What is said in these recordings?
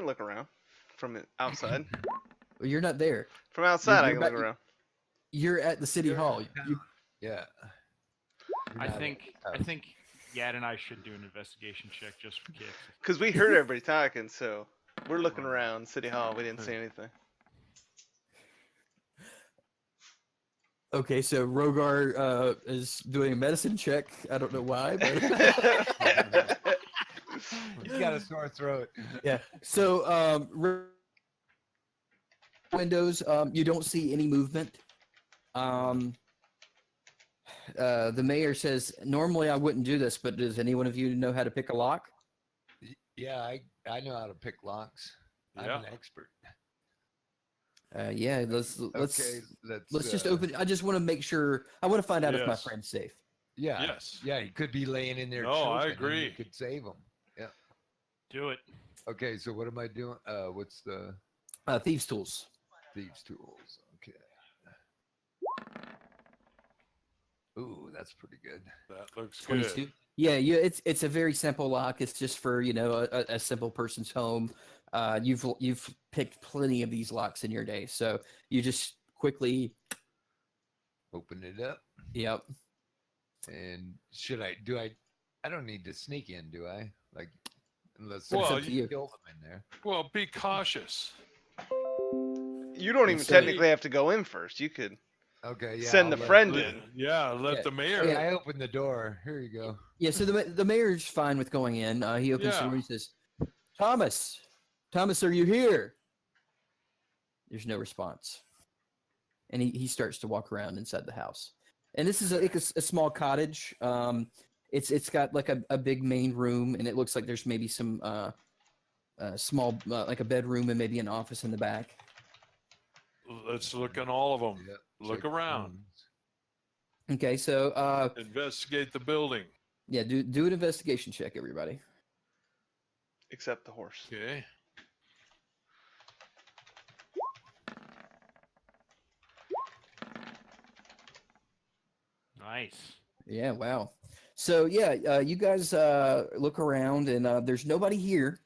can look around from outside. Well, you're not there. From outside, I You're can back. look around. You're at the city hall. Yeah. I think Yad and I should do an investigation check just for kicks. Because we heard everybody talking, so we're looking around City Hall. We didn't see anything. Okay, so Rogar is doing a medicine check. I don't know why, but He's got a sore throat. yeah. So windows, you don't see any movement. The mayor says, normally I wouldn't do this, but does anyone of you know how to pick a lock? Yeah, I know how to pick locks. I'm an expert. Yeah, let's just uh, open. I just want to make sure. I want to find out if my Yes. friend's safe. Yeah. Yes. Yeah, he could be laying in there. No, I choking, and agree. You could save him. Yeah. Do it. Okay, so what am I doing? What's the Thieves' tools. thieves' tools? Okay. Ooh, that's pretty good. That looks 22. good. Yeah, it's a very simple lock. It's just for a simple person's home. You've picked plenty of these locks in your day, so you just quickly Open it up. Yep. And I don't need to sneak in, do I? Like, unless Well, somebody you- kill them in there. Well, be cautious. You don't even So- technically have to go in first. You could Okay, yeah. send the friend Let- in. Yeah, let Yeah. the mayor. Hey, I opened the door. Here you go. Yeah, so the mayor's fine with going in. He opens the Yeah. door and he says, Thomas, are you here? There's no response. And he starts to walk around inside the house. And this is like a small cottage. It's got like a big main room, and it looks like there's maybe some small, like a bedroom and maybe an office in the back. Let's look in all of them. Yeah, Look check around. phones. Okay, so Investigate the building. yeah, do an investigation check, everybody. Except the horse. Okay. Nice. Yeah, wow. So yeah, you guys look around and there's nobody here.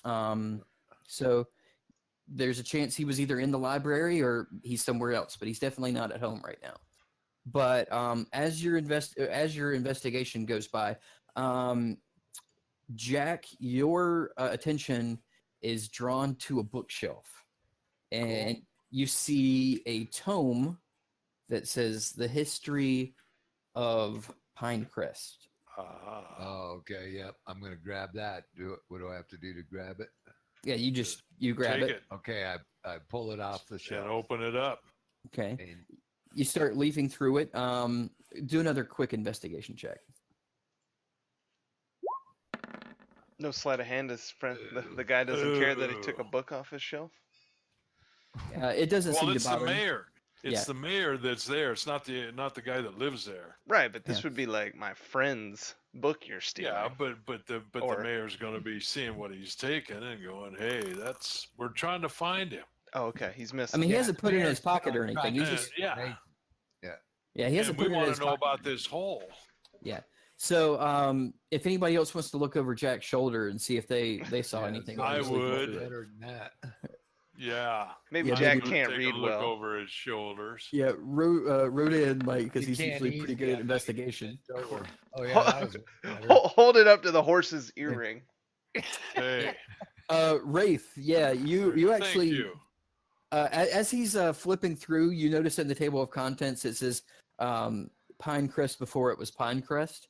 So there's a chance he was either in the library or he's somewhere else, but he's definitely not at home right now. But as your investigation goes by, Jack, your attention is drawn to a bookshelf, and you see a tome that says "The History of Pinecrest." Oh, okay. Yep. I'm gonna grab that. What do I have to do to grab it? Yeah, you grab Take it. Okay, I pull it off the and shelf. open it up. Okay, And you start leafing through it. Do another quick investigation check. No sleight of hand. His friend, the guy doesn't care that he took a book off his shelf. It doesn't Well, seem to it's the bother him. mayor. It's Yeah. the mayor that's there. It's not the guy that lives there. Right, but this Yeah. would be like my friend's book you're stealing. Yeah, but the Or- mayor's going to be seeing what he's taking and going, "Hey, we're trying to find him." Oh, okay. He's I missing. mean, he Yeah, hasn't put it in his pocket or anything. He's just Yeah. yeah, he hasn't And we put it in want his to know pocket. about this hole. Yeah. So, if anybody else wants to look over Jack's shoulder and see if they saw anything, I obviously feel would. free. better than that. Yeah. Maybe Yeah, Jack maybe can't Take read a look well. over his shoulders. Yeah, Rhoda Mike, because You he's can't usually pretty easy good at have investigation. Over. Oh yeah, that was better. Hold it up to the horse's earring. Hey, Wraith, yeah, you thank actually, you. As he's flipping through, you notice in the table of contents it says Pinecrest before it was Pinecrest,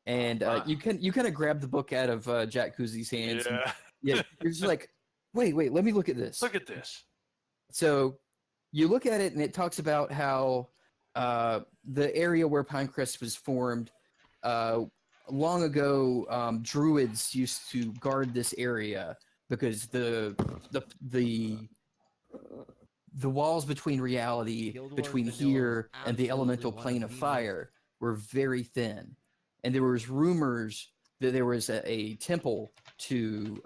and you kind of grab the book out of Jack Kuzi's hands. And, Yeah. yeah, you're just like, wait, let me look at this. Look at this. So you look at it, and it talks about how the area where Pinecrest was formed long ago, druids used to guard this area because the walls between reality, between here and the elemental plane of fire, were very thin, and there was rumors that there was a temple to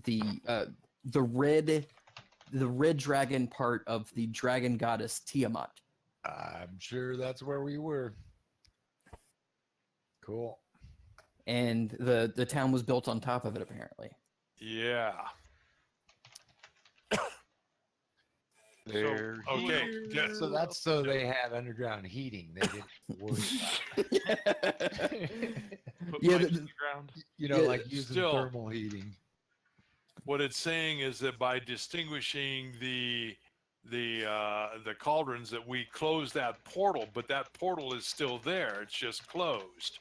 the red dragon part of the dragon goddess Tiamat. I'm sure that's where we were. Cool. And the town was built on top of it, apparently. Yeah. They're Okay, here. So that's so they had underground heating. They didn't worry about it. Put Yeah, pipes in the ground. You know, Yeah, like using still- thermal heating. what it's saying is that by distinguishing the cauldrons, that we closed that portal, but that portal is still there. It's just closed.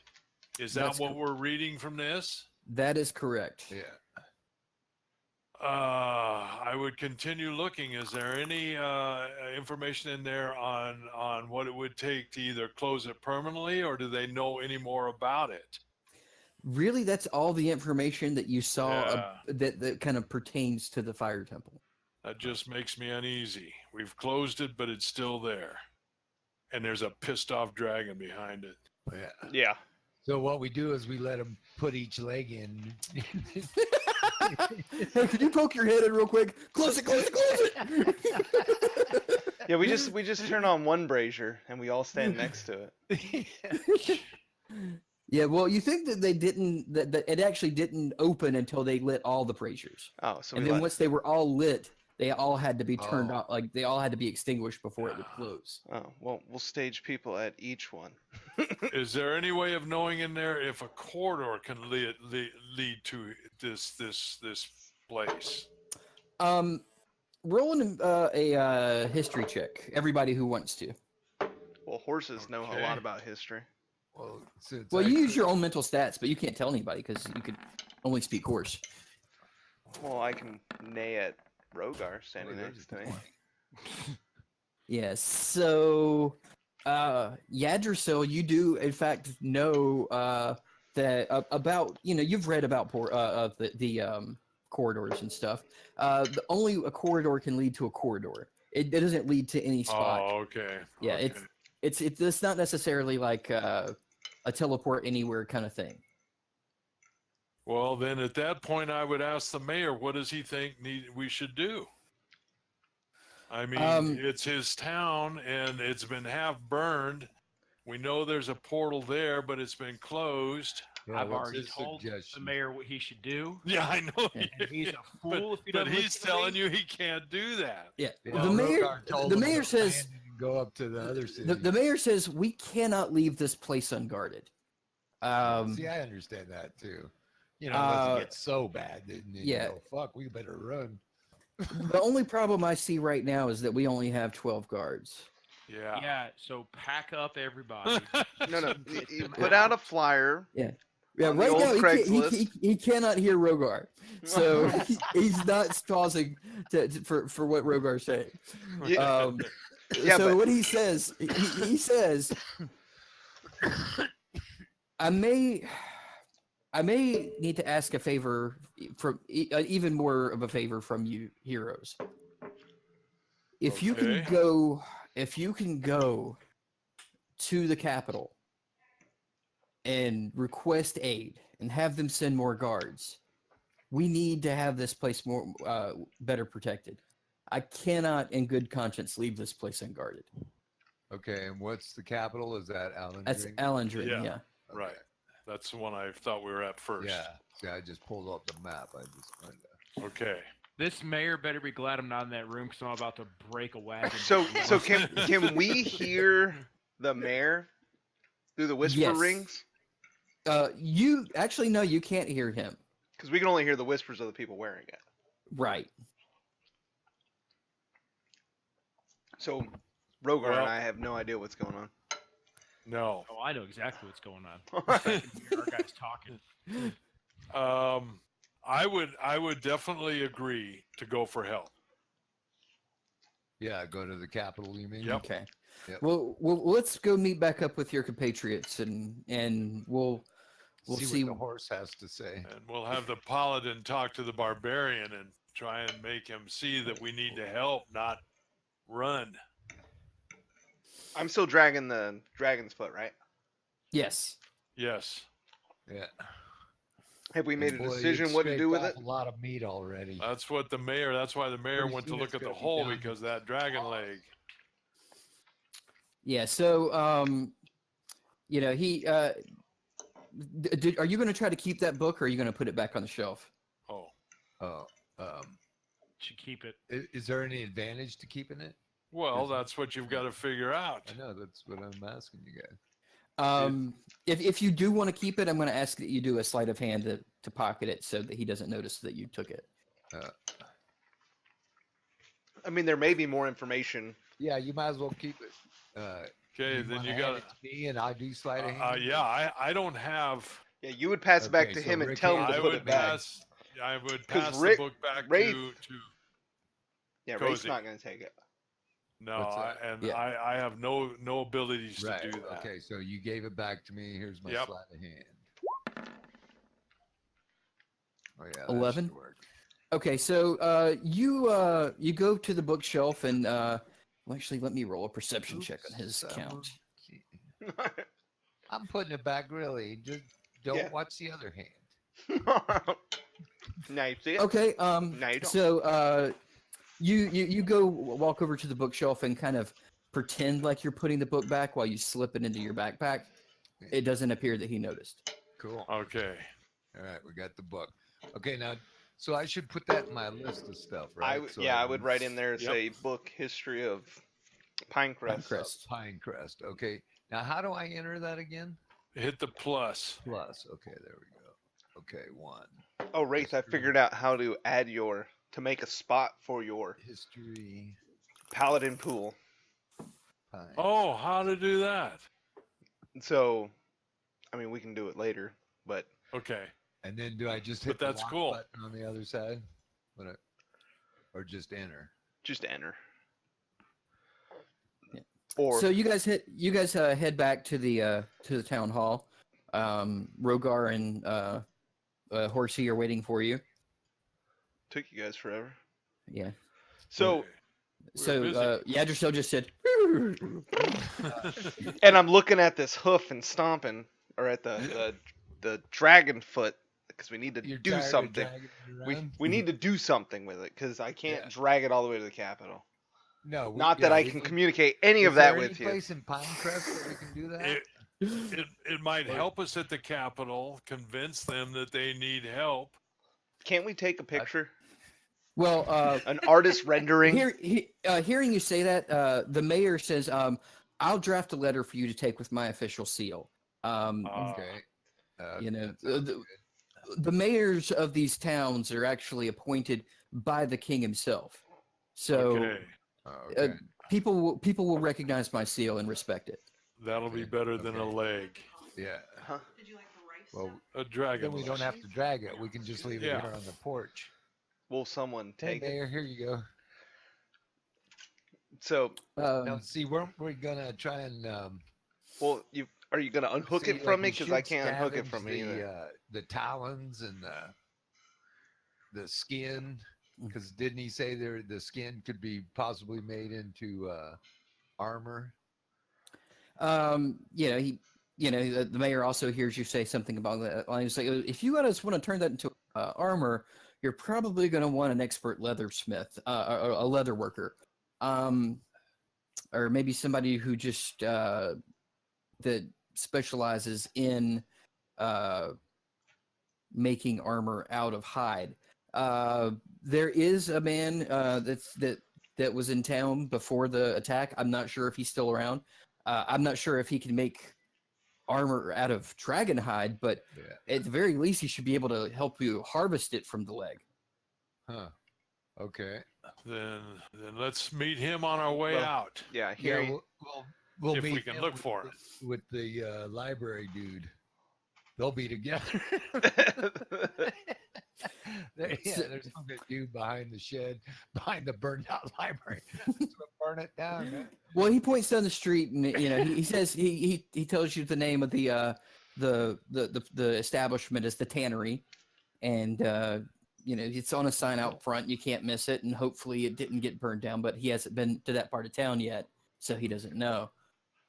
Is that That's what we're reading from this? That is correct. Yeah. I would continue looking. Is there any information in there on what it would take to either close it permanently, or do they know any more about it? Really, that's all the information that you saw Yeah. that kind of pertains to the fire temple. That just makes me uneasy. We've closed it, but it's still there. And there's a pissed off dragon behind it. Yeah. Yeah. So what we do is we let them put each leg in. Hey, could you poke your head in real quick? Close it, close it, close it! Yeah, we just turn on one brazier and we all stand next to it. Yeah, well, you think that they didn't, that it actually didn't open until they lit all the braziers. Oh, so And we then let, once they were all lit, they all had to be turned Oh. off, like they all had to be extinguished before it would close. oh, well, we'll stage people at each one. Is there any way of knowing in there if a corridor can lead to this place? Rolling a history check. Everybody who wants to. Well, horses know a Okay. lot about history. Well, so it's Well, you actually- use your own mental stats, but you can't tell anybody because you could only speak horse. Well, I can neigh at Rogar standing Well, there's next to a me. point. Yeah, so Yggdrasil, you do in fact know that about, you know, you've read about the corridors and stuff. Only a corridor can lead to a corridor. It doesn't lead to any spot. Oh, okay. Yeah, okay. it's not necessarily like a teleport anywhere kind of thing. Well, then at that point, I would ask the mayor, what does he think we should do? I mean, it's his town, and it's been half burned. We know there's a portal there, but it's been closed. Yeah, I've what's already his told the suggestion? mayor what he should do. Yeah, I know. Yeah. And he's a fool if he But doesn't he's listen to telling me. you he can't do that. Yeah, Yeah, the mayor, Rogar told the him mayor to says, abandon and go up to the other city. the mayor says we cannot leave this place unguarded. See, I understand that too. You know, unless it gets so bad, then you yeah. go, fuck, we better run. The only problem I see right now is that we only have 12 guards. Yeah. Yeah, so pack up everybody. No, Get you them put out a flyer. Yeah, On the right old now Craigslist. he cannot hear Rogar, so he's not pausing for what Rogar's saying. Yeah. Yeah, So but- what he says, he says, I may need to ask a favor from even more of a favor from you, heroes. If you Okay. can go to the capital and request aid and have them send more guards, we need to have this place more better protected. I cannot, in good conscience, leave this place unguarded. Okay, and what's the capital? Is that Alan? That's Alendrin, Yeah. yeah. Right. That's the one I thought we were at first. Yeah. See, I just pulled up the map. I just wanted to. Okay. This mayor better be glad I'm not in that room because I'm about to break a wagon. So can we hear the mayor through the whisper Yes. rings? You actually no, you can't hear him. Because we can only hear the whispers of the people wearing it. Right. So Rogar Well- and I have no idea what's going on. No. Oh, I know exactly what's going on. I can hear our guys talking. I would definitely agree to go for help. Yeah, go to the capital. You mean? Yep. Okay. Yep. Well, let's go meet back up with your compatriots and we'll see. what the horse has to say. And we'll have the paladin talk to the barbarian and try and make him see that we need to help, not run. I'm still dragging the dragon's foot, right? Yes. Yes. Yeah. Have we made And a boy, you decision what to do with scraped it? off A lot of meat already. That's why the mayor Pretty went to soon look it's at the gonna be hole done. because that dragon leg. Yeah. So you know, he are you going to try to keep that book or are you going to put it back on the shelf? Oh. Oh, should keep it. Is there any advantage to keeping it? Well, that's what you've got to figure out. I know that's what I'm asking you guys. If you do want to keep it, I'm going to ask that you do a sleight of hand to pocket it so that he doesn't notice that you took it. I mean, there may be more information. Yeah, you might as well keep it. Okay, then you got it to me, and I do sleight of hand. yeah, I don't have. Yeah, you would pass it back Okay, to so him and Rick tell him Hayes- to I put would it back. pass. I would 'Cause pass Rick- the book back Ray- to. Yeah, Cozy. Ray's not going to take it. No, What's that? Yeah. I have no abilities Right. to do that. Okay, so you gave it back to me. Here's my Yep. sleight of hand. Oh yeah, that 11? should work. Okay, so you go to the bookshelf and well, actually, let me roll a perception check on his Oops, count. I'm putting it back. Really, just don't Yeah. watch the other hand. Now you see it? Okay, No, you don't. so you go walk over to the bookshelf and kind of pretend like you're putting the book back while you slip it into your backpack. It doesn't appear that he noticed. Cool. Okay. All right, we got the book. Okay, now, so I should put that in my list of stuff, right? So I would write in there, Yep. say, book history of Pinecrest. Pinecrest. Pinecrest. Okay. Now, how do I enter that again? Hit the plus. Plus. Okay, there we go. Okay, 1. Oh, Wraith, I figured out how to add to make a spot for your History. paladin pool. Pine. Oh, how to do that? So, I mean, we can do it later, but Okay. And then do I just hit But that's the lock cool. button on the other side? Or just enter? just enter. Yeah. Or So you guys head back to the town hall. Rogar and Horsey are waiting for you. took you guys forever. Yeah. So, Okay. So busy. Yggdrasil just said, and I'm looking at this hoof and stomping, or at the dragon foot, because we need to You're do tired of something. dragging it We around? we need to do something with it, because I can't Yeah. drag it all the way to the capital. No. Not that I can communicate any of that with Is you. there any place in Pinecrest that we can do that? It might Or- help us at the Capitol, convince them that they need help. Can't we take a picture? well, An artist rendering? hearing you say that, the mayor says, I'll draft a letter for you to take with my official seal. Okay. You know, that sounds good. the mayors of these towns are actually appointed by the king himself. So Okay. Okay. people will recognize my seal and respect it. That'll be better than a Okay. leg. Yeah. Huh? Well, A dragon. then we don't leg. have to drag it. We can just leave it Yeah. here on the porch. Will someone Hey, take it? Mayor, here you go. So, Now, see, weren't we gonna try and well, are you gonna unhook see, it from me? we Because I should can't unhook it scavenge from me either. the talons and the skin, Mm. because didn't he say the skin could be possibly made into armor? The mayor also hears you say something about that line. He's like, if you guys want to turn that into armor, you're probably going to want an expert leathersmith, or a leather worker, or maybe somebody who just that specializes in making armor out of hide. There is a man that was in town before the attack. I'm not sure if he's still around. I'm not sure if he can make armor out of dragon hide, but Yeah. at the very least, he should be able to help you harvest it from the leg. Huh. Okay. Then let's meet him on our way Well, out. Yeah, Yeah, here. we'll If we meet can him look for him. with the library dude. They'll be together. There's some good dude behind the shed, behind the burned out library. Let's burn it down. Man. Well, he points down the street, and he says he tells you the name of the establishment is the Tannery, and it's on a sign out front. You can't miss it, and hopefully it didn't get burned down. But he hasn't been to that part of town yet, so he doesn't know.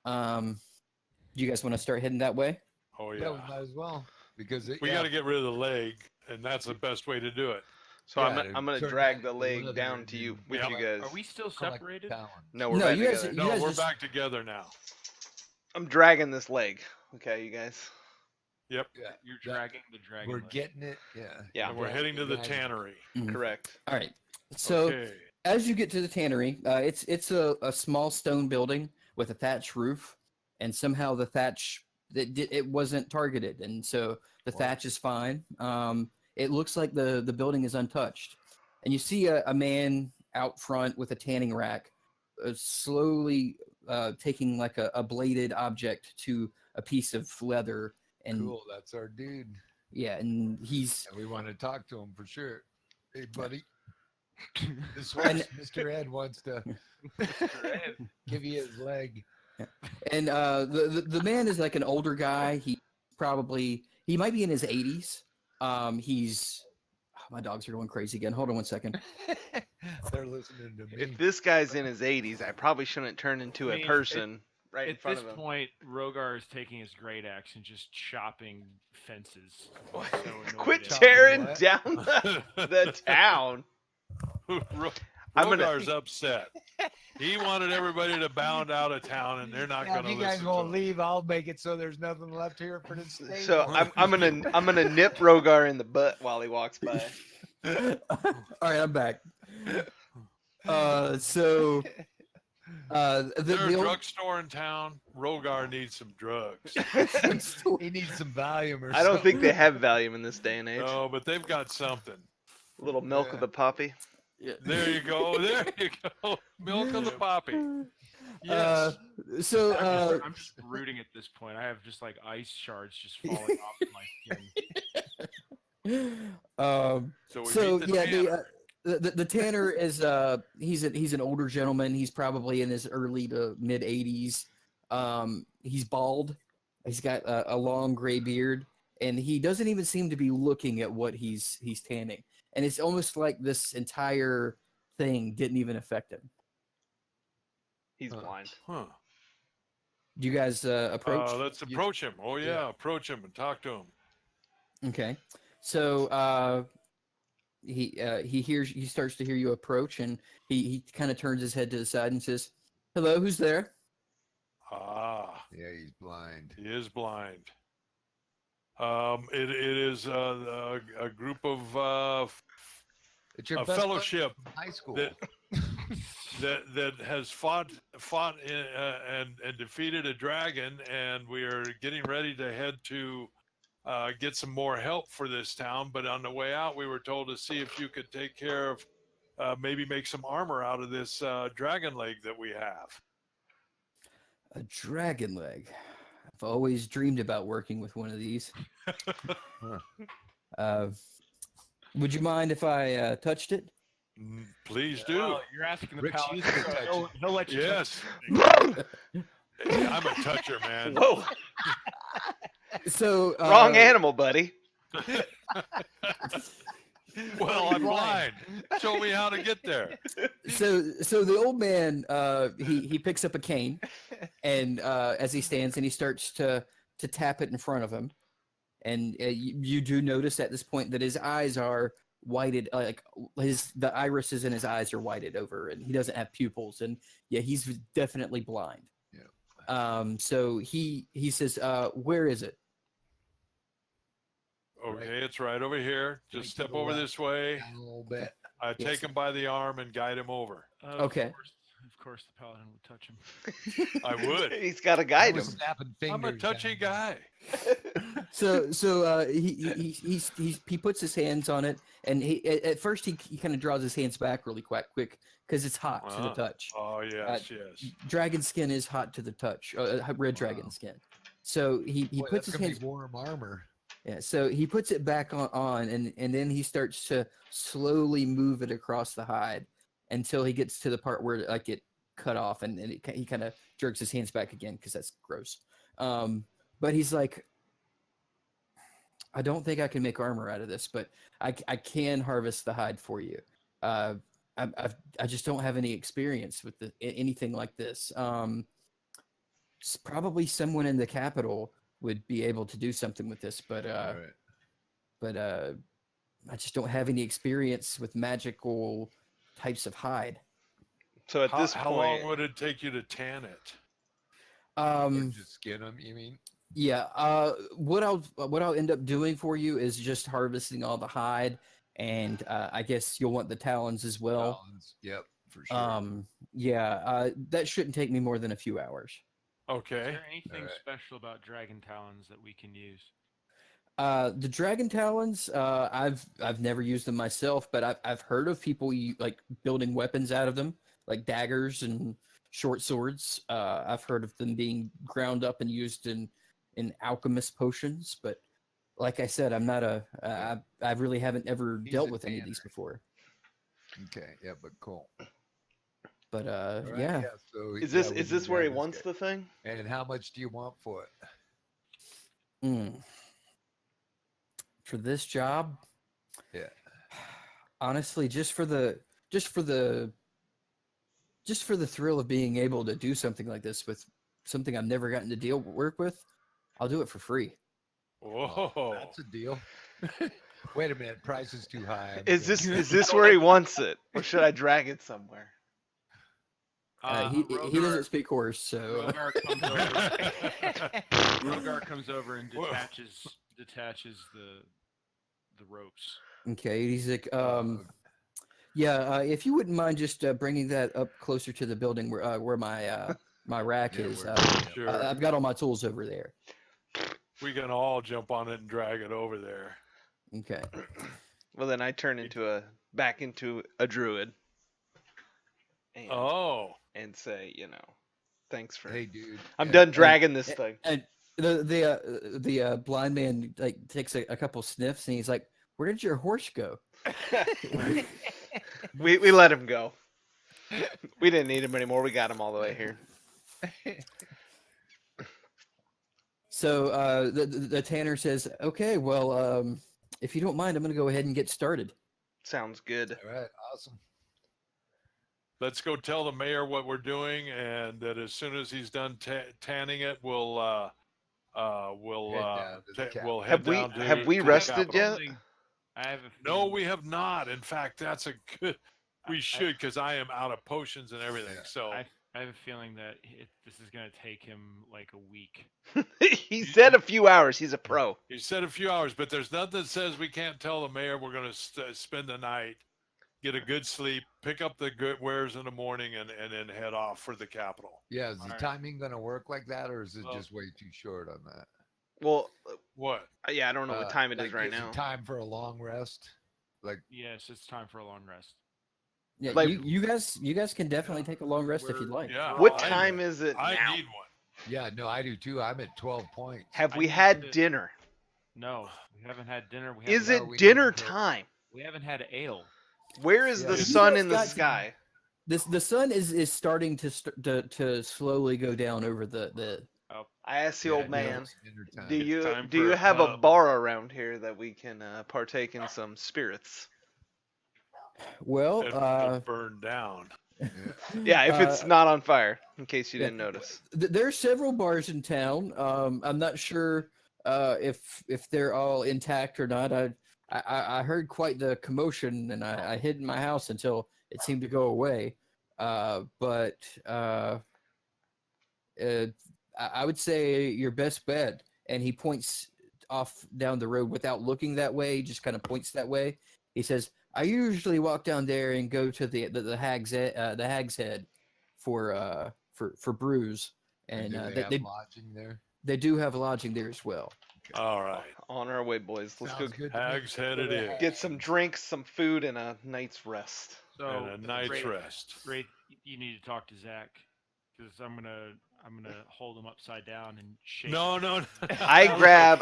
You guys want to start heading that way? Oh Yeah, we yeah. might as well because We got to get rid of the leg, and that's the best way to do it. So Yeah, I'm gonna turn drag that the into leg leather down and to you then- with Yeah. you guys. Are we still collect separated? talent. No, we're No, back you guys- together. No, guys we're just- back together now. I'm dragging this leg. Okay, you guys. Yep. Yeah, You're that- dragging the dragon. We're leg. getting it. Yeah. Yeah. And we're Yeah, heading to the dragging it. tannery. Mhm. Correct. All right. So Okay. as you get to the tannery, it's a small stone building with a thatch roof, and somehow the thatch it wasn't targeted, and so the thatch is fine. It looks like the building is untouched, and you see a man out front with a tanning rack, slowly taking like a bladed object to a piece of leather, and Cool. That's our dude. yeah, and he's And we want to talk to him for sure. Hey, buddy. This And- one's Mr. Ed wants to give you his leg. and the man is like an older guy. He might be in his 80s. He's my dogs are going crazy again. Hold on one second. They're listening to me. If this guy's in his 80s, I probably shouldn't turn into I a mean, person right in At front this of him. point, Rogar is taking his great axe and just chopping fences. So Quit annoyed at- tearing what? down the town. I'm gonna- Rogar's upset. He wanted everybody to bound out of town, and they're not Yeah, going if to you guys listen to went him. leave, I'll make it so there's nothing left here for the state. So I'm gonna nip Rogar in the butt while he walks by. All right, I'm back. So Is there a the old, drugstore in town? Rogar needs some drugs. He needs some Valium or I don't think they something. have Valium in this day and age. No, but they've got something. A little milk of Yeah. the poppy. There you go. There you go. Milk of the poppy. Yes. so I'm just rooting at this point. I have just like ice shards just falling off of my skin. So we so beat the yeah, tanner. the tanner is he's an older gentleman. He's probably in his early to mid 80s. He's bald. He's got a long gray beard, and he doesn't even seem to be looking at what he's tanning. And it's almost like this entire thing didn't even affect him. He's blind. Huh. Do you guys approach? Let's approach him. Oh yeah, approach him and talk to him. Okay. So he starts to hear you approach, and he kind of turns his head to the side and says, "Hello, who's there?" Ah, Yeah, he's blind. he is blind. It is a group of It's your a best buddy fellowship from high school. that has fought and defeated a dragon, and we are getting ready to head to get some more help for this town. But on the way out, we were told to see if you could take care of maybe make some armor out of this dragon leg that we have. A dragon leg. I've always dreamed about working with one of these. Would you mind if I touched it? Please do. Well, you're asking the Rick's paladin. used to so touch he'll let you. touch Yes. Hey, I'm a toucher, man. Whoa, So wrong animal, buddy. Well, I'm blind. Show me how to get there. So the old man he picks up a cane, and as he stands and he starts to tap it in front of him, and you do notice at this point that his eyes are whited, like the irises in his eyes are whited over, and he doesn't have pupils, and yeah, he's definitely blind. Yeah. So he says, "Where is it?" Okay, it's right over here. Just Right to step the over left. this way. Down a little bit. I Yes. take him by the arm and guide him over. Okay. Of course, the paladin would touch him. I would. He's got to I guide was him. snapping I'm a fingers touchy down guy. So he puts his hands on it, and at first he kind of draws his hands back really quick because it's hot to the Uh-huh. touch. Oh yes, yes. Dragon skin is hot to the touch. Red dragon Wow. skin. So he Boy, puts that's his gonna hands. be warm armor. Yeah. So he puts it back on, and then he starts to slowly move it across the hide until he gets to the part where like it cut off, and he kind of jerks his hands back again because that's gross. But he's like, I don't think I can make armor out of this, but I can harvest the hide for you. I just don't have any experience with anything like this. Probably someone in the capital would be able to do something with this, but Right. I just don't have any experience with magical types of hide. So at this How point, long would it take you to tan it? Or just skin them, you mean? Yeah. What I'll end up doing for you is just harvesting all the hide and I guess you'll want the talons as well. Talons. Yep, for sure. Yeah, that shouldn't take me more than a few hours. Is Okay. there anything Alright. special about dragon talons that we can use? The dragon talons, I've never used them myself, but I've heard of people like building weapons out of them, like daggers and short swords. I've heard of them being ground up and used in alchemist potions, but like I said, I'm not I really haven't ever He's dealt a with any of tanner. these before. Okay, yeah, but cool. But All right, yeah. so Is yeah, this we is need this to where he have this wants guy. the thing? And how much do you want for it? For this job, Yeah. honestly, just for the thrill of being able to do something like this with something I've never gotten to work with, I'll do it for free. Whoa. That's a deal. Wait a minute, price is too high. I'm Is gonna- this is this where he wants it, or should I drag it somewhere? He doesn't speak horse, so Rogar comes over. Rogar comes over and Whoa. detaches the ropes. okay. He's like, yeah. If you wouldn't mind just bringing that up closer to the building where my my rack Yeah, is. we're- Sure. I've got all my tools over there. We can all jump on it and drag it over there. Okay. Well, then I turn back into a druid. And, Oh. and say, thanks for. Hey, dude. I'm done dragging this thing. And the blind man like takes a couple sniffs and he's like, "Where did your horse go?" we let him go. We didn't need him anymore. We got him all the way here. So the tanner says, "Okay, well, if you don't mind, I'm going to go ahead and get started." Sounds good. All right, awesome. Let's go tell the mayor what we're doing, and that as soon as he's done tanning it, we'll down to the cap. we'll head Have we down to have we to the rested Capitol. yet? I have a No, feeling- we have not. In fact, that's a good. We should, because I am out of potions and everything. Yeah. So I have a feeling that this is going to take him like a week. He said a few hours. He's a pro. he said a few hours, but there's nothing that says we can't tell the mayor we're going to spend the night, get a good sleep, pick up the good wares in the morning, and then head off for the Capitol. Yeah, is the Alright. timing going to work like that, or is it Well- just way too short on that? Well, What? yeah, I don't know what time it is like, right is now. Time for a long rest? Like, Yes, it's time for a long rest. Yeah, Like- you guys can definitely take a long rest if you'd like. Yeah. What I- time is it I now? need one. yeah, no, I do too. I'm at 12 points. Have I we need had to- dinner? No, we haven't had dinner. We Is haven't, it we dinner need to- time? We haven't had ale. Where is Yeah. the You sun guys in the got to- sky? The sun is starting to slowly go down over the I asked the Yeah, old no, man. it's dinner time. Do you time do for you a have a pub. bar around here that we can partake in some spirits? well. It burned down. Yeah, if it's not on fire, in case you yeah. didn't notice. There are several bars in town. I'm not sure if they're all intact or not. I heard quite the commotion, and I hid in my house until it seemed to go away. But I would say your best bet. And he points off down the road without looking that way. He just kind of points that way. He says, "I usually walk down there and go to the Hag's Head for brews, and do they they, have they lodging there? they do have lodging there as well." All right. On our way, boys. Let's Sounds go good to me. Hag's Head it is. get some drinks, some food, and a night's rest. So And a night's Ray- rest. Ray, you need to talk to Zach because I'm gonna hold him upside down and shake. No. I grab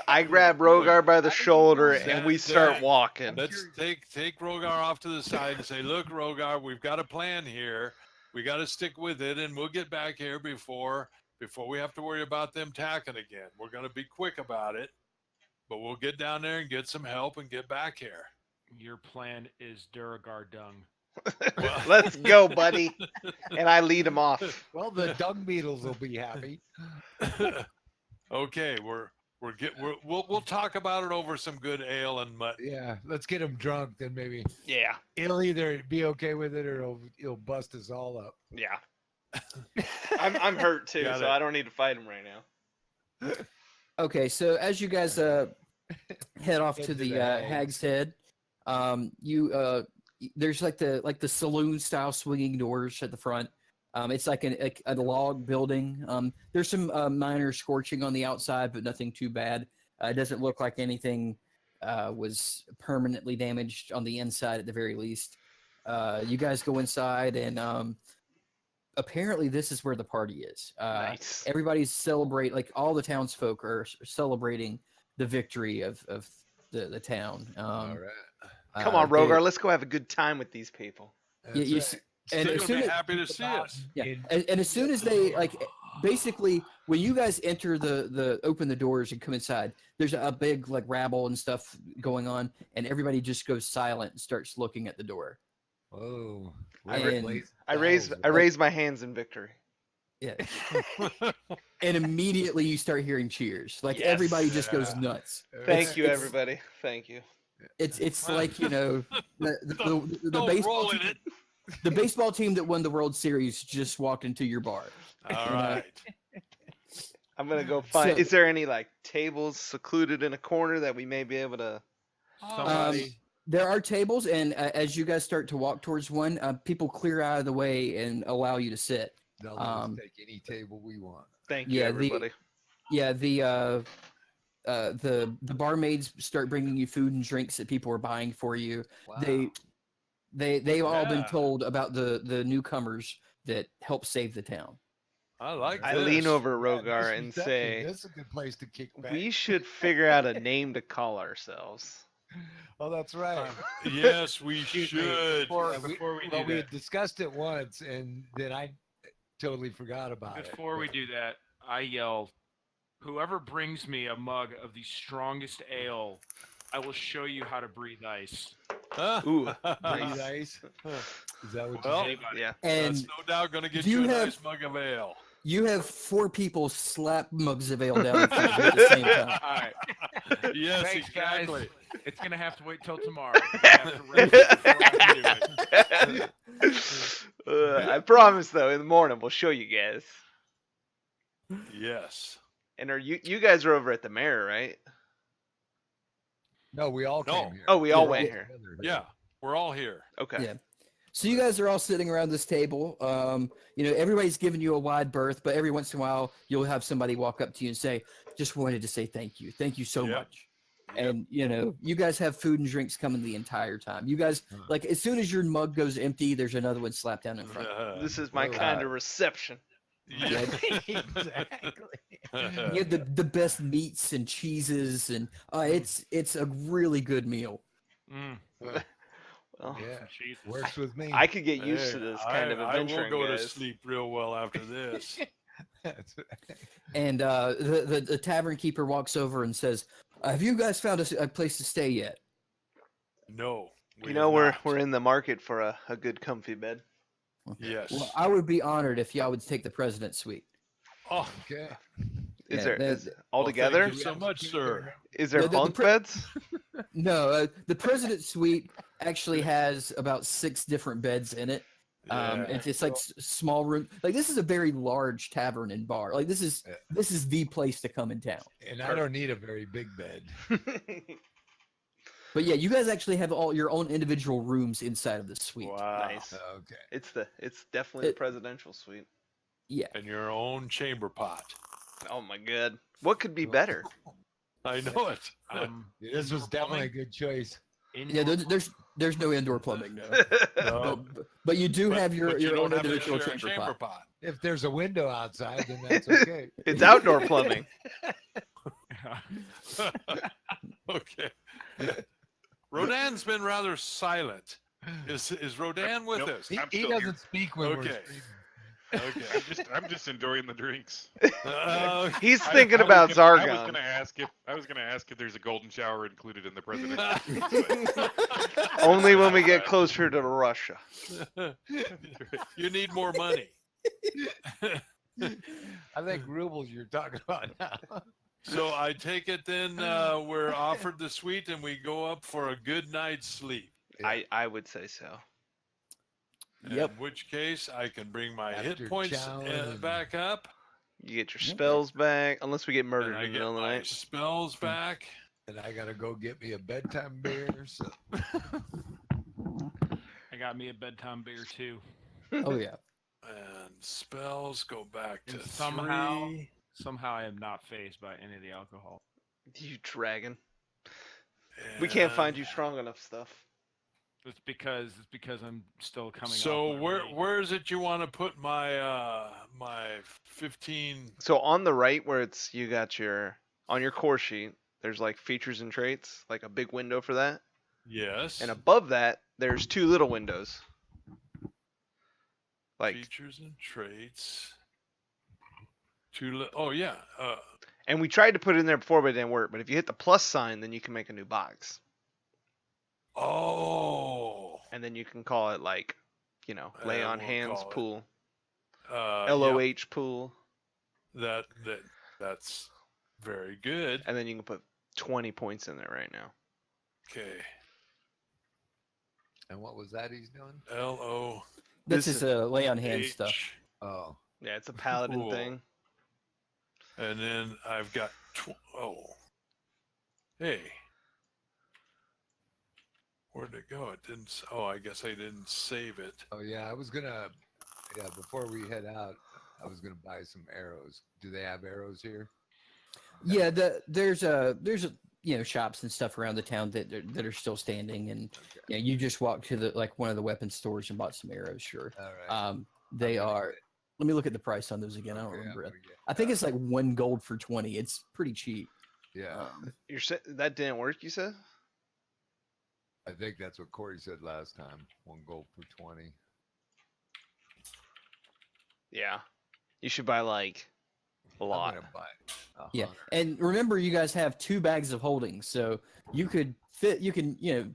Rogar by the shoulder Zach, and we start Zach. walking. Let's take Rogar off to the side and say, "Look, Rogar, we've got a plan here. We got to stick with it, and we'll get back here before we have to worry about them tacking again. We're going to be quick about it, but we'll get down there and get some help and get back here." Your plan is Duragar dung. Let's go, buddy. And I lead him off. Well, the dung beetles will be happy. Okay, we'll talk about it over some good ale and mutton. Yeah, let's get him drunk, then maybe Yeah, he'll either be okay with it or he'll bust us all up. yeah. I'm hurt too, Got so it. I don't need to fight him right now. Okay, so as you guys head off Head to to the the Hags. Hag's Head, There's like the saloon style swinging doors at the front. It's like a log building. There's some minor scorching on the outside, but nothing too bad. It doesn't look like anything was permanently damaged on the inside at the very least. You guys go inside, and apparently this is where the party is. Nice. Everybody's celebrate, like all the townsfolk are celebrating the victory of the town. All right. Come on, Rogar, let's go have a good time with these people. That's right. And They're as gonna soon be as, happy to see us. yeah, and as soon as they basically when you guys enter the open the doors and come inside, there's a big like rabble and stuff going on, and everybody just goes silent and starts looking at the door. Whoa. And I raise my hands in victory. Yeah. And immediately you start hearing cheers. Like Yes. everybody just goes nuts. Thank you, it's- everybody. Thank you. It's like, you know, the Don't baseball roll in team, it. the baseball team that won the World Series just walked into your bar. All right. I'm gonna go find. So- Is there any like tables secluded in a corner that we may be able to? Somebody. There are tables, and as you guys start to walk towards one, people clear out of the way and allow you to sit. They'll let us Um, take any table we want. Thank you, Yeah, everybody. Yeah, the barmaids start bringing you food and drinks that people are buying for you. Wow. They've all been Yeah. told about the newcomers that help save the town. I like I this. lean over Yeah, Rogar this and reception, say, "This is a good place to kick back." "We should figure out a name to call ourselves." Oh, that's right. Yes, we Excuse me, should. Before, Yeah, before we Well, do we that, had discussed it once, and then I totally forgot about it. before we do that, I yelled, "Whoever brings me a mug of the strongest ale, I will show you how to breathe ice." Ooh, Breathe ice. Is that what Well, you said? Anybody. yeah. And That's no doubt going to get do you you a have- nice mug of ale. you have 4 people slap mugs of ale down in front of you at the same time. All right, Yes, Thanks, guys. exactly. it's gonna have to wait till tomorrow. I have to rest before I can do it. I promise, though, in the morning we'll show you guys. Yes. And are you guys are over at the mayor, right? No, we all No. came here. Oh, we all Yeah, went yeah. here. Yeah, we're all here. Okay. Yeah. So you guys are all sitting around this table. You know, everybody's giving you a wide berth, but every once in a while you'll have somebody walk up to you and say, "Just wanted to say thank you. Thank you so Yep. much." And you know, you guys have food and drinks coming the entire time. You guys like as soon as your mug goes empty, there's another one slapped down in front. This is my Whoa. kind of reception. Yeah. Exactly. You have the best meats and cheeses, and it's a really good meal. Mm, Well, Yeah, Jesus. works with me. I could get used to Hey, this kind of I adventuring, will go guys. to sleep real well after this. That's And the tavern keeper walks over and says, "Have you guys found a place to stay yet?" No. we You know, have not. we're in the market for a good comfy bed. Yes. Well, I would be honored if y'all would take the president's suite. Oh, okay. Is Yeah, there the- is all together? Thank you so much, sir. Is there the bunk pre- beds? No, the president's suite actually has about 6 different beds in it. Yeah. It's like small room. Like this is a very large tavern and bar. Like this is the place to come in town. And I don't need a very big bed. But yeah, you guys actually have all your own individual rooms inside of the suite. Wow. Nice. Okay. It's definitely the It- presidential suite. Yeah. And your own chamber pot. Oh my god. What could be better? I know it. This was definitely a good choice. Yeah, there's no indoor plumbing, no. No, But you do but- have your but you own don't have to individual share a chamber pot. If there's a window outside, then that's okay. It's outdoor plumbing. Okay. Rodan's been rather silent. Is Rodan with Nope. us? He, I'm he still doesn't here. speak when we're Okay. screaming. Okay. I'm just enjoying the drinks. He's I- thinking I was about gonna- I was Zargon. gonna ask if there's a golden shower included in the president. Only when we get closer to Russia. You need more money. I think rubles you're talking about now. So I take it then we're offered the suite and we go up for a good night's sleep. I would say so. Yep. In which case I can bring my After hit points challenge. back up. You get your spells back, unless we get murdered And I in the get middle of the my night. spells back. And I gotta go get me a bedtime beer. So I got me a bedtime beer too. Oh yeah. And spells go back to And somehow, 3. somehow I am not phased by any of the alcohol. You dragon. We can't find And you strong enough stuff. It's because I'm still coming so off my raid. where is it you want to put my my 15? So on the right where it's you got your on your core sheet, there's like features and traits, like a big window for that. Yes. And above that, there's 2 little windows. Like Features and traits. Oh yeah. and we tried to put it in there before but it didn't work. But if you hit the plus sign, then you can make a new box. Oh. And then you can call it like, you know, lay on We'll hands call it, pool. Yep, LOH pool. That's very good. And then you can put 20 points in there right now. Okay. and what was that he's doing? LO. This This is a lay on hands stuff. Oh, Yeah, it's a paladin Cool. thing. And then I've got hey, where'd it go? It didn't. Oh, I guess I didn't save it. oh yeah. I was gonna. Yeah, before we head out, I was gonna buy some arrows. Do they have arrows here? Yeah, there's shops and stuff around the town that are still standing, and Okay. you just walk to the like one of the weapon stores and bought some arrows. Sure. All right. They gonna are. Let me look at the price on those again. I don't Okay, I'm remember it. gonna get I think that. it's like 1 gold for 20. It's pretty cheap. Yeah, That didn't work, you said? I think that's what Corey said last time. 1 gold for 20. Yeah. You should buy like a lot. I'm gonna buy Yeah, 100. and remember, you guys have 2 bags of holding, so you can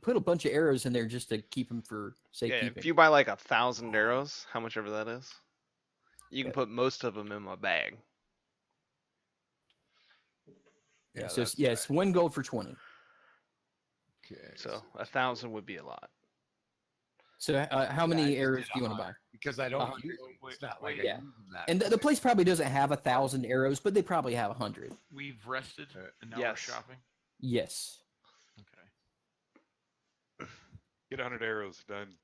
put a bunch of arrows in there just to keep them for Yeah, safekeeping. if you buy like 1,000 arrows, how much ever that is, you can Yeah. put most of them in my bag. Yeah, So that's it's 1 gold for 20. Okay. So 1,000 would be a lot. So how I many just arrows did do you want to buy? 100 Because I don't 100. use them. It's not like Wait, I yeah. use them that And the much. place probably doesn't have 1,000 arrows, but they probably have 100. We've rested and now Yes. we're shopping. Yes. Okay. Get 100 arrows done.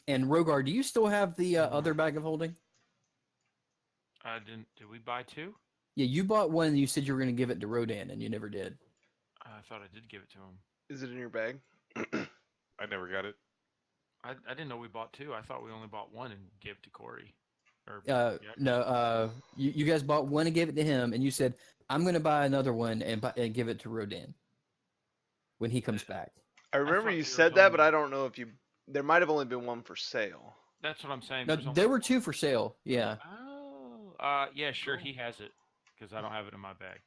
And Rogar, do you still have the other bag of holding? I didn't. Did we buy 2? Yeah, you bought one and you said you were going to give it to Rodan, and you never did. I thought I did give it to him. Is it in your bag? I never got it. I didn't know we bought 2. I thought we only bought 1 and gave it to Corey. Or No, you guys bought one and gave it to him, and you said, I'm going to buy another one and give it to Rodan when he comes back. I remember thought you there said was that, only- but I don't know if you. There might have only been one for sale. That's what I'm saying. No, there's only- there were 2 for sale. Yeah. Oh. Yeah, sure. He has it because I don't have it in my bag.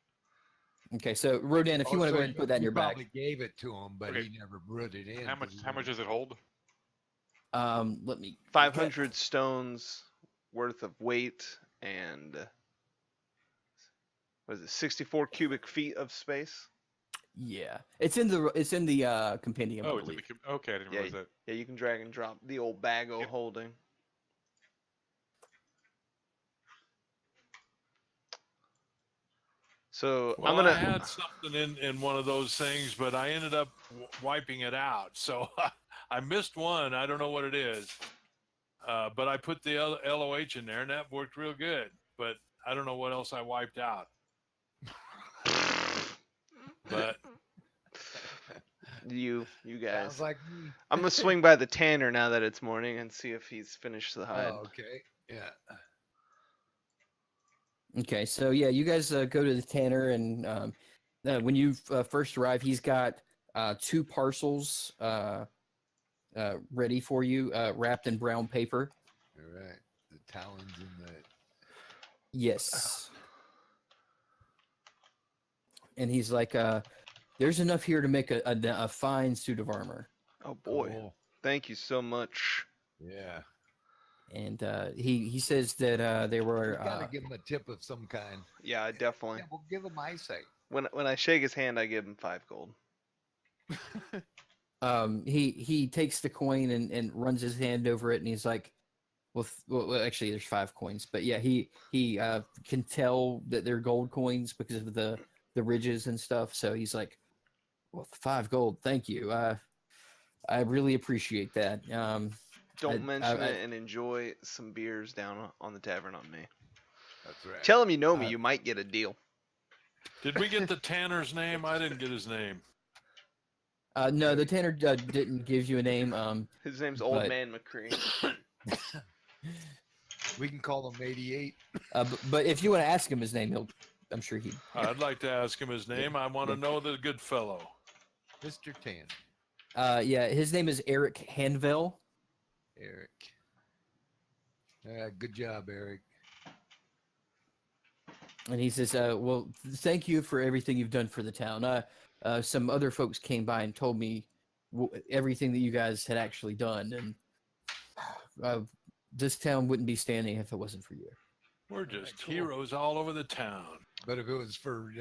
Okay, so Rodan, if you want to so go ahead and put that in you your bag. probably gave it to him, but Okay. he never brought it in. How much does it hold? Let me. 500 stones worth of weight and what is it? 64 cubic feet of space. Yeah, it's in the compendium. I Oh, it's in believe. the, okay. I didn't Yeah, realize that. Yeah, you can drag and drop the old bag of Yep. holding. So Well, I'm gonna. I had something in one of those things, but I ended up wiping it out. So I missed one. I don't know what it is. But I put the LOH in there, and that worked real good. But I don't know what else I wiped out. But You guys. Sounds like me. I'm gonna swing by the tanner now that it's morning and see if he's finished the hide. Oh, okay. Yeah. Okay, so yeah, you guys go to the tanner, and when you first arrive, he's got 2 parcels ready for you, wrapped in brown paper. All right. The talons and the. Yes. And he's like, "There's enough here to make a fine suit of armor." Oh boy, Cool. thank you so much. Yeah. And he says that there We were gotta give him a tip of some kind. Yeah, I definitely. Yeah, we'll give him eyesight. When I shake his hand, I give him 5 gold. he takes the coin and runs his hand over it, and he's like, Well, actually, there's 5 coins, but yeah, he can tell that they're gold coins because of the ridges and stuff. So he's like, "Well, 5 gold, thank you. I really appreciate that." Don't mention I- it and enjoy some beers down on the tavern on me. That's right. Tell him you know me. You might get a deal. Did we get the Tanner's name? I didn't get his name. No, the Tanner didn't give you a name. His name's Old But- Man McCree. We can call him 88. But if you want to ask him his name, I'm sure he. I'd like to ask him his name. I want to know the good fellow. Mr. Tan. Yeah, his name is Eric Hanville. Eric. Good job, Eric. And he says, "Well, thank you for everything you've done for the town. Some other folks came by and told me everything that you guys had actually done, and this town wouldn't be standing if it wasn't for you." We're just heroes all over the town. But if it was for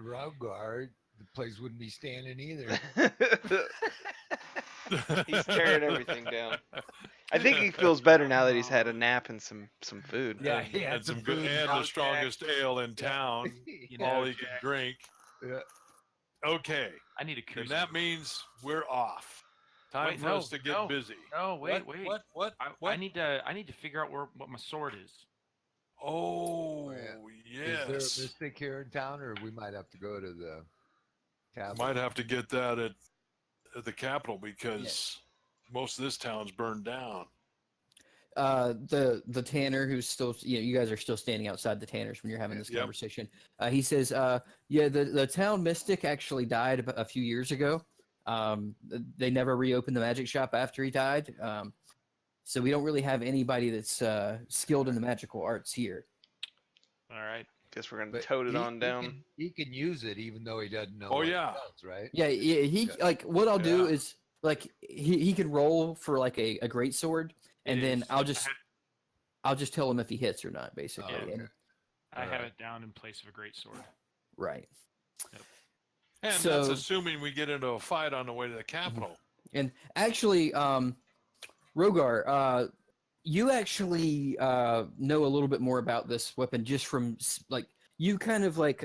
Raugard, the place wouldn't be standing either. He's tearing everything down. I think he feels better now that he's had a nap and some food. Yeah, he had and some some good food and the contact. strongest ale in town. You All know, he can drink. Yeah. Okay, I need a koozie. and that means we're off. Time Wait, for us to get no. busy. No, wait, What? wait. What? I need to figure out what my sword is. Oh, Is there a yes. mystic here in town, or we might have to go to the capital? Might have to get that at the capital because most of this town's burned down. The Tanner, who's still, you guys are still standing outside the Tanners when you're having this Yep. conversation. He says, "Yeah, the town mystic actually died a few years ago. They never reopened the magic shop after he died. So we don't really have anybody that's skilled in the magical arts here." All right. Guess we're gonna But tote it on down. He can use it even though he doesn't know. Oh, what it yeah. does, right? Yeah, he Yeah. like what I'll do Yeah. is like he can roll for like a great sword, and It then is. I'll just tell him if he hits or not, basically. Oh, okay. And- I have Alright. it down in place of a great sword. right. And that's So- assuming we get into a fight on the way to the capital. And actually, Rogar, you actually know a little bit more about this weapon just from like you kind of like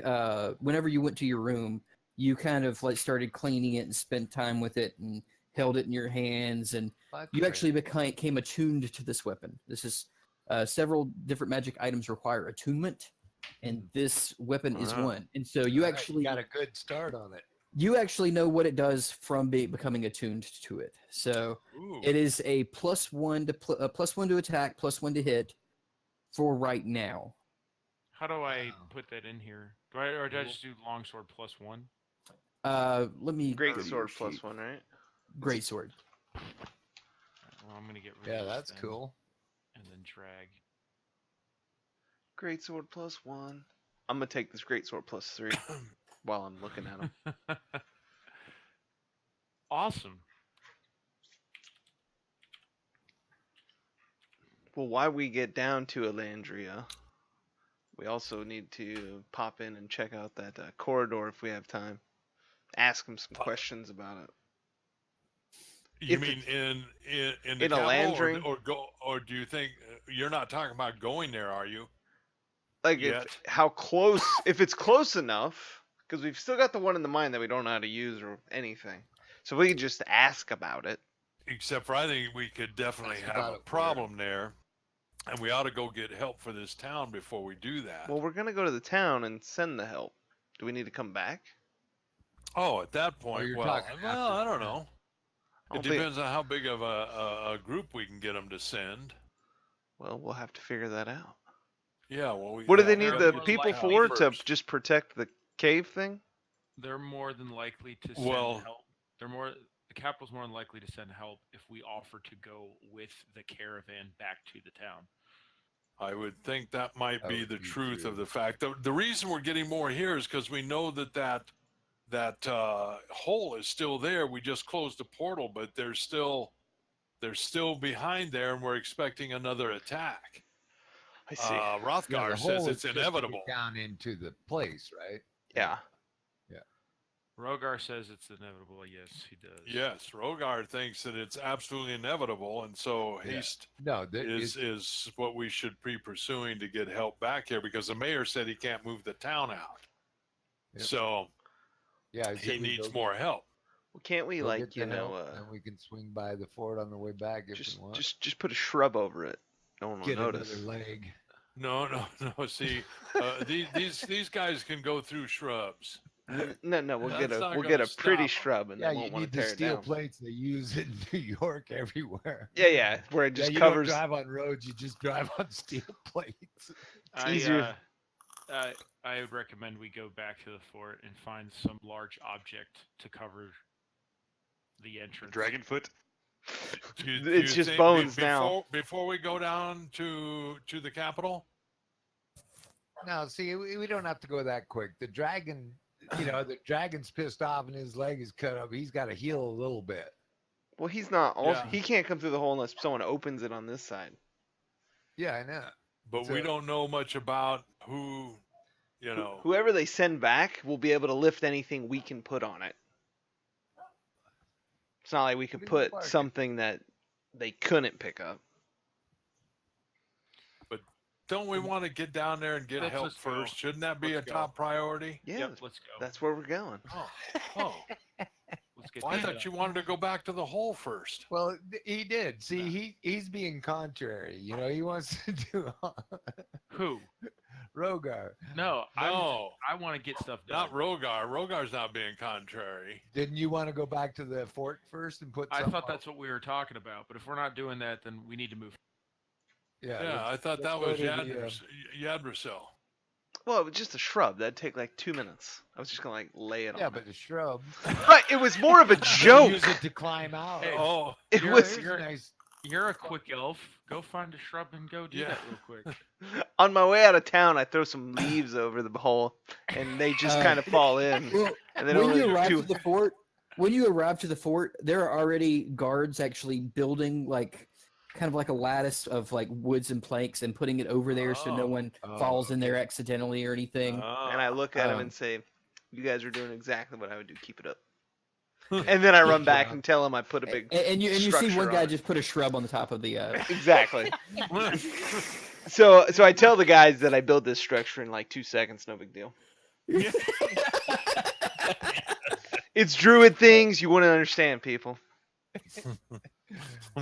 whenever you went to your room, you kind of like started cleaning it and spent time with it and held it in your hands, and you actually became attuned to this weapon. This is several different magic items require attunement, and this weapon is Wow. one. And so you actually got a good start on it. you actually know what it does from becoming attuned to it. So Ooh. it is a +1 to +1 to attack, +1 to hit for right now. How do I Wow. put that in here? Do I just do longsword +1? Let me Great go to sword your sheet. +1, right? Great sword. Well, I'm gonna get rid Yeah, of this that's then, cool. And then drag. Great sword +1. I'm gonna take this great sword +3 while I'm looking at him. Awesome. Well, while we get down to Elandria, we also need to pop in and check out that corridor if we have time. Ask him some questions about it. You if mean in the in a capital, Landry? or do you think you're not talking about going there? Are you? Like Yet. how close, if it's close enough, because we've still got the one in the mind that we don't know how to use or anything. So we could just ask about it. Except for I think we could definitely Ask have about a it where? problem there, and we ought to go get help for this town before we do that. Well, we're gonna go to the town and send the help. Do we need to come back? Oh, at that point, you're well, talking well, after I don't that. know. I It don't think- depends on how big of a group we can get them to send. Well, we'll have to figure that out. Yeah, well, What do yeah, they we need gotta the get people that for to first. just protect the cave thing? They're more than likely to send Well- help. The capital's more than likely to send help if we offer to go with the caravan back to the town. I would think that might That be would the be truth true. of the fact. The reason we're getting more here is because we know that hole is still there. We just closed the portal, but they're still behind there, and we're expecting another attack. I see. Yeah, Rothgar the says hole it's is just to get inevitable. down into the place, right? Yeah. Yeah. Rogar says it's inevitable. Yes, he does. Yes, Rogar thinks that it's absolutely inevitable, and so Yeah. haste No, is what we should be pursuing to get help back here, because the mayor said he can't move the town out. Yep. So yeah, he needs more help. Well, can't we Go like get you the know help, and we can swing by the fort on the way back if just we want. just put a shrub over it. No one will Get notice. another leg. No. See, these guys can go through shrubs. No, we'll That's not get gonna a pretty stop 'em. shrub, and Yeah, they you won't want need to the tear it steel down. plates they use in New York everywhere. Yeah, where it Yeah, just you covers. don't drive on roads; you just drive on steel plates. easier. I would recommend we go back to the fort and find some large object to cover the entrance. Dragonfoot. It's just bones now. Before we go down to the capital. No, see, we don't have to go that quick. The dragon, the dragon's pissed off and his leg is cut up. He's got to heal a little bit. Well, he's not. Also, Yeah. he can't come through the hole unless someone opens it on this side. Yeah, I know. But we don't know much about who, Whoever they send back will be able to lift anything we can put on it. It's not like we could Good put bargain. something that they couldn't pick up. Don't we want to get down there and get Let's help just go. first? Shouldn't that be Let's a go. top priority? Yeah, Yep, let's go. that's where we're going. Oh. Let's get Well, I that thought done. you wanted to go back to the hole first. Well, he did. See, he's being contrary. He wants to do Who? Rogar. No, No, I want to get stuff done. not Rogar. Rogar's not being contrary. Didn't you want to go back to the fort first and put? I some thought on- that's what we were talking about, but if we're not doing that, then we need to move. Yeah, Yeah, I thought let's that go was to the, Yadricel. Well, it was just a shrub. That'd take like 2 minutes. I was just gonna like lay it yeah, on. but the shrub. Right, it was more of a joke. Use it to climb out. Hey, Oh, It You're- was Here's a nice. You're a quick elf. Go find a shrub and go do Yeah. that real quick. on my way out of town. I throw some leaves over the hole, and they just kind of fall in. Well, And they don't when you really do arrive too. to the fort, there are already guards actually building like kind of like a lattice of like woods and planks and putting it over there so no Oh. one falls in there accidentally or anything. And I look at him Um, and say, "You guys are doing exactly what I would do. Keep it up." And then I run back and tell him I put a big. And you see structure one guy on it. just put a shrub on the top of the. Exactly. So I tell the guys that I built this structure in like 2 seconds. No big deal. It's druid things. You wouldn't understand, people.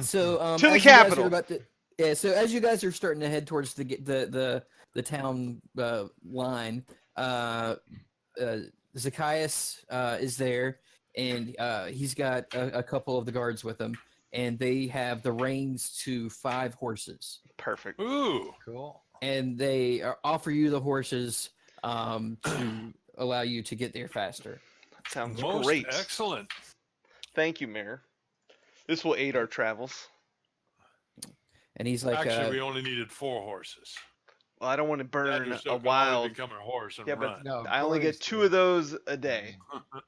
So To the as you guys are capital. about to- yeah. So as you guys are starting to head towards the town line, Zacchaeus is there, and he's got a couple of the guards with him, and they have the reins to 5 horses, Perfect. Ooh. Cool. and they offer you the horses to allow you to get there faster. Sounds Most great. excellent. Thank you, Mayor. This will aid our travels. And he's like, Actually, we only needed 4 horses. Well, I don't want to burn Yadricel a can only wild. become a horse and Yeah, but run. No, I only get Corey's 2 of those a day,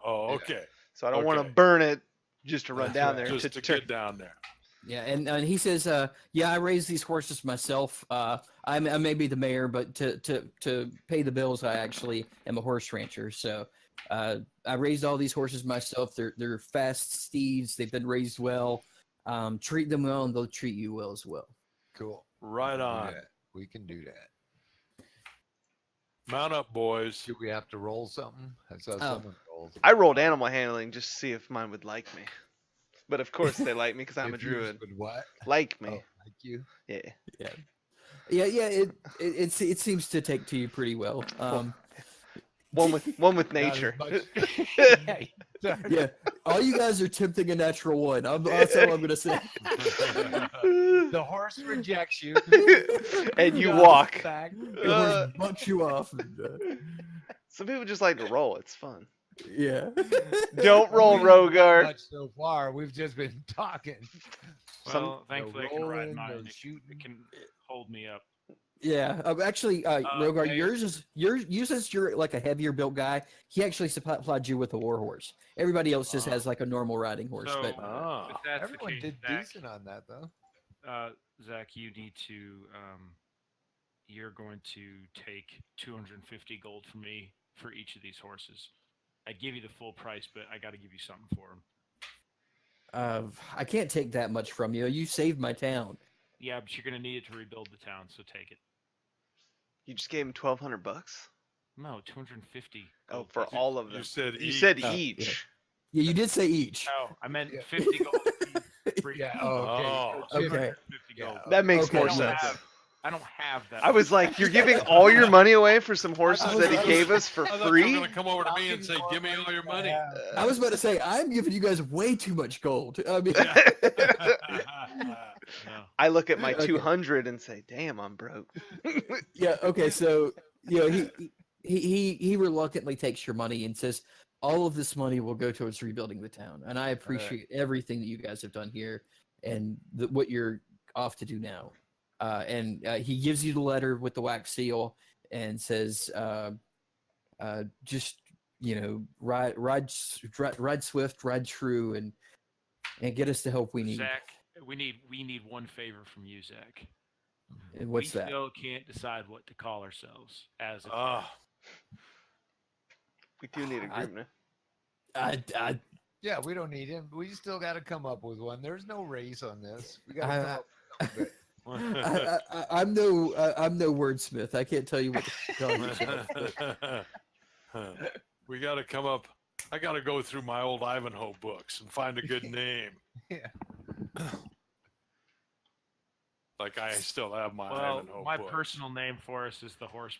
Oh, Yeah. okay. so I don't want Okay. to burn it just to run That's down right. there. Just to turn- get down there. yeah, and he says, yeah, I raised these horses myself. I may be the mayor, but to pay the bills, I actually am a horse rancher. So I raised all these horses myself. They're fast steeds. They've been raised well. Treat them well, and they'll treat you well as well. Cool. Right on. Yeah, we can do that. Mount up, boys. Do we have to roll something? I saw Oh. someone roll. I rolled animal handling just to see if mine would like me. But of course they like me because I'm a If yours druid. would what? Like me. Oh, like you? Yeah. Yeah. It seems to take to you pretty well. One with Not as nature. much- Yeah, sorry. Yeah, all you guys are tempting a natural one. That's all I'm gonna say. The horse rejects you. And you Got walk. back. The horse bumps you off. And, Some people just like to roll. It's fun. yeah. Don't roll, We haven't done Rogar. much so far. We've just been talking. Some- Well, thankfully I can ride rolling, mine. no It shooting. can hold me up. Yeah, actually, Rogar, Mayor- since you're like a heavier built guy, he actually supplied you with a war horse. Everybody else just has like a normal riding horse. So, but Ah. if that's Everyone the case, did Zach, decent on that though. Zach, you need to. You're going to take 250 gold from me for each of these horses. I'd give you the full price, but I got to give you something for them. I can't take that much from you. You saved my town. Yeah, but you're gonna need it to rebuild the town, so take it. You just gave him $1,200. No, 250. Oh, gold for pieces. all of them. You said You each. said Oh, each. Yeah, you did say each. Oh, I meant Yeah. 50 gold. Yeah. Oh, okay. Oh, So okay. 50 Yeah, gold. That makes Okay, more yeah. sense. I don't have that. I was like, you're giving all your money away for some horses was- that he I was- gave us for I thought you were free? going to come over to me and say, "Give me all your money." I was about to say I'm giving you guys way too much gold. I mean, No. I look at my Okay. 200 and say, damn, I'm broke. yeah. Okay. So he reluctantly takes your money and says all of this money will go towards rebuilding the town, and I appreciate everything that you guys have done here and what you're off to do now. And he gives you the letter with the wax seal and says, just ride swift, ride true, and get us the help we need. Zach, we need one favor from you, Zach. And what's we that? still can't decide what to call ourselves as a Ah, We do need a I- group now. I Yeah, we don't need him. We still got to come up with one. There's no race on this. We got to come up with I'm no wordsmith. I can't tell you what to tell you. we got to come up. I got to go through my old Ivanhoe books and find a good name. Yeah. Like I still have my well, Ivanhoe my books. personal name for us is the horse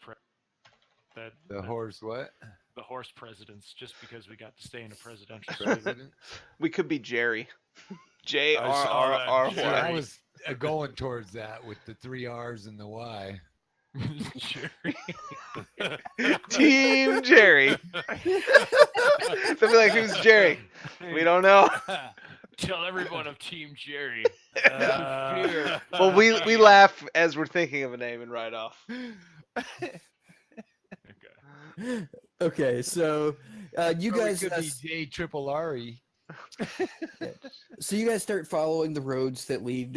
the horse. What? the horse presidents, just because we got to stay in a presidential suite. President? We could be Jerry. I saw that, J-R-R-R-Y. I Jerry. was going towards that with the 3 R's and the Y. Jerry. Team Jerry. They'll be like, who's Jerry? We don't know. Tell everyone of Team Jerry. Well, we laugh as we're thinking of a name and write off. Okay. Okay, so you Or we guys, could be J Triple R-E. so you guys start following the roads that lead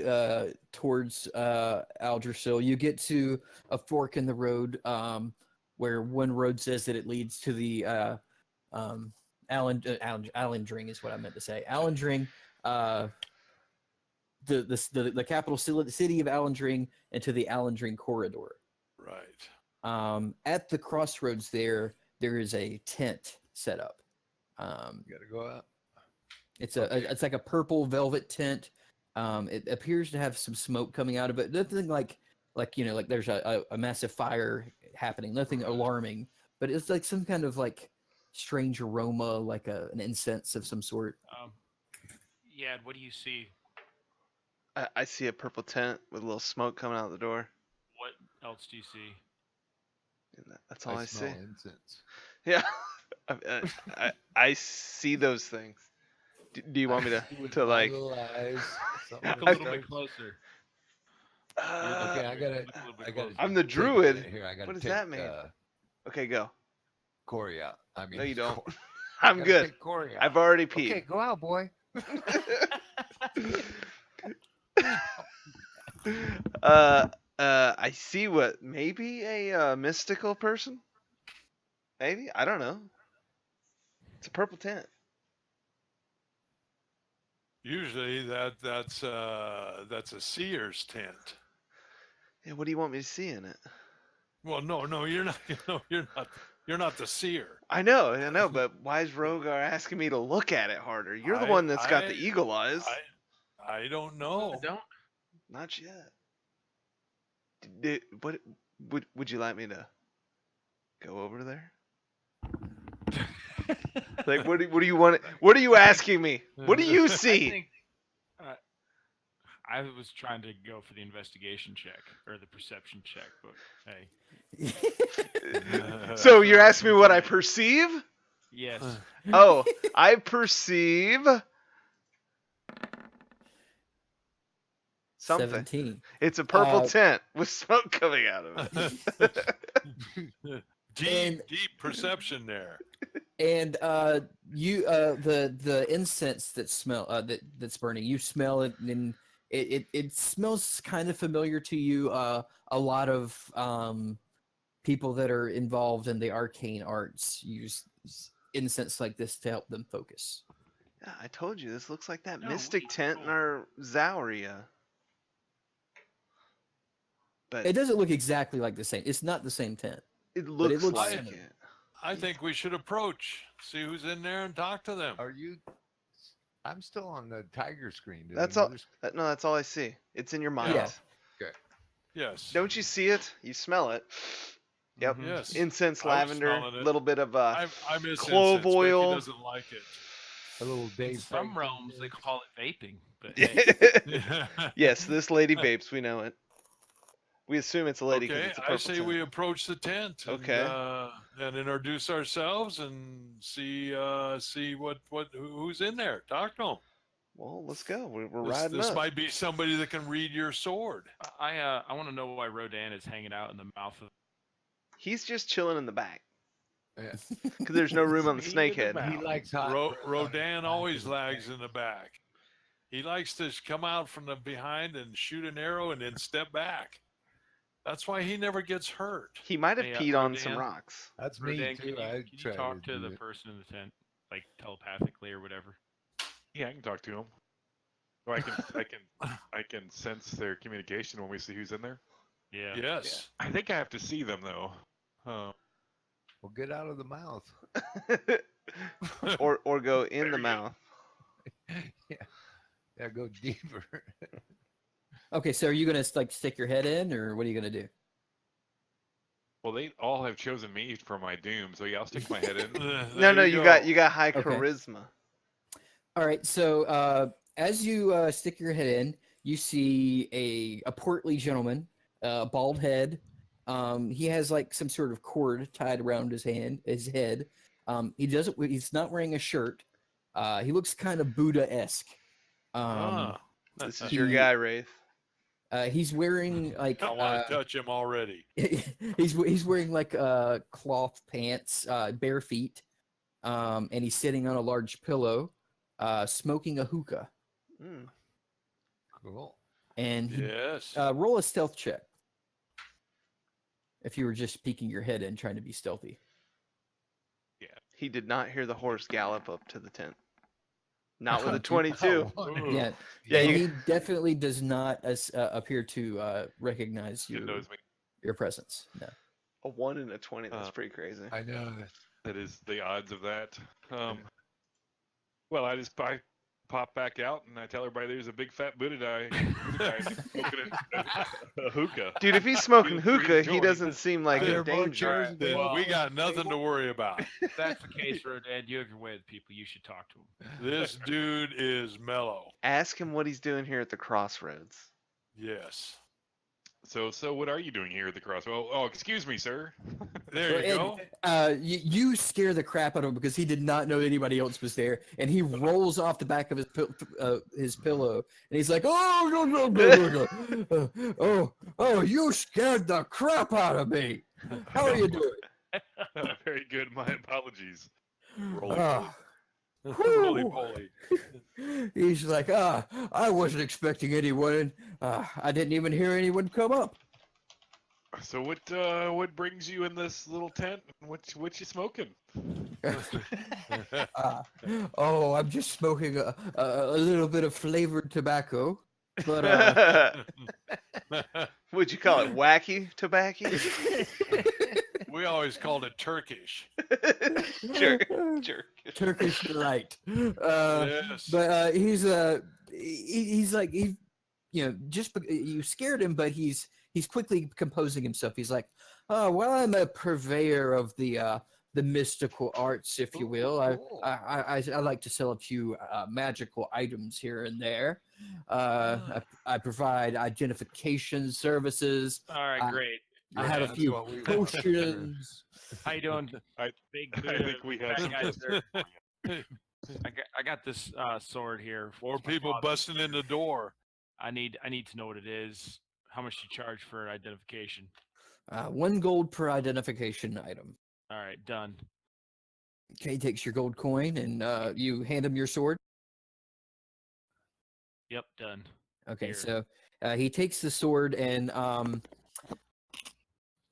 towards Aldersil. You get to a fork in the road where one road says that it leads to the Allendring is what I meant to say. Allendring, the capital city of Allendring, and to the Allendring corridor. Right. At the crossroads there is a tent set up. You got to go out. It's like a purple velvet tent. It appears to have some smoke coming out of it. Nothing like there's a massive fire happening. Nothing alarming, but it's like some kind of like strange aroma, like an incense of some sort. Yeah, what do you see? I see a purple tent with a little smoke coming out the door. What else do you see? And that's all I see. smell incense. Yeah. I see those things. Do you want me With to my like? little eyes, something Look a like little that. bit closer. Okay, I gotta. Look a little bit I gotta. closer. I'm the take a druid. minute Here, I gotta What does take, that mean? Okay, go. Corey out. I mean, No, you don't. Corey- I'm gotta good. take Corey out. I've already peed. Okay, go out, boy. I see what maybe a mystical person. Maybe I don't know. It's a purple tent. Usually that's a seer's tent. Yeah, what do you want me to see in it? Well, no, you're not. You're not the seer. I know, but why is Rogar asking me to look at it harder? You're the one that's got the eagle eyes. I don't know. Don't. Not yet. What would you like me to go over there? Like what do you want? What are you asking me? What do you I see? think I was trying to go for the investigation check or the perception check, but hey, So you're asking me what I perceive? yes. Oh, I perceive something. 17. It's a purple Uh, tent with smoke coming out of it. Deep perception there. And you the incense that that's burning, you smell it, and it smells kind of familiar to you. A lot of people that are involved in the arcane arts incense like this to help them focus. Yeah, I told you this looks like that No, mystic wait, tent in no. our Zauria. But It doesn't look exactly like the same. It's not the same tent. it but it looks looks like similar. it. I think we should approach, see who's in there, and talk to them. Are you? I'm still on the tiger screen. Did That's all. another sc- No, that's all I see. It's in your mind. Yeah. Yes. Don't you see it? You smell it. Yep. Mhm. Yes. Incense, I was lavender, smelling it. little bit of I miss clove incense. Becky oil. doesn't like A little In Dave. some Franklin realms, they did. call it vaping. But hey, it. Yes, this lady vapes. We know it. We assume it's a lady because Okay, it's a I purple say tent. we approach the tent Okay. and introduce ourselves and see who's in there. Talk to them. Well, let's go. We're This, riding this up. might be somebody that can read your sword. I want to know why Rodan is hanging out in the mouth of. He's just chilling in the back Yeah. because there's no room on the He in the snakehead. back. He likes hot. Rodan always lags in in the back. He likes to come out from the behind and shoot an arrow and then step back. That's why he never gets hurt. He might have Hey, peed on some Rodan. rocks. That's me Rodan, too. can I you try talk to do the it. person in the tent, like telepathically or whatever? Yeah, I can talk to him. Or I can sense their communication when we see who's in there. Yeah. Yes. I think I have to see them though. Well, get out of the mouth. or go in the mouth. Yeah, go deeper. Okay, so are you gonna like stick your head in, or what are you gonna do? Well, they all have chosen me for my doom, so yeah, I'll stick my head in. No, you go. got high Okay. charisma. All right, so as you stick your head in, you see a portly gentleman, bald head. He has like some sort of cord tied around his head. He's not wearing a shirt. He looks kind of Buddha-esque. Ah, This is your he- guy, Wraith. He's wearing like I want to touch him already. he's wearing like cloth pants, bare feet, and he's sitting on a large pillow, smoking a hookah. Mm. Cool. And he, Yes. roll a stealth check. If you were just peeking your head in, trying to be stealthy. He did not hear the horse gallop up to the tent. Not with a Oh, 22. Ooh. Yeah, Yeah, and you- he definitely does not appear to recognize It knows me. your presence. No. A 1 and a 20. That's Uh, pretty crazy. I know. That is the odds of that. Well, I pop back out and I tell everybody there's a big fat Buddha guy smoking a hookah. Dude, if he's smoking Pretty hookah, he joint. doesn't seem like They're a both danger. chairs and Then Well, we got nothing to worry about. If that's the case, Rodan, you have your way with people. You should talk to him. This dude is mellow. Ask him what he's doing here at the crossroads. Yes. So what are you doing here at the cross? Oh, excuse me, sir. There you go. You scare the crap out of him because he did not know anybody else was there, and he rolls off the back of his pillow, and he's like, "Oh no no no no no! Oh, you scared the crap out of me! How are you doing?" Very good. My apologies. Roll Ah, Roly whew. poly. He's like, I wasn't expecting anyone. I didn't even hear anyone come up. So what brings you in this little tent? What you smoking? Oh, I'm just smoking a little bit of flavored tobacco. But Would you call it wacky tobacco? We always called it Turkish. Jerk. Turkish delight. Yes. But he's like you scared him, but he's quickly composing himself. He's like, oh well, I'm a purveyor of the mystical arts, if you will. Cool. I like to sell a few magical items here and there. I provide identification services. All right, Uh, great. I have a That's few what we want. potions. How you doing? I- Big I Buddha, think we have fat some guy, just- sir. I got this sword here. Or for my people father. busting in the door. I need to know what it is. How much do you charge for identification? 1 gold per identification item. All right, done. Okay, he takes your gold coin and you hand him your sword. Yep, done. Okay, Here. so he takes the sword and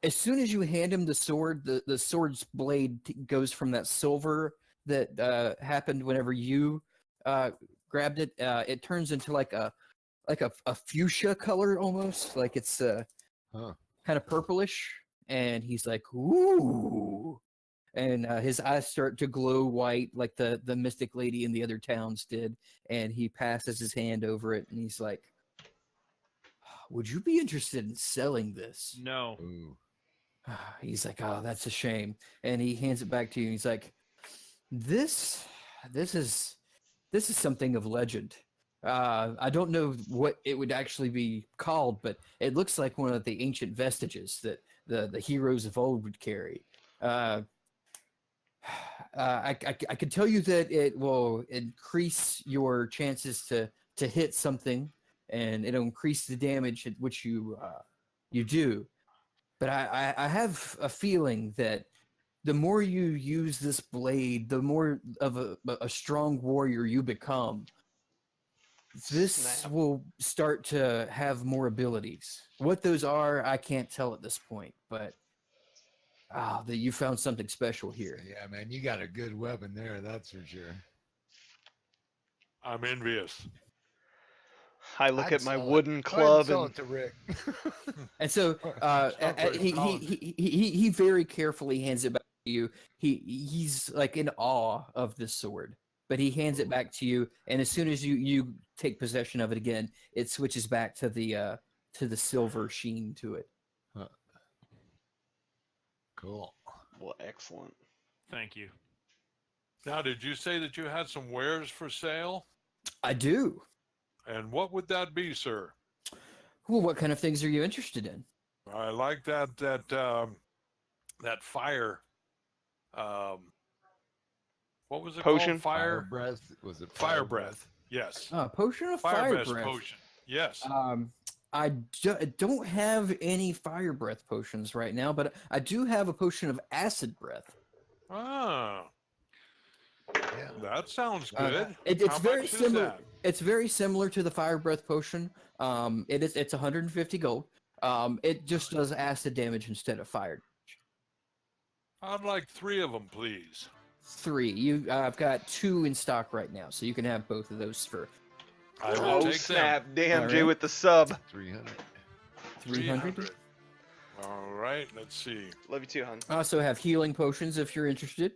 as soon as you hand him the sword, the sword's blade goes from that silver that happened whenever you grabbed it. It turns into like a fuchsia color almost, like it's Huh. kind of purplish. And he's like, "Ooh!" And his eyes start to glow white, like the mystic lady in the other towns did. And he passes his hand over it, and he's like, "Would you be interested in selling this?" No. Ooh. He's like, "Oh, that's a shame." And he hands it back to you. And he's like, "This, this is something of legend. I don't know what it would actually be called, but it looks like one of the ancient vestiges that the heroes of old would carry. I can tell you that it will increase your chances to hit something, and it'll increase the damage at which you do. But I have a feeling that the more you use this blade, the more of a strong warrior you become. This Snap. will start to have more abilities. What those are, I can't tell at this point, but that you found something special here." Yeah, man, you got a good weapon there. That's for sure. I'm envious. I look I'd at my sell it. wooden Go ahead and club sell and it to Rick. And so he very carefully hands it back to you. He's like in awe of this sword, but he hands it back to you. And as soon as you take possession of it again, it switches back to the silver sheen to it. Huh. Cool. well, excellent. Thank you. Now, did you say that you had some wares for sale? I do. And what would that be, sir? Well, what kind of things are you interested in? I like that fire. What was it Potion? called? Fire breath. Was it fire breath. Yes. Potion of Fire fire breath breath. potion. Yes. I don't have any fire breath potions right now, but I do have a potion of acid breath. Ah, Yeah. that sounds Uh, good. It's How very much is similar. that? It's very similar to the fire breath potion. It's 150 gold. It just does acid damage instead of fire. I'd like 3 of them, please. 3. I've got 2 in stock right now, so you can have both of those for I will Oh take snap! them. Damn, All Jay right. with the sub. 300. 300. All right, let's see. Love you too, hon. I also have healing potions if you're interested.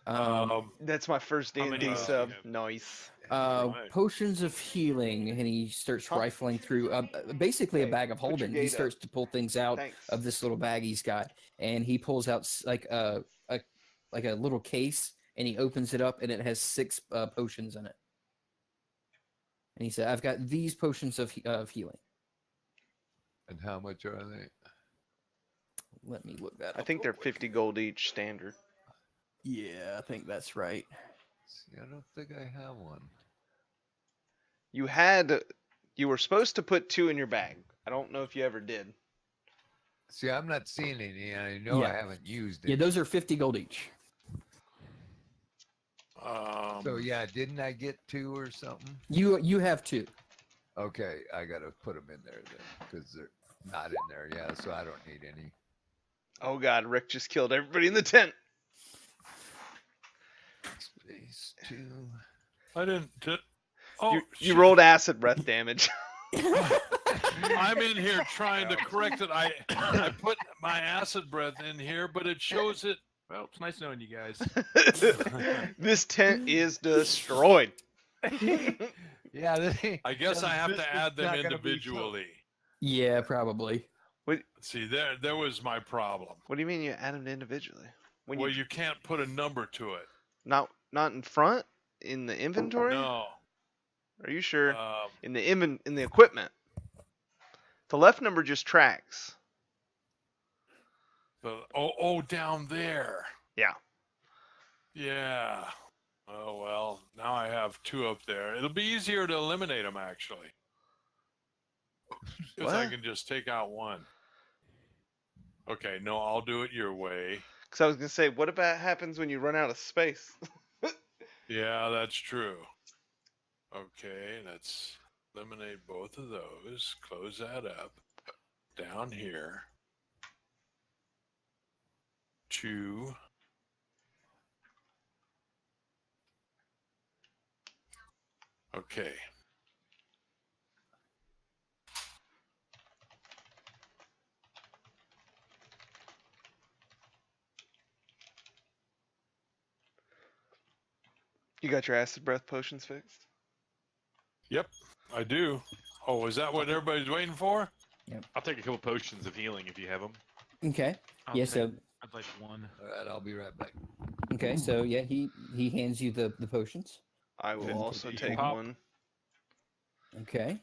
That's my first How many D&D of those sub. do you Nice. right. Potions of healing, and he starts Huh? rifling through basically a Hey, bag of put your holding. He gate starts to pull things out Thanks. of this little bag he's got, and he pulls out like a little case, and he opens it up, and it has 6 potions in it. And he said, "I've got these potions of healing." And how much are they? Let me look that up. I think they're 50 gold each standard. Yeah, I think that's right. See, I don't think I have one. You were supposed to put 2 in your bag. I don't know if you ever did. See, I'm not seeing any, and I know I Yeah. haven't used Yeah, it. those are 50 gold each. So yeah, didn't I get 2 or something? You have 2. Okay, I gotta put them in there then, because they're not in there. Yeah, so I don't need any. Oh god, Rick just killed everybody in the tent. Space 2. I didn't. Oh, you shit. rolled acid breath damage. I'm in here trying to correct it. I put my acid breath in here, but it shows it. Well, it's nice knowing you guys. This tent is destroyed. Yeah, I guess I have this to is add them not gonna be individually. Yeah, probably. See, there was my problem. What do you mean you add them individually? When Well, you can't put a number to it. not in front in the inventory? No. Are you sure? Um, In the equipment. The left number just tracks. down there. Yeah. Yeah. Oh well, now I have 2 up there. It'll be easier to eliminate them actually, because I What? can just take out 1. Okay, no, I'll do it your way. Because I was gonna say, what about happens when you run out of space? Yeah, that's true. Okay, let's eliminate both of those. Close that up. Down here. 2. Okay. You got your acid breath potions fixed? Yep, I do. Oh, is that what everybody's waiting for? I'll take a couple potions of healing if you have them. Okay. I'll Yeah. take- So I'd like one. All right, I'll be right back. okay. So yeah, he hands you the potions. I will Okay. also You take pop. one. Okay.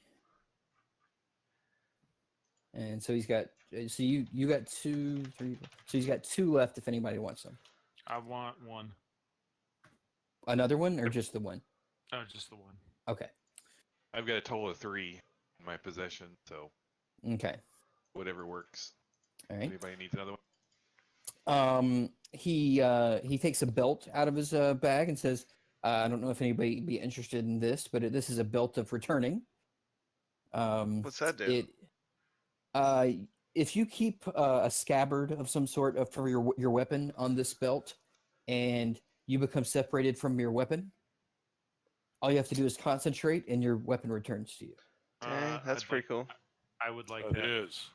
And so he's got. So you got 2, 3. So he's got 2 left. If anybody wants them. I want one. Another one or just the one? Oh, just the one. Okay. I've got a total of 3 in my possession, so Okay. whatever works. All right. Anybody needs another one? He takes a belt out of his bag and says, "I don't know if anybody would be interested in this, but this is a belt of returning. What's that do? If you keep a scabbard of some sort for your weapon on this belt, and you become separated from your weapon, all you have to do is concentrate, and your weapon returns to you." Dang, that's I'd pretty like- cool. I would like It that. is.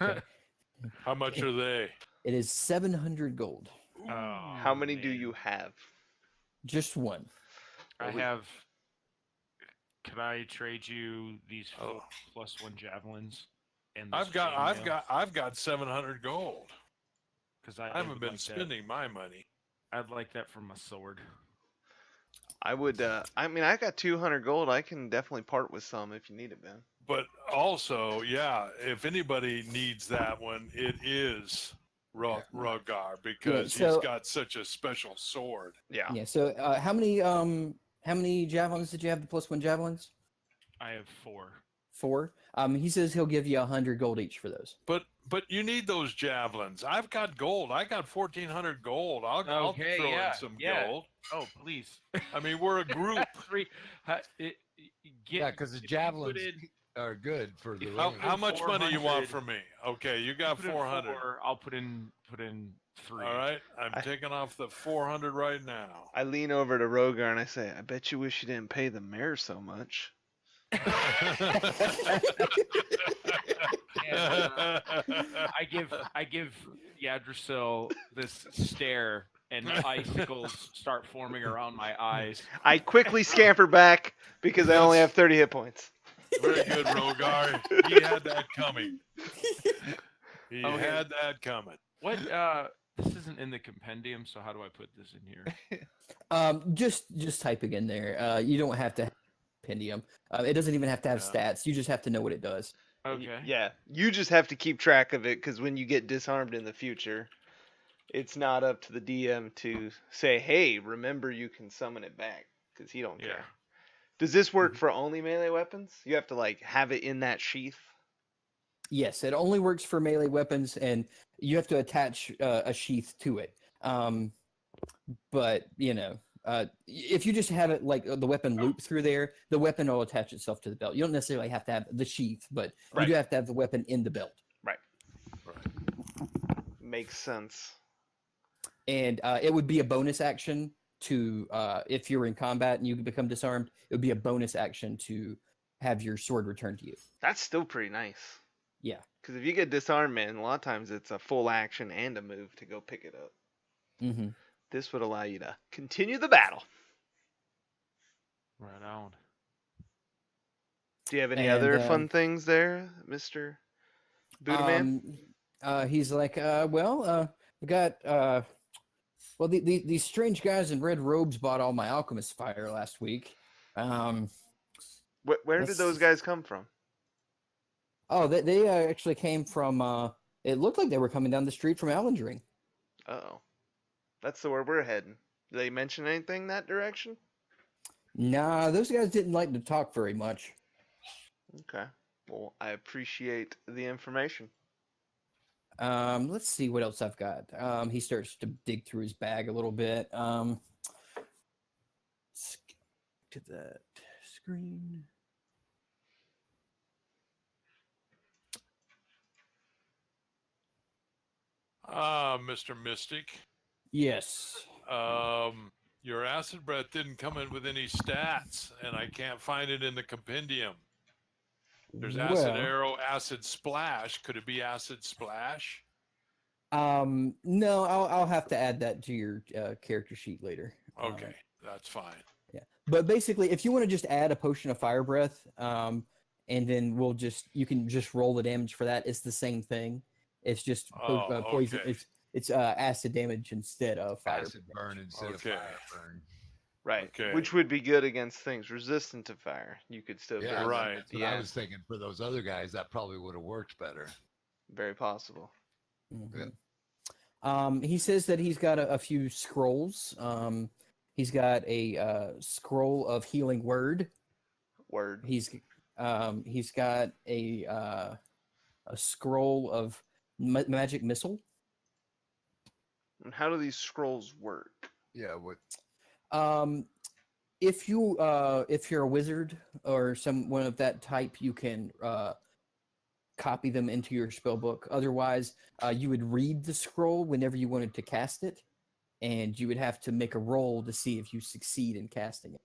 Okay. How much are they? It is 700 gold. Oh, How many do man. you have? Just one. I Well, we- have. Can I trade you these Oh. 4+1 javelins? And I've got 700 gold. Because I haven't been spending my money. I'd like that for my sword. I would. I mean, I got 200 gold. I can definitely part with some if you need it, Ben. But also, yeah, if anybody needs that one, it is Rogar because so- he's got such a special sword. Yeah. Yeah. So how many javelins did you have? The +1 javelins? I have 4. 4. He says he'll give you 100 gold each for those. But you need those javelins. I've got gold. I got 1,400 gold. I'll Okay, throw yeah, in some yeah. gold. Oh, please. I mean, we're a group. 3. Yeah, because the if you put javelins in- are good for the How, range. how much money you want 400. from me? Okay, you got put in 400. 4, I'll put in 3. All right, I'm I- taking off the 400 right now. I lean over to Rogar and I say, "I bet you wish you didn't pay the mayor so much." And, I give Yggdrasil this stare, and icicles start forming around my eyes. I quickly scamper back because I only have 30 hit points. Very good, Rogar. He had that coming. He Okay. had that coming. What? This isn't in the compendium, so how do I put this in here? Just typing in there. You don't have to have compendium. It doesn't even have to have Yeah. stats. You just have to know what it does. Okay. Yeah, you just have to keep track of it because when you get disarmed in the future, it's not up to the DM to say, "Hey, remember you can summon it back," because he don't Yeah. care. Does this work for only melee weapons? You have to like have it in that sheath. Yes, it only works for melee weapons, and you have to attach a sheath to it. But if you just have it like the weapon loop through there, the weapon will attach itself to the belt. You don't necessarily have to have the sheath, but Right. you do have to have the weapon in the belt. Makes sense. And it would be a bonus action to if you're in combat and you become disarmed, it would be a bonus action to have your sword returned to you. That's still pretty nice. Yeah. Because if you get disarmed, man, a lot of times it's a full action and a move to go pick it up. Mm-hmm. This would allow you to continue the battle. Right on. Do you have any And, other fun things there, Mr. Buddha Man? He's like, we got these strange guys in red robes bought all my alchemist fire last week. Where did let's- those guys come from? Oh, they actually came from. It looked like they were coming down the street from Allendring. Oh, that's the where we're heading. Did they mention anything that direction? Nah, those guys didn't like to talk very much. Okay. Well, I appreciate the information. Let's see what else I've got. He starts to dig through his bag a little bit. Let's get to that screen. Mr. Mystic, Yes. Your acid breath didn't come in with any stats, and I can't find it in the compendium. There's acid Well, arrow, acid splash. Could it be acid splash? no, I'll have to add that to your character sheet later. Okay, that's fine. Yeah, but basically, if you want to just add a potion of fire breath, and then you can just roll the damage for that. It's the same thing. It's just poison. Okay. It's acid damage instead of fire. Acid burn instead of Okay. fire burn. Right. Okay. Which would be good against things resistant to fire. You could still Yeah, burn them right. at That's the what I end. was thinking for those other guys. That probably would have worked better. Very possible. Mhm. He says that he's got a few scrolls. He's got a scroll of healing word. Word. He's got a scroll of magic missile. And how do these scrolls work? Yeah. What? If you're a wizard or someone of that type, you can copy them into your spell book. Otherwise, you would read the scroll whenever you wanted to cast it, and you would have to make a roll to see if you succeed in casting it.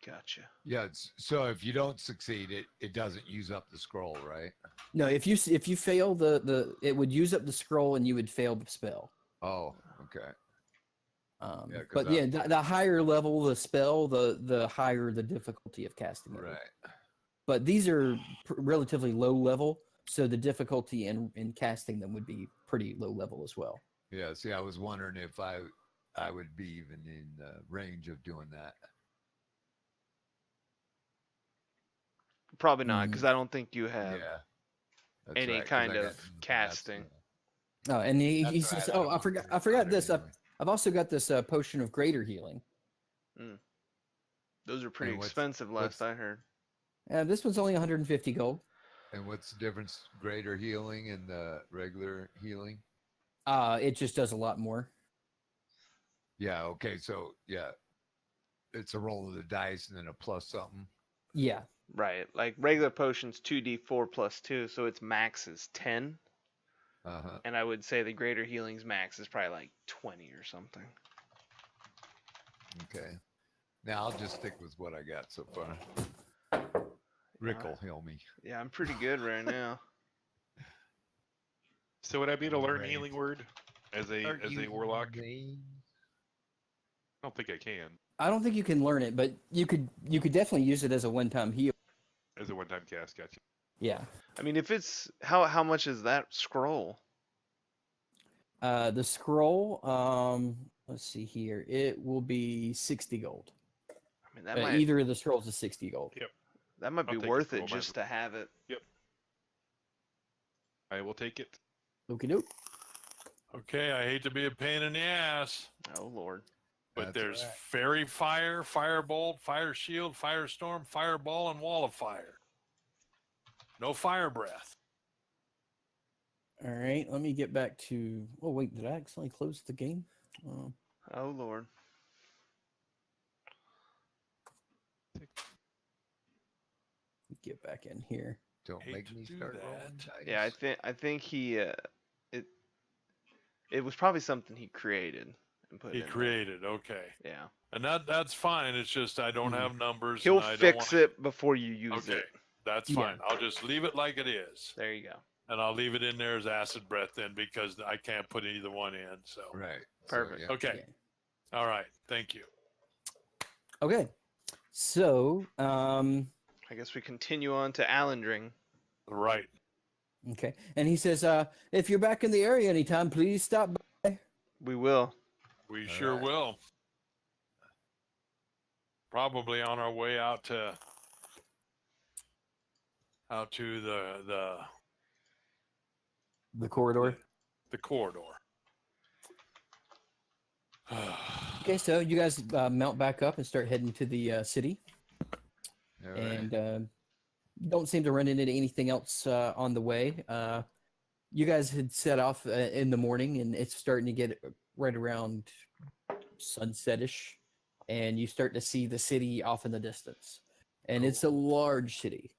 Gotcha. Yeah. So if you don't succeed, it doesn't use up the scroll, right? No, if you fail it would use up the scroll and you would fail the spell. Oh, okay. Yeah, 'cause But yeah, the higher level the spell, the higher the difficulty of casting it. Right. But these are relatively low level, so the difficulty in casting them would be pretty low level as well. Yeah. See, I was wondering if I would be even in the range of doing that. Probably not, because I don't think you have. Yeah. That's any right, 'cause kind I got of nothing else, casting. Oh, and he That's says, right, "Oh, don't I want forgot. to I forgot bother this. anyway. I've also got this potion of greater healing. Those are pretty And what's- expensive, last I heard. This one's only 150 gold. And what's the difference? Greater healing and the regular healing? It just does a lot more. Yeah. Okay. So yeah, it's a roll of the dice and then a plus something. Yeah, Right. Like regular potions, 2d4 plus 2, so its max is 10. Uh-huh. And I would say the greater healing's max is probably like 20 or something. Okay. Now I'll just stick with what I got so far. Rick will heal me. Yeah, I'm pretty good right now. So would I be able to learn Right. healing word as a warlock? I don't think I can I don't think you can learn it, but you could definitely use it as a one-time heal. as a one-time cast. Gotcha. Yeah. I mean, if it's how much is that scroll? The scroll, let's see here. It will be 60 gold. I mean, that might Either of the scrolls is 60 gold. Yep. that might be I'll take the worth scroll, it might just as to have it. I will take it. Okie doke. Okay, I hate to be a pain in the ass, Oh lord. but That's there's right. fairy fire, firebolt, fire shield, firestorm, fireball, and wall of fire. No fire breath. All right, let me get back to. Oh wait, did I accidentally close the game? Oh lord. Get back in here. Don't Hate make to me do start that. rolling dice. Yeah, I think he it was probably something he created and put He in there. created, okay. Yeah. And that's fine. It's just I don't have numbers. He'll and I don't fix wanna- it before you use Okay, it. that's Yeah. fine. I'll just leave it like it is. There you go. And I'll leave it in there as acid breath then because I can't put either one in. So, Right. Perfect. yeah. okay. All right. Thank you. Okay, so I guess we continue on to Allendring. Right. okay, and he says, if you're back in the area anytime, please stop by. We will. We All sure right. will. Probably on our way out to The corridor. the corridor. Okay, so you guys mount back up and start heading to the city, All right. and don't seem to run into anything else on the way. You guys had set off in the morning, and it's starting to get right around sunsetish, and you start to see the city off in the distance, and it's a large city.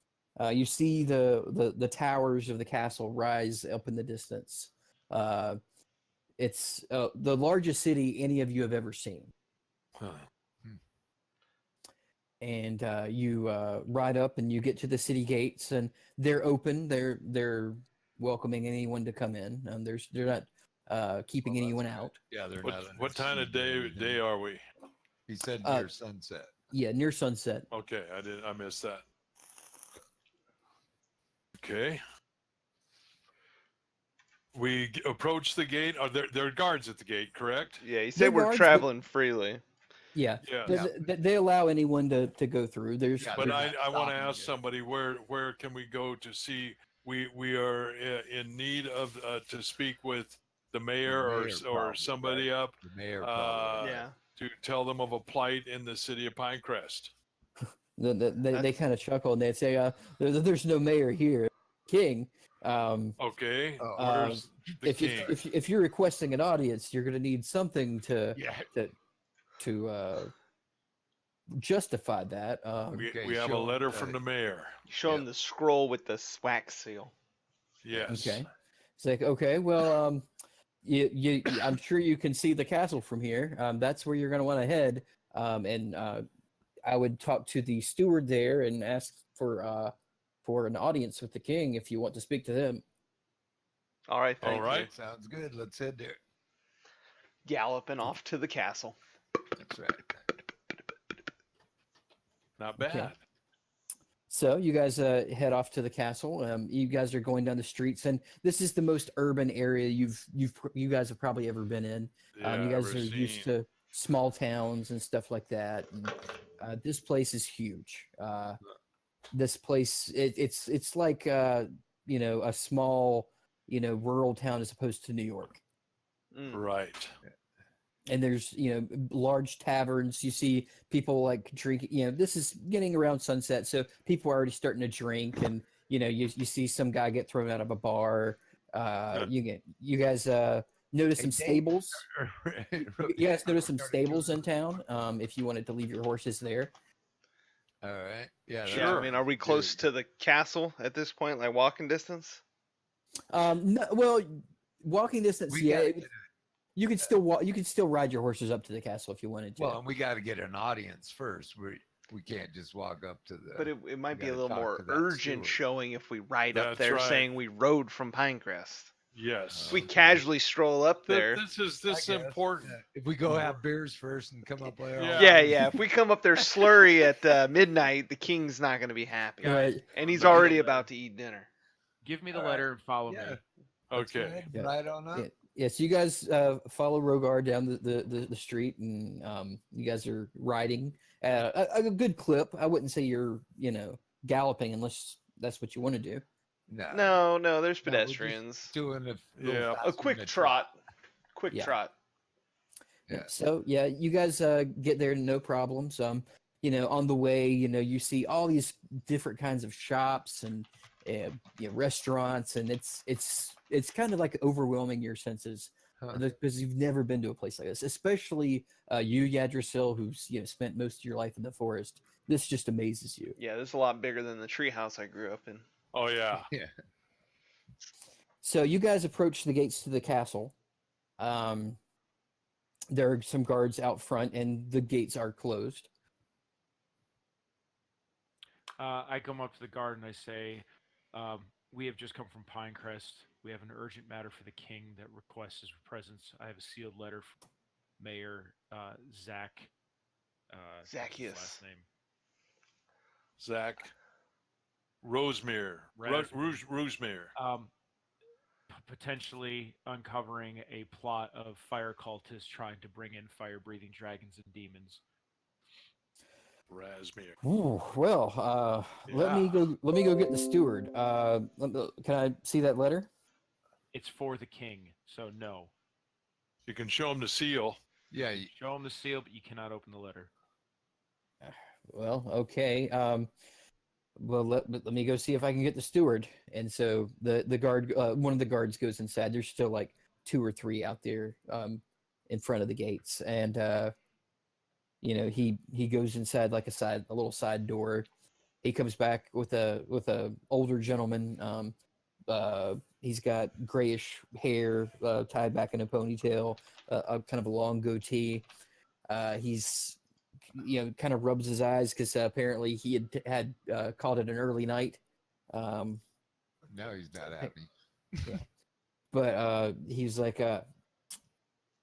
You see the towers of the castle rise up in the distance. It's the largest city any of you have ever seen. Huh. And you ride up and you get to the city gates, and they're open. They're welcoming anyone to come in. They're not keeping Well, that's anyone good. out. Yeah, they're What not. what under time of siege or day anything. are we? He said Uh, near sunset. Yeah, near sunset. Okay, I missed that. Okay. We approach the gate. There are guards at the gate, correct? Yeah, you They're said we're guards, but- traveling freely. Yeah, Yes. they allow anyone to go through. There's Yeah, But they're I not want to stopping ask you. somebody where can we go to see? We are in need of to speak with the mayor mayor or probably, somebody up The mayor probably. Yeah. to tell them of a plight in the city of Pinecrest. they kind of chuckle and they say, there's no mayor here, king. Okay, Oh, where's the king? If you're requesting an audience, you're going to need something to yeah. justify that. Okay, we have a show 'em letter from the mayor. You show him the scroll with the wax seal. Yes. Okay, it's like, okay, well, I'm sure you can see the castle from here. That's where you're going to want to head. And I would talk to the steward there and ask for an audience with the king if you want to speak to them. All right, All thank right. you. Sounds good. Let's head there. Galloping off to the castle. That's right. Not bad. Okay. So you guys head off to the castle. You guys are going down the streets, and this is the most urban area you guys have probably ever been in. Yeah, You guys ever are used seen. to small towns and stuff like that. And, this place is huge. This place, it's like a small rural town as opposed to New York. Mm. Right. And there's large taverns. You see people like drinking. This is getting around sunset, so people are already starting to drink, and you see some guy get thrown out of a bar. You guys notice some Dave. stables. You guys notice some stables in town. If you wanted to leave your horses there. All right. Yeah. Yeah, Sure. I mean, are we close to the castle at this point, like walking distance? No, well, walking distance. We Yeah, got- you could still walk. You could still ride your horses up to the castle if you wanted to. Well, and we got to get an audience first. We can't just walk up to the. But it might be a gotta little talk more to that urgent steward. showing if we ride up That's there right. saying we rode from Pinecrest. Yes. If we Okay. casually stroll up there. This is I guess, important. yeah. If we go have beers first and come up later. Yeah. Yeah. If we come up there slurry at midnight, the king's not going to be happy. Right. And he's But- already about to eat dinner. Give me the All right. letter and follow Yeah. me. Let's go Okay. ahead and Yeah. Ride on up. Yeah. Yeah, so you guys follow Rogar down the street, and you guys are riding at a good clip. I wouldn't say you're galloping unless that's what you want to do. No, there's No, we're just pedestrians. doing a little Yeah. faster A quick than trot. Quick Yeah. trot. Yeah. So yeah, you guys get there no problems. On the way, you see all these different kinds of shops and restaurants, and it's kind of like overwhelming your senses Huh. because you've never been to a place like this, especially you, Yggdrasil, who's spent most of your life in the forest. This just amazes you. Yeah, this is a lot bigger than the treehouse I grew up in. Oh yeah. Yeah. So you guys approach the gates to the castle. There are some guards out front, and the gates are closed. I come up to the guard and I say, "We have just come from Pinecrest. We have an urgent matter for the king that requests his presence. I have a sealed letter from Mayor Zach. What's his Zacchaeus. last name? Zach. Rosemere. Rosemere. Potentially uncovering a plot of fire cultists trying to bring in fire-breathing dragons and demons." Rasmere. Ooh, well, let me go get the steward. Can I see that letter? It's for the king, so no. You can show him the seal. Yeah. Show him the seal, but you cannot open the letter. Well, okay. Well, let me go see if I can get the steward. And so the guard, one of the guards goes inside. There's still like 2 or 3 out there in front of the gates, and he goes inside like a little side door. He comes back with a older gentleman. He's got grayish hair tied back in a ponytail, a kind of a long goatee. He's kind of rubs his eyes because apparently he had called it an early night. No, he's not happy. But he's like,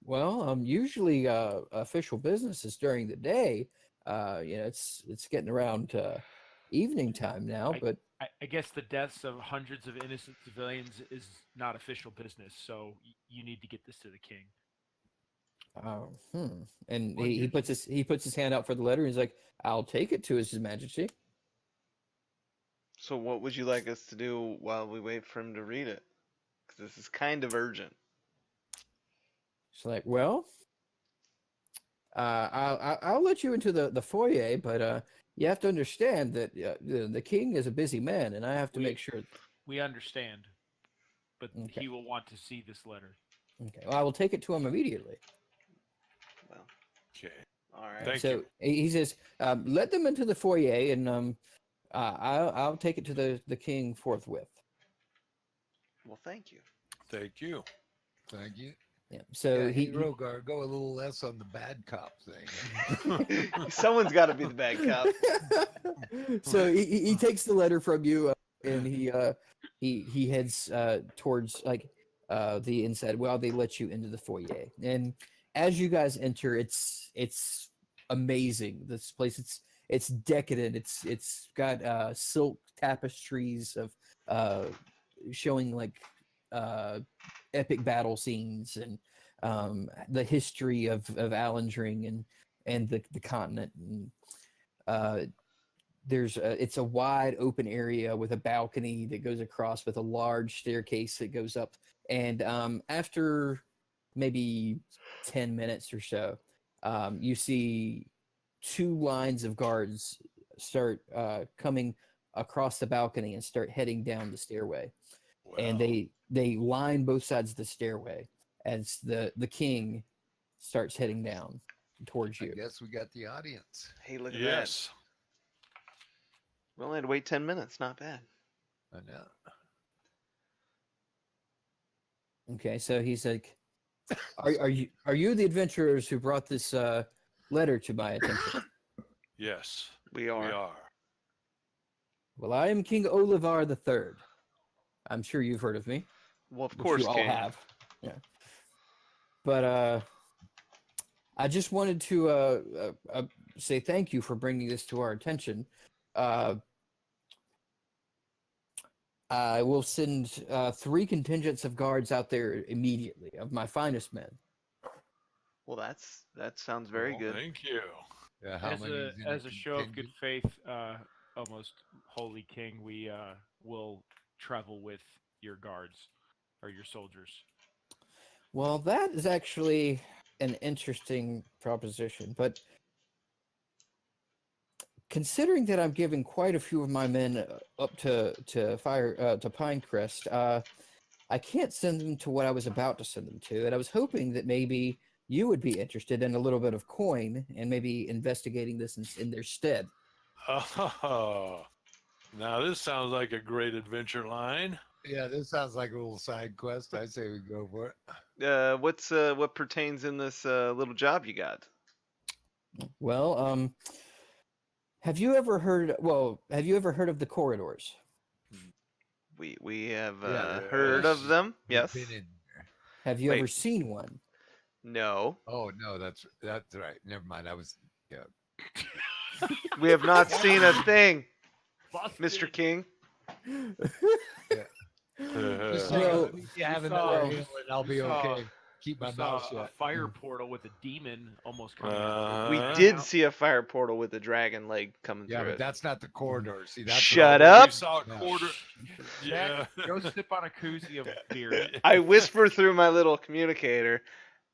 well, usually official business is during the day. It's getting around evening time now, but I guess the deaths of hundreds of innocent civilians is not official business, so you need to get this to the king. And Well, he puts his hand out for the letter. He's like, I'll take it to His Majesty. So what would you like us to do while we wait for him to read it? Because this is kind of urgent. It's like, well, I'll let you into the foyer, but you have to understand that the king is a busy man, and I have to make sure. We understand, but Okay. he will want to see this letter. Okay, well, I will take it to him immediately. Well, Okay. all right. Thank so you. he says, let them into the foyer, and I'll take it to the king forthwith. Well, thank you. Thank you. Thank you. Yeah. So Hey, Rogar, go a little less on the bad cop thing. Someone's got to be the bad cop. So he takes the letter from you, and he heads towards like the inside. Well, they let you into the foyer, and as you guys enter, it's amazing. This place, it's decadent. It's got silk tapestries of showing like epic battle scenes and the history of Allendring and the continent. And it's a wide open area with a balcony that goes across with a large staircase that goes up. And after maybe 10 minutes or so, you see 2 lines of guards start coming across the balcony and start heading down the stairway. And they line both sides of the stairway as the king starts heading down towards you. I guess we got the audience. Hey, look at Yes. that. We only had to wait 10 minutes. Not bad. I know. Okay, so he's like, "Are you the adventurers who brought this letter to my attention?" Yes. We are. We are. Well, I am King Olivar III. I'm sure you've heard of me. Well, of Which course, you all King. have. Yeah. But I just wanted to say thank you for bringing this to our attention. I will send 3 contingents of guards out there immediately, of my finest men. Well, that sounds very Well, good. Thank you. Yeah, how many is in As a show of good contingent? faith, almost holy king, we will travel with your guards or your soldiers. Well, that is actually an interesting proposition, but considering that I'm giving quite a few of my men up to Pinecrest, I can't send them to what I was about to send them to, and I was hoping that maybe you would be interested in a little bit of coin and maybe investigating this in their stead. Oh, now this sounds like a great adventure line. Yeah, this sounds like a little side quest. I say we go for it. What pertains in this little job you got? Well, have you ever heard of the corridors? We have Yeah, heard of them. We've Yes. been in there. Have you Wait. ever seen one? No. Oh no, that's right. Never mind. I was We have not seen a thing, Mr. King. Just Well, you have we another saw- meal and I'll be we saw- okay. Keep my We saw mouth a shut. fire portal with a demon almost coming out. We Uh-huh. did see a fire portal with a dragon leg coming Yeah, through but it. that's not the corridor. See, that's Shut We up! saw a Yeah. quarter. Yeah. Go sip on a koozie of beer. I whisper through my little communicator.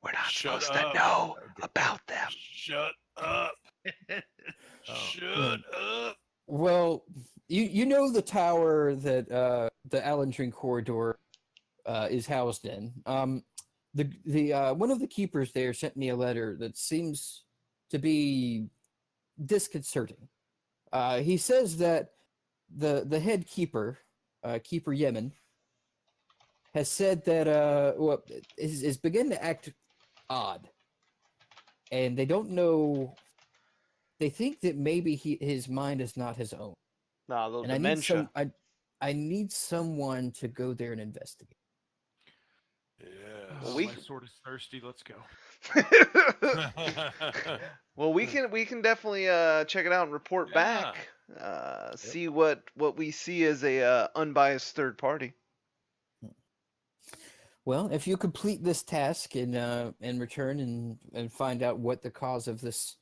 We're not Shut supposed up. to know Okay. about them. Shut up. Oh. Shut up. Well, you know the tower that the Allendring corridor is housed in. The one of the keepers there sent me a letter that seems to be disconcerting. He says that the head keeper, Keeper Yemen, has said that is beginning to act odd, and they don't know. They think that maybe his mind is not his own, Nah, a little and dementia. I need someone to go there and investigate. Yes. Well, Oh, we my can- sword is thirsty. Let's go. Well, we can definitely check it out and report Yeah. back. See what we see as a unbiased third party. Well, if you complete this task and return and find out what the cause of this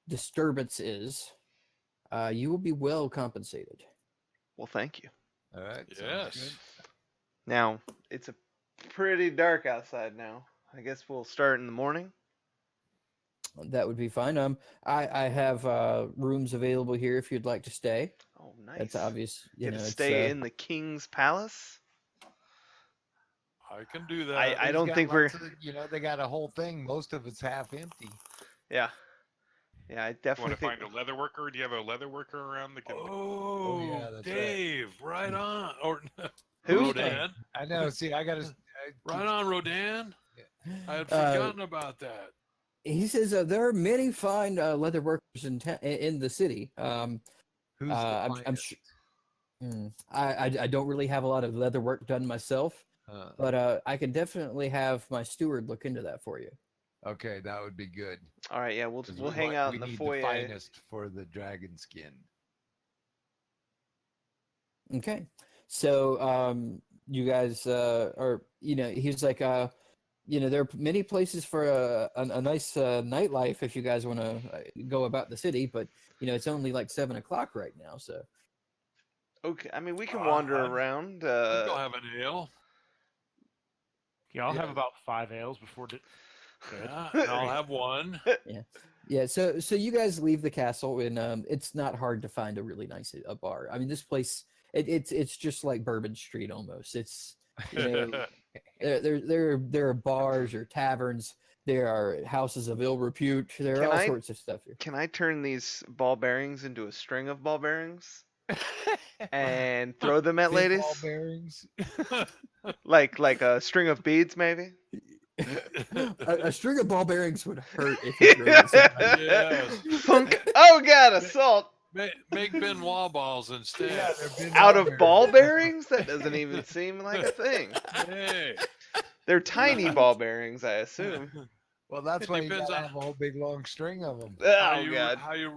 disturbance is, you will be well compensated. Well, thank you. All right. sounds Yes. good. Now it's a pretty dark outside now. I guess we'll start in the morning. That would be fine. I have rooms available here if you'd like to stay. Oh, nice. That's obvious. You Get know, to it's stay in the king's palace. I can do that. I He's don't got think we're. lots of- they got a whole thing. Most of it's half empty. Yeah. Yeah, I Want definitely to think. find a leather worker? Do you have a leather worker around that can? Oh, yeah, that's right. Dave, right on. Or Who? Rodan. I know. See, I got to. Right on, Rodan. I had Uh, forgotten about that. He says there are many fine leather workers in the city. Who's I'm finest? sure. I don't really have a lot of leather work done myself, but I can definitely have my steward look into that for you. Okay, that would be good. All right, yeah, we'll 'cause we'll we hang want- out we in the need foyer. The finest for the dragon skin. Okay, so you guys are he's like there are many places for a nice nightlife if you guys want to go about the city, but it's only like 7 o'clock right now, so. Okay, I mean we can wander I'd- around. I'd go have an ale. Yeah, I'll have Yeah. about 5 ales before. Yeah, and I'll have one. Yeah, so you guys leave the castle, and it's not hard to find a really nice bar. I mean, this place it's just like Bourbon Street almost. It's there are bars or taverns. There are houses of ill repute. There are Can all I- sorts of stuff here. Can I turn these ball bearings into a string of ball bearings and throw them at Big ladies? ball bearings. Like a string of beads, maybe? a string of ball bearings would hurt if you threw it. Yes. Thunk. Oh god, assault Make Benoit balls instead. they're big out ball of bearings. ball bearings? That doesn't even seem like a thing. Hey. They're tiny ball bearings, I assume. Well, that's It why you depends gotta on- have a whole big long string of them. Oh god. How you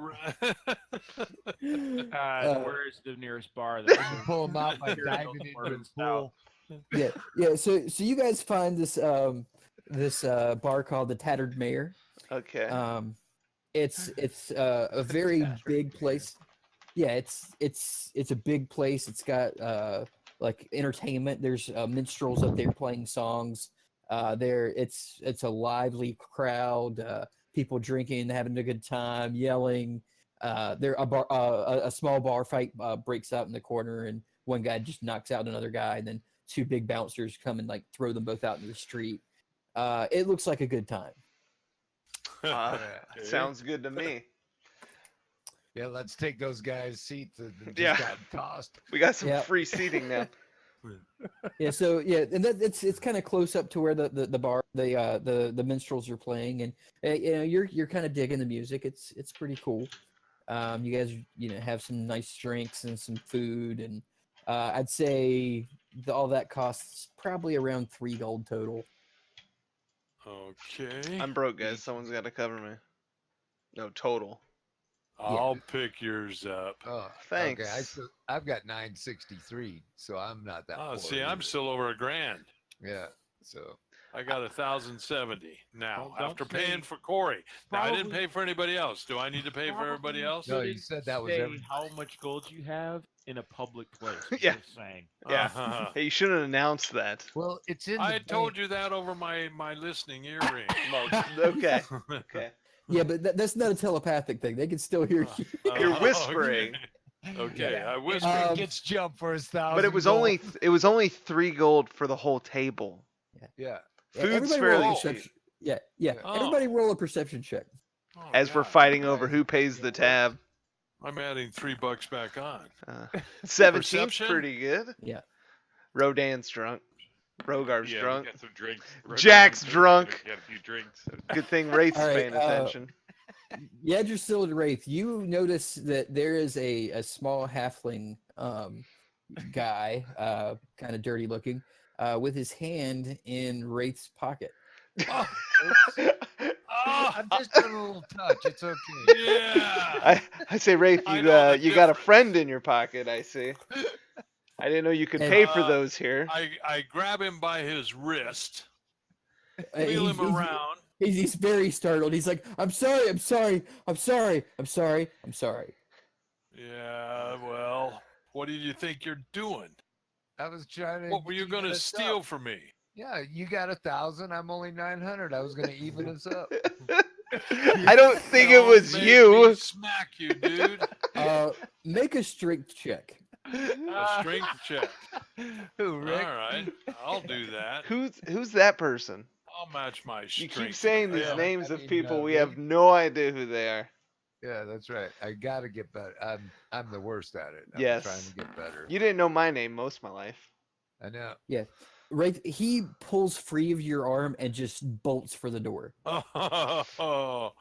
Where is the nearest bar? You That pull them out by Imperial diving into Bourbon the Stout. pool. Yeah. So you guys find this bar called the Tattered Mayor. Okay. It's a very big place. Yeah, it's a big place. It's got like entertainment. There's minstrels up there playing songs. It's a lively crowd. People drinking, having a good time, yelling. A small bar fight breaks out in the corner, and one guy just knocks out another guy, and then two big bouncers come and like throw them both out into the street. It looks like a good time. Sounds good to me. Yeah, let's take those guys' seats that just Yeah. got tossed. We got some Yeah. free seating now. Yeah, so and it's kind of close up to where the bar the minstrels are playing, and you're kind of digging the music. It's pretty cool. You guys have some nice drinks and some food, and I'd say all that costs probably around 3 gold total. Okay. I'm broke, guys. Someone's got to cover me. No, total. I'll pick yours up. Oh, Thanks. Okay, I've got 963, so I'm not that. Oh, poor see, I'm either. still over $1,000. Yeah. So I got 1,070 now Well, don't after say- paying for Corey. Now, I didn't Probably- pay for anybody else. Do I need to pay for everybody else? No, you Shouldn't said that was say every- how much gold you have in a public place. Yeah. Just saying. Yeah. Uh-huh. Hey, you shouldn't announce that. well, it's in. I told you that over my listening earring. Okay. Okay. Yeah, but that's not a telepathic thing. They can still hear you. You're Oh, whispering. Okay, Yeah. I whispered. Um, gets jumped for his 1,000. But it was gold. only 3 gold for the whole table. Yeah. Food's Everybody roll a fairly perception. cheap. Yeah. Oh. Everybody roll a perception check. Oh, As we're God. fighting over who pays the tab. I'm adding $3 back on. 17's Perception? pretty good. Yeah. Rodan's drunk. Rogar's Yeah, drunk. we got some drinks. Jack's Rogar's drunk. We got a few drinks. Good thing Wraith's All right, paying attention. Yggdrasil Wraith, you notice that there is a small halfling guy, kind of dirty looking, with his hand in Wraith's pocket. Oh, Oh, I'm just doing a little touch. It's okay. yeah. I say, Wraith, I you know the you got a difference. friend in your pocket. I see. I didn't know you could And- pay for those here. I grab him by his wrist, Uh, wheel he's- him he's- around. He's very startled. He's like, I'm sorry, I'm sorry, I'm sorry, I'm sorry, I'm sorry. Yeah, well, what did you think you're doing? I was trying to. What were you even going to us steal up. from me? Yeah, you got 1,000. I'm only 900. I was going to even us up. I don't think it Don't was make you. me smack you, dude. Make a strength check. A strength check. Who, Rick? All right, I'll do that. Who's that person? I'll match my strength. You keep saying these Yeah, names I of mean, people. We Rick- have no idea who they are. Yeah, that's right. I got to get better. I'm the worst at it. I'm Yes. trying to get better. You didn't know my name most of my life. I know. Right, he pulls free of your arm and just bolts for the door. Oh,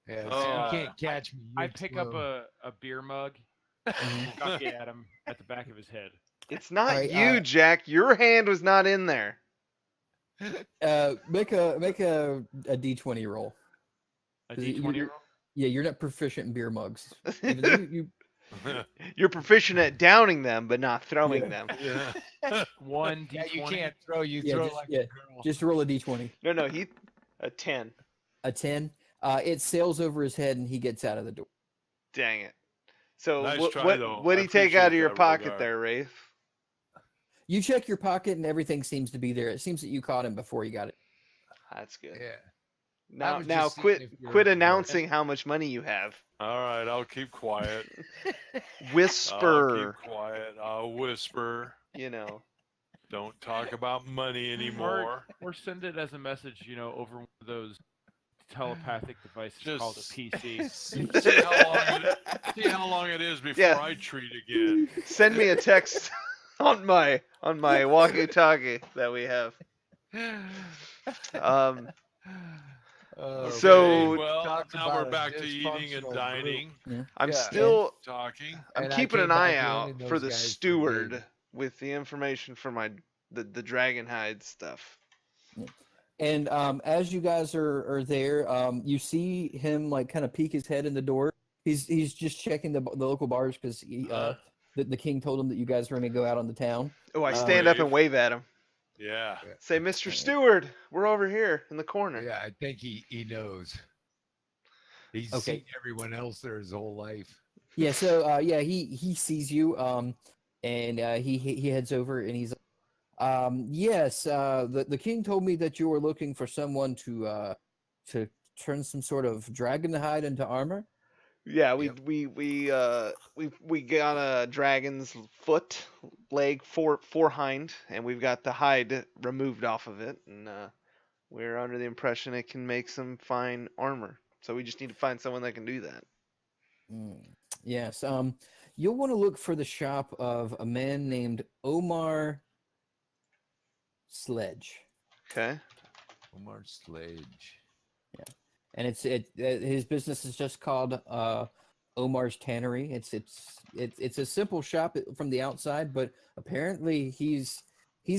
Yeah, so Oh. you can't catch me. I You're pick up slow. a beer mug, chuck it at him at the back of his head. It's not Alright, you, Jack. Your hand was not in there. Make a d20 roll. A Is it D20 you- roll. Yeah, you're not proficient in beer mugs. Even though you You're proficient at downing them, but not throwing Yeah. them. yeah. One D20. Yeah, you can't throw. You Yeah, throw just- like yeah, a girl. just roll a d20. No, a 10. A 10. It sails over his head and he gets out of the door. Dang it. So Nice what try, though. what I do you take out of appreciate your that, pocket Rogar. there, Wraith? You check your pocket and everything seems to be there. It seems that you caught him before you got it. That's good. Yeah. Now was now just seeing quit if you're quit aware. announcing how much money you have. All right, I'll keep quiet. Whisper, I'll keep quiet. I'll whisper. you know. Don't talk about money anymore. Or send it as a message, over one of those telepathic devices called a Just- PC. See how long it is before Yeah. I treat again. Send me a text on my walkie-talkie that we have. Oh, So- Okay, well, talks now we're about a back to eating and dysfunctional dining, I'm Yeah. still talking. I'm And I keeping came an eye back in out and for those the guys steward forgave. with the information for the dragon hide stuff. And as you guys are there, you see him like kind of peek his head in the door. He's just checking the local bars because the king told him that you guys were going to go out on the town. Oh, I stand up and wave at him. Yeah. Say, Mr. Steward, we're over here in the corner. Yeah, I think he knows. He's Okay. seen everyone else there his whole life. Yeah, so he sees you, and he heads over and he's yes, the king told me that you were looking for someone to turn some sort of dragon hide into armor. Yeah, Yep. we got a dragon's foot, leg, four hind, and we've got the hide removed off of it, and we're under the impression it can make some fine armor. So we just need to find someone that can do that. Yes, you'll want to look for the shop of a man named Omar Sledge. Okay. Omar Sledge. And his business is just called Omar's Tannery. It's a simple shop from the outside, but apparently he's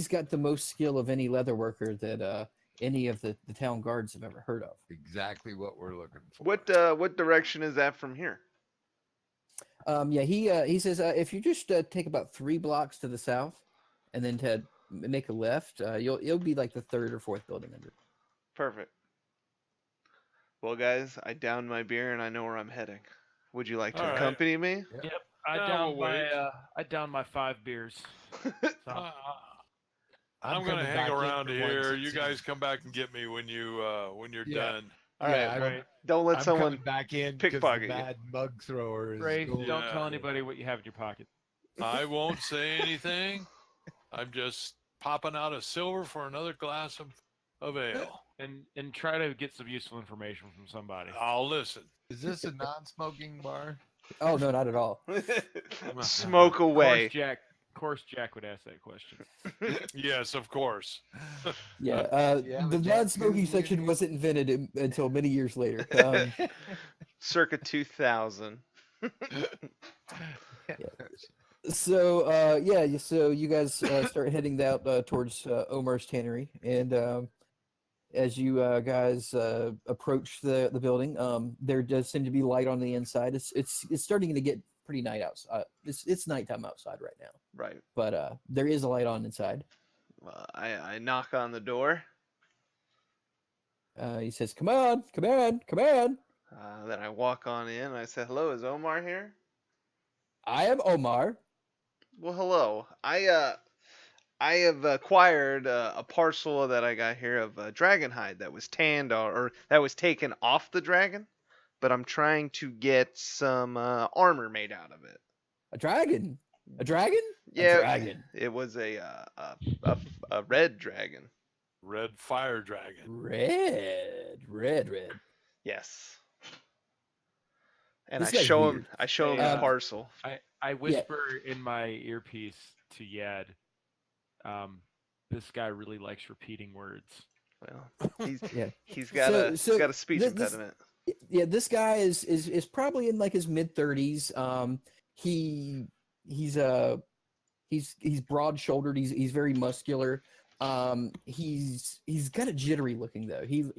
got the most skill of any leather worker that any of the town guards have ever heard of. Exactly what we're looking for. What direction is that from here? Yeah, he says if you just take about 3 blocks to the south, and then to make a left, you'll be like the 3rd or 4th building under. Perfect. Well, guys, I downed my beer and I know where I'm heading. Would you like to All right. accompany me? Yep. I No, downed we'll wait. I downed my 5 beers. So, Uh, I'm gonna coming hang back in around for here. You 116. guys come back and get me when you're Yeah. done. All Yeah, right. I'm- Don't let I'm someone. coming back in because the pickpocket you. bad mug thrower is Ray, going- don't tell Yeah. anybody what you have in your pocket. I won't say anything. I'm just popping out a silver for another glass of ale. And try to get some useful information from somebody. I'll listen. Is this a non-smoking bar? Oh no, not at all. Smoke Of away. course, Jack. Of course, Jack would ask that question. Yes, of course. Yeah, Yeah, the but Jack, non-smoking you- section wasn't invented until many years later. Circa 2000. So you guys start heading out towards Omar's tannery, and as you guys approach the building, there does seem to be light on the inside. It's starting to get pretty night outside. It's nighttime outside right now, Right. but there is a light on inside. I knock on the door. He says, "Come on, come on, come on! Then I walk on in and I say, "Hello, is Omar here?" I am Omar." Well, hello. I have acquired a parcel that I got here of dragon hide that was tanned or that was taken off the dragon, but I'm trying to get some armor made out of it. A dragon? A dragon? Yeah, A dragon. it was a red dragon. Red fire dragon. Red. Yes. And This I guy's show him weird. the parcel. I whisper in my earpiece to Yad, this guy really likes repeating words. Well, Yeah. he's got a speech this- impediment. Yeah, this guy is probably in like his mid-30s. He's broad-shouldered. He's very muscular. He's kind of jittery looking though. He's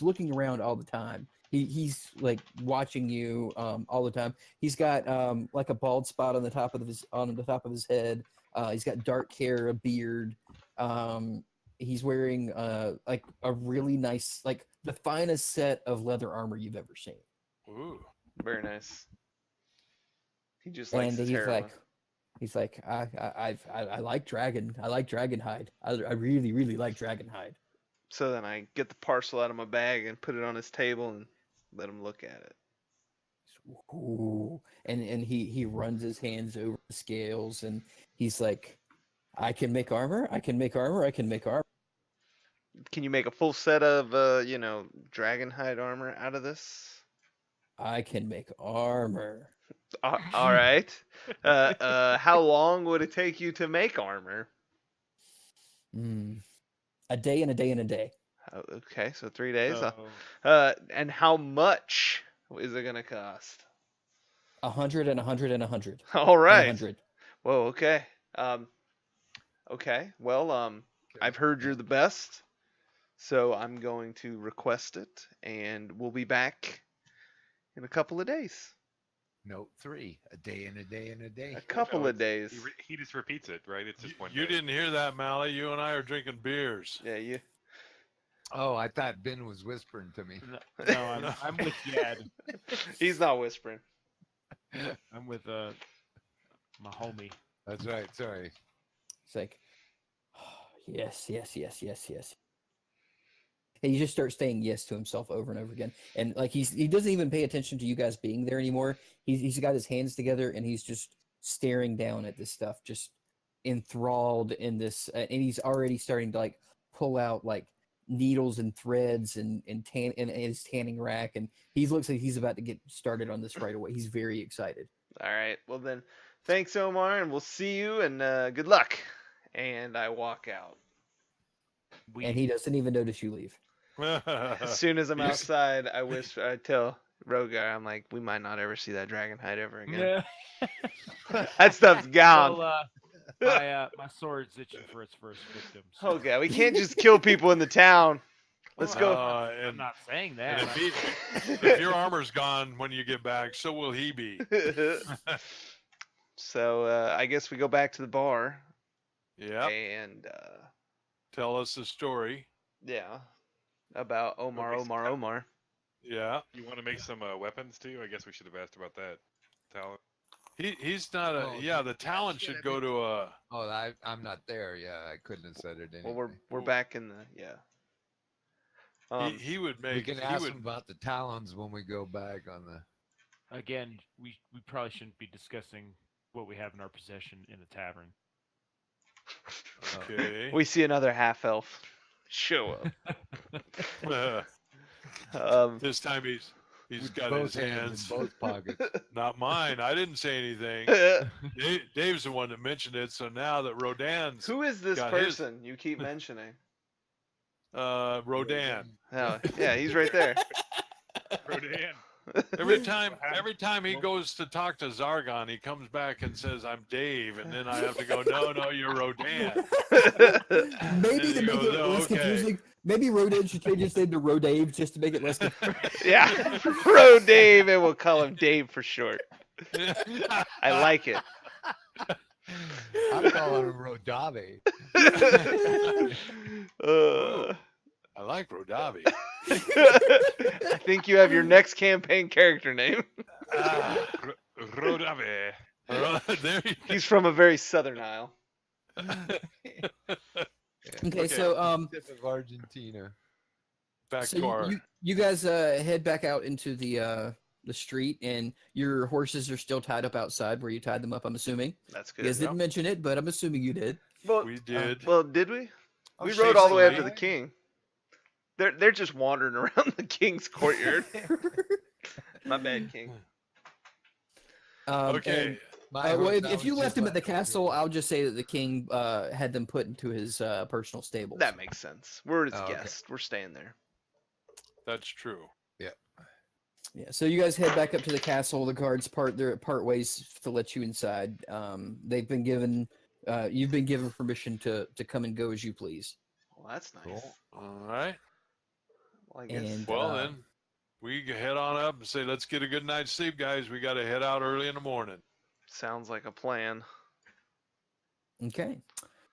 looking around all the time. He's like watching you all the time. He's got like a bald spot on the top of his head. He's got dark hair, a beard. He's wearing like a really nice, like the finest set of leather armor you've ever seen. Ooh. Very nice. He just likes And his heroin. he's like, I like dragon. I like dragon hide. I really, really like dragon hide. So then I get the parcel out of my bag and put it on his table and let him look at it. Ooh. And he runs his hands over the scales and he's like, I can make armor. I can make armor. I can make armor. Can you make a full set of dragon hide armor out of this? I can make armor. All right. How long would it take you to make armor? A day and a day and a day. Okay, so 3 days. So, And how much is it gonna cost? 100 and 100 and 100. All And right. 100. Whoa. Okay. Okay. Well, I've heard you're the best, so I'm going to request it, and we'll be back in a couple of days. Note 3, a day and a day and a day. A couple No, of days. He just repeats it, right? It's just one You day. didn't hear that, Mally. You and I are drinking beers. Yeah. You. Oh, I thought Ben was whispering to me. no, I'm with Yad. He's not whispering. I'm with my homie. That's right. Sorry. It's like, yes. And he just starts saying yes to himself over and over again. And like he doesn't even pay attention to you guys being there anymore. He's got his hands together and he's just staring down at this stuff, just enthralled in this. And he's already starting to like pull out like needles and threads and tan in his tanning rack. And he looks like he's about to get started on this right away. He's very excited. All right. Well then, thanks, Omar, and we'll see you. And good luck. And I walk out. And he doesn't even notice you leave. As soon as I'm outside, I tell Rogar, I'm like, we might not ever see that dragon hide ever again. Yeah. That stuff's gone. Well, my sword's itching for its first victim. So. Okay, we can't just kill people in the town. Let's Well, go. I'm And not saying and that. if your armor's gone when you get back, so will he be. So I guess we go back to the bar. Yeah. And Tell us the story. yeah, about Omar. Yeah. You want to make some weapons too? I guess we should have asked about that. Talent. He's not a. Oh, Yeah, the talent shit, should I go mean- to a. Oh, I'm not there. Yeah, I couldn't have said it. Well, Anyway. we're back in the He would make. we can he ask would. him about the talons when we go back on the. Again, we probably shouldn't be discussing what we have in our possession in a tavern. Okay. we see another half elf show up. This time he's He's With got both his hands. in both pockets. Not mine. I didn't say anything. Dave's the one that mentioned it. So now that Rodan's Who is this got his- person you keep mentioning? Rodan. Oh, yeah, he's right there. Rodan. Every time he goes to talk to Zargon, he comes back and says, "I'm Dave," and then I have to go, "No, you're Rodan." Maybe to he make goes, it "Oh, less okay." confusing, maybe Rodan should change his name to Rodave just to make it less confusing. Yeah, Ro Dave, and we'll call him Dave for short. I like it. I'm calling him Rodave. I like Rodavi. I think you have your next campaign character name. Rodave. There you He's from a very southern isle. Okay, so Tip of Argentina. back so to our. you guys head back out into the street, and your horses are still tied up outside where you tied them up. I'm assuming That's you guys good. didn't mention it, but I'm assuming you did. Well, We did. well, did we? Oh, We shit, rode all the way up so to the king. They're just wandering around the king's courtyard. My bad, king. Okay. and, My well, horse, I if you was left just him at the laughing. castle, I'll just say that the king had them put into his personal stables. That makes sense. We're his Oh, okay. guests. We're staying there. That's true. Yeah, so you guys head back up to the castle. The guards part ways to let you inside. They've been given, you've been given permission to come and go as you please. Well, that's nice. Cool. All right. Well, I guess. And Well, then we can head on up and say, "Let's get a good night's sleep, guys. We got to head out early in the morning." Sounds like a plan. okay,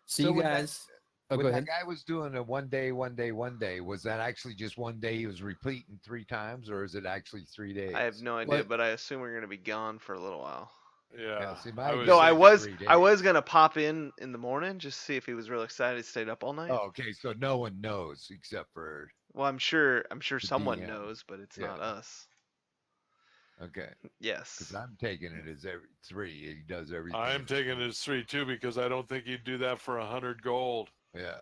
so So you when that- guys. Oh, when go that ahead. guy was doing a one day, was that actually just one day he was repeating 3 times, or is it actually 3 days? I have no idea, What? but I assume we're gonna be gone for a little while. Yeah. see, my idea No, I thinking was 3 I was days. gonna pop in the morning just to see if he was real excited. He stayed up all night. Oh, okay, so no one knows except for Well, I'm sure someone DM. knows, but it's Yeah. not us. okay, Yes. because I'm taking it as every 3. He does everything. I'm taking it as 3 too because I don't think he'd do that for 100 gold. Yeah.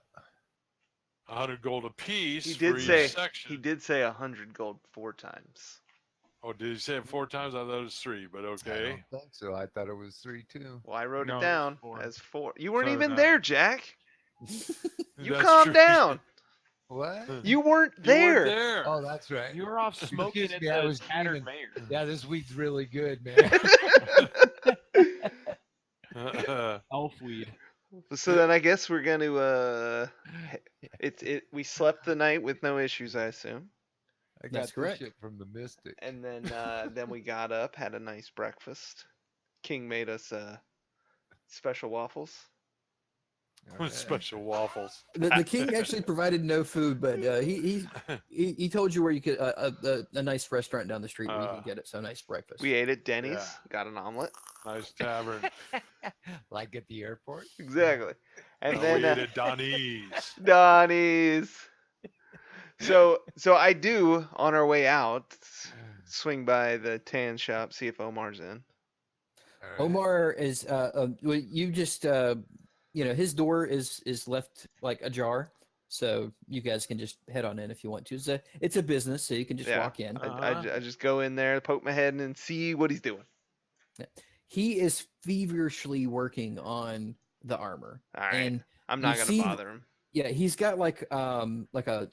100 gold apiece He for did each say section. he did say 100 gold 4 times. Oh, did he say it 4 times? I thought it was 3, but I okay. don't think so. I thought it was 3 too. Well, I wrote No, it it's down 4. as 4. You weren't So even did I. there, Jack. You That's calm true. down. What? You weren't You there. weren't there. Oh, that's right. You were off smoking Excuse at me, I the was tattered dreaming. mayor. Yeah, this weed's really good, man. Elfweed. So then I guess we're going to we slept the night with no issues, I assume. I got That's this correct. shit from the Mystic. And then we got up, had a nice breakfast. King made us special waffles. All right. Special waffles. The king actually provided no food, but he told you where you could a nice restaurant down the street where you can get it. So nice breakfast. We ate at Denny's, Yeah. got an omelet. Nice tavern. Like at the airport. Exactly. And We then ate at Donnie's. Donnie's. So I do on our way out swing by the tan shop, see if Omar's in. All right. Omar is well, you just his door is left like ajar, so you guys can just head on in if you want to. It's a business, so you can just Yeah. walk in. I just go in there, poke my head in, and see what he's doing. He is feverishly working on the armor, All right. and I'm not you gonna see- bother him. yeah, he's got like a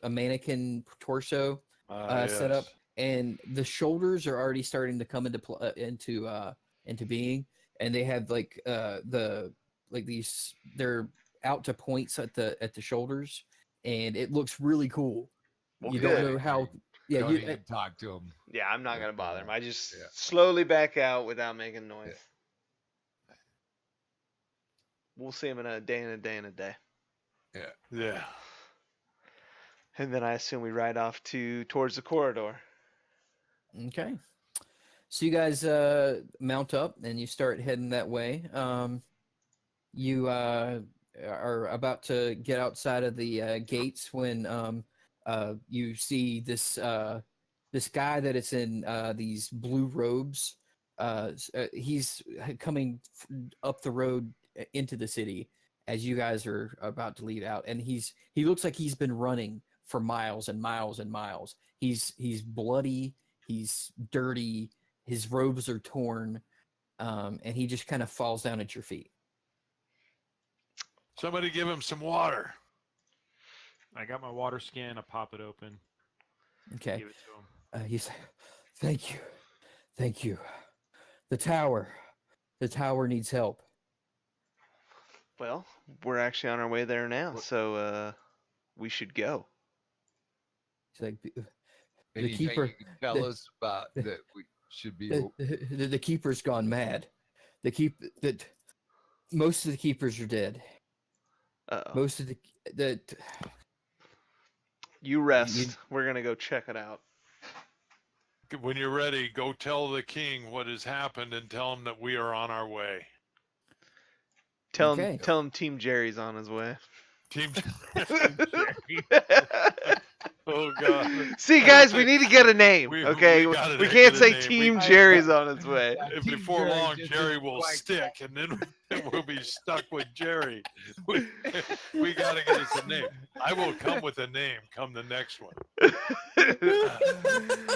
mannequin torso set up, Yes. and the shoulders are already starting to come into being, and they have like these, they're out to points at the shoulders, and it looks really cool. Well, You good. don't know how. Yeah, Don't you, even talk to him. Yeah, I'm not gonna bother him. I just Yeah. slowly back out without making noise. We'll see him in a day and a day and a day. Yeah. And then I assume we ride off towards the corridor. okay. So you guys mount up and you start heading that way. You are about to get outside of the gates when you see this guy that is in these blue robes. He's coming up the road into the city as you guys are about to lead out, and he looks like he's been running for miles and miles and miles. He's bloody. He's dirty. His robes are torn, and he just kind of falls down at your feet. Somebody give him some water. I got my water skin. I pop it open. Okay. Give it to him. He's, thank you. The tower needs help. Well, we're actually on our way there now, so we should go. He's like, Anything keeper- you can tell us about that we should be. the keeper's gone mad. Most of the keepers are dead. Uh-oh. Most of the You rest. We're gonna go check it out. When you're ready, go tell the king what has happened and tell him that we are on our way. Tell Okay. him Team Jerry's on his way. Team. Oh God! See, guys, we need to get a name. We Okay, gotta we get can't a say name. Team We- Jerry's on his way. If Team before Jerry long, just Jerry isn't will quite- stick, and then we'll be stuck with Jerry. We got to get us a name. I will come with a name. Come the next one.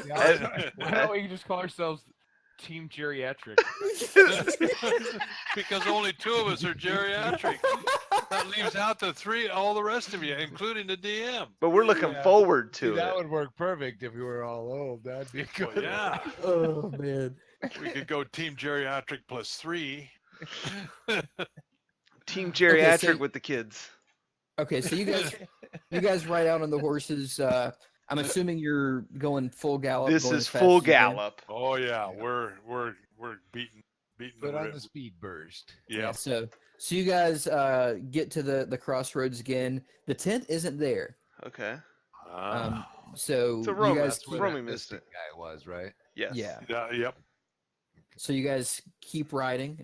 Why don't we just call ourselves Team Geriatric? Because only two of us are geriatric. That leaves out all the rest of you, including the DM. But we're looking Yeah. forward See, to that it. would work perfect if we were all old. That'd be Well, good. yeah, oh man. we could go Team Geriatric +3. Team Geriatric so- with the kids. Okay, so you guys ride out on the horses. I'm assuming you're going full gallop. This going is as fast full as you can. gallop. Oh yeah, we're beating But the on rib. the speed burst. Yeah. So you guys get to the crossroads again. The tent isn't there. Okay. Ah. So It's a you Roman. guys That's where Romy that missed mystic it. guy was, right? Yes. yeah. Yeah. Yep. So you guys keep riding.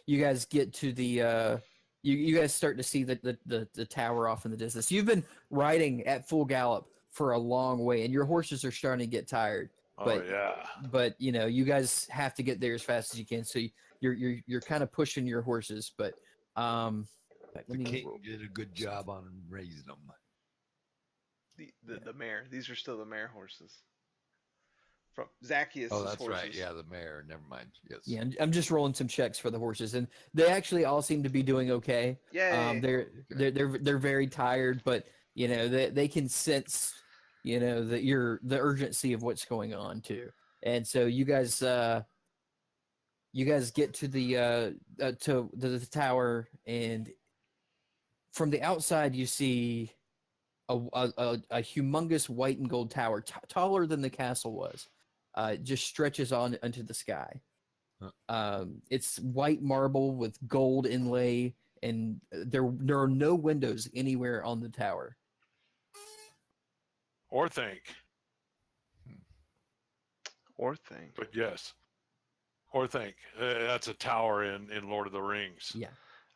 You guys get to the you guys start to see the tower off in the distance. You've been riding at full gallop for a long way, and your horses are starting to get tired. Oh But- yeah. But you guys have to get there as fast as you can. So you're kind of pushing your horses. But let The me king did a good job on raising them. The mare. These are still the mare horses. From Zacchaeus' Oh, that's horses. right. Yeah, the mayor. Never mind. Yes. yeah, I'm just rolling some checks for the horses, and they actually all seem to be doing okay. Yay. They're very tired, but they can sense the urgency of what's going on too. And so you guys get to the tower, and from the outside you see a humongous white and gold tower, taller than the castle was. Just stretches on into the sky. It's white marble with gold inlay, and there are no windows anywhere on the tower. Or think, Or thing. but yes. Or think. That's a tower in Lord of the Rings. Yeah.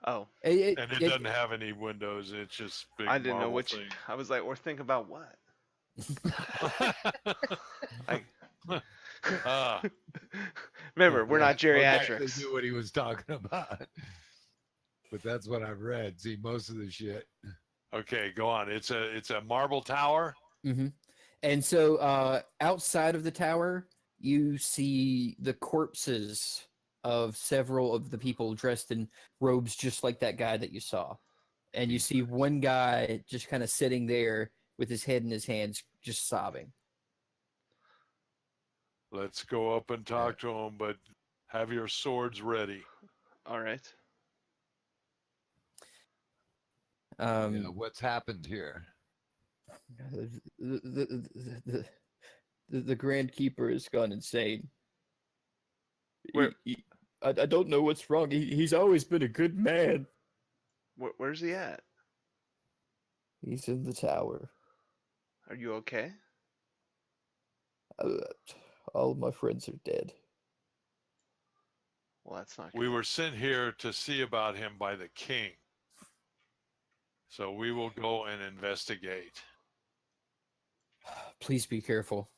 Oh, And it doesn't have any windows. It's just big. I didn't know marble which. thing. I was like, or think about what? Ah, Remember, we're not I geriatrics. knew what he was talking about. But that's what I've read. See, most of the shit. okay, go on. It's a marble tower. Mm-hmm. And so outside of the tower, you see the corpses of several of the people dressed in robes just like that guy that you saw. And you see one guy just kind of sitting there with his head in his hands, just sobbing. Let's go up and talk to him, but have your swords ready. All right. What's happened here? The Grand Keeper has gone insane. Where- I don't know what's wrong. He's always been a good man. Where's he at? He's in the tower. Are you okay? All of my friends are dead. Well, that's not. We good. were sent here to see about him by the king. So we will go and investigate. Please be careful.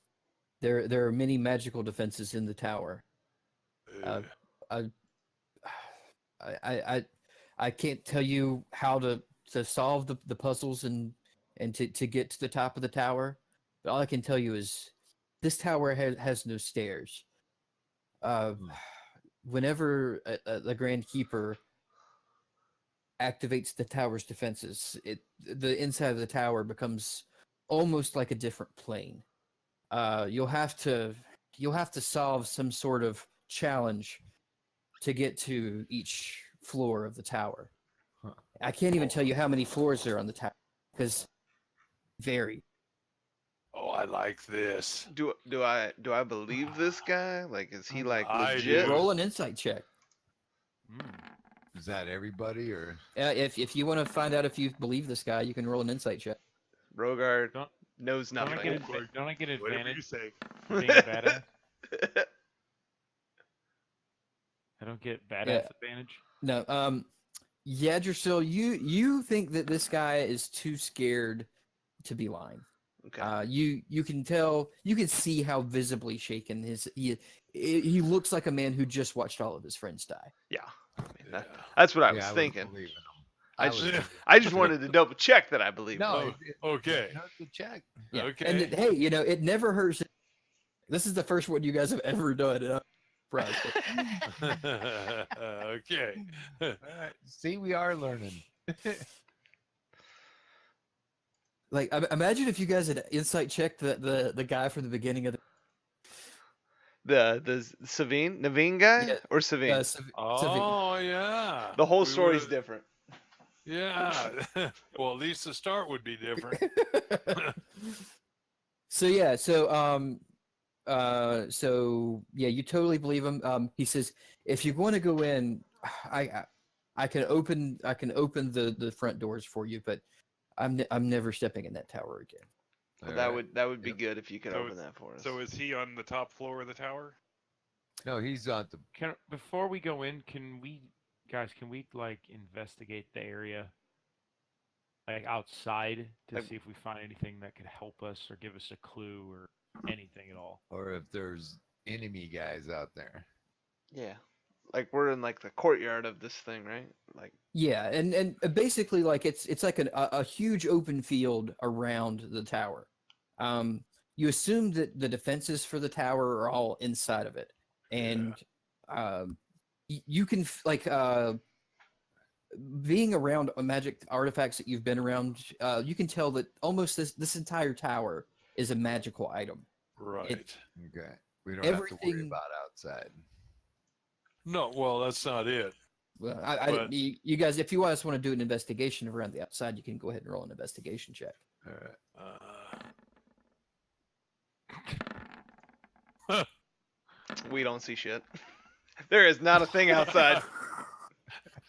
There are many magical defenses in the tower. Uh, I can't tell you how to solve the puzzles and to get to the top of the tower. But all I can tell you is this tower has no stairs. Whenever the Grand Keeper activates the tower's defenses, the inside of the tower becomes almost like a different plane. You'll have to solve some sort of challenge to get to each floor of the tower. Huh. I can't even tell you how many floors there are on the tower because vary. Oh, I like this. Do I believe this guy? Like, is he like I legit? do. Roll an insight check. Is that everybody or? If you want to find out if you believe this guy, you can roll an insight check. Rogard Don't- knows Don't I nothing. get Whatever you advantage say. for being a badass? I don't get badass advantage. No, Yggdrasil, you think that this guy is too scared to be lying. Okay. You can tell, you can see how visibly shaken he looks like a man who just watched all of his friends die. Yeah. I mean, that's what I was wouldn't thinking. believe in him. I was just- thinking- I just wanted to double check that I believe. No, Okay. it hurts to check. Yeah. Okay. And hey, it never hurts. This is the first one you guys have ever done. And I'm surprised. Okay. All right. See, we are learning. Like, imagine if you guys had insight checked the guy from the beginning of The Naveen guy Yeah, or Savine? Savine. Oh yeah. The whole We story's would've- different. Yeah. Well, at least the start would be different. So yeah, so you totally believe him. He says if you want to go in, I can open the front doors for you, but I'm never stepping in that tower again. Well, All that right. would be Yep. good if you could So open that for us. So is he on the top floor of the tower? No, he's on the. Before we go in, can we like investigate the area, like outside, to Like- see if we find anything that could help us or give us a clue or anything at all? Or if there's enemy guys out there. Yeah. Like we're in like the courtyard of this thing, right? Like Yeah, and basically like it's like a huge open field around the tower. You assume that the defenses for the tower are all inside of it, and you can being around magic artifacts that you've been around, you can tell that almost this entire tower is a magical item. Right. Okay. We don't have to worry Everything- about outside. No, well, that's not it. Well, But- you guys, if you guys want to do an investigation around the outside, you can go ahead and roll an investigation check. All right. we don't see shit. There is not a thing outside.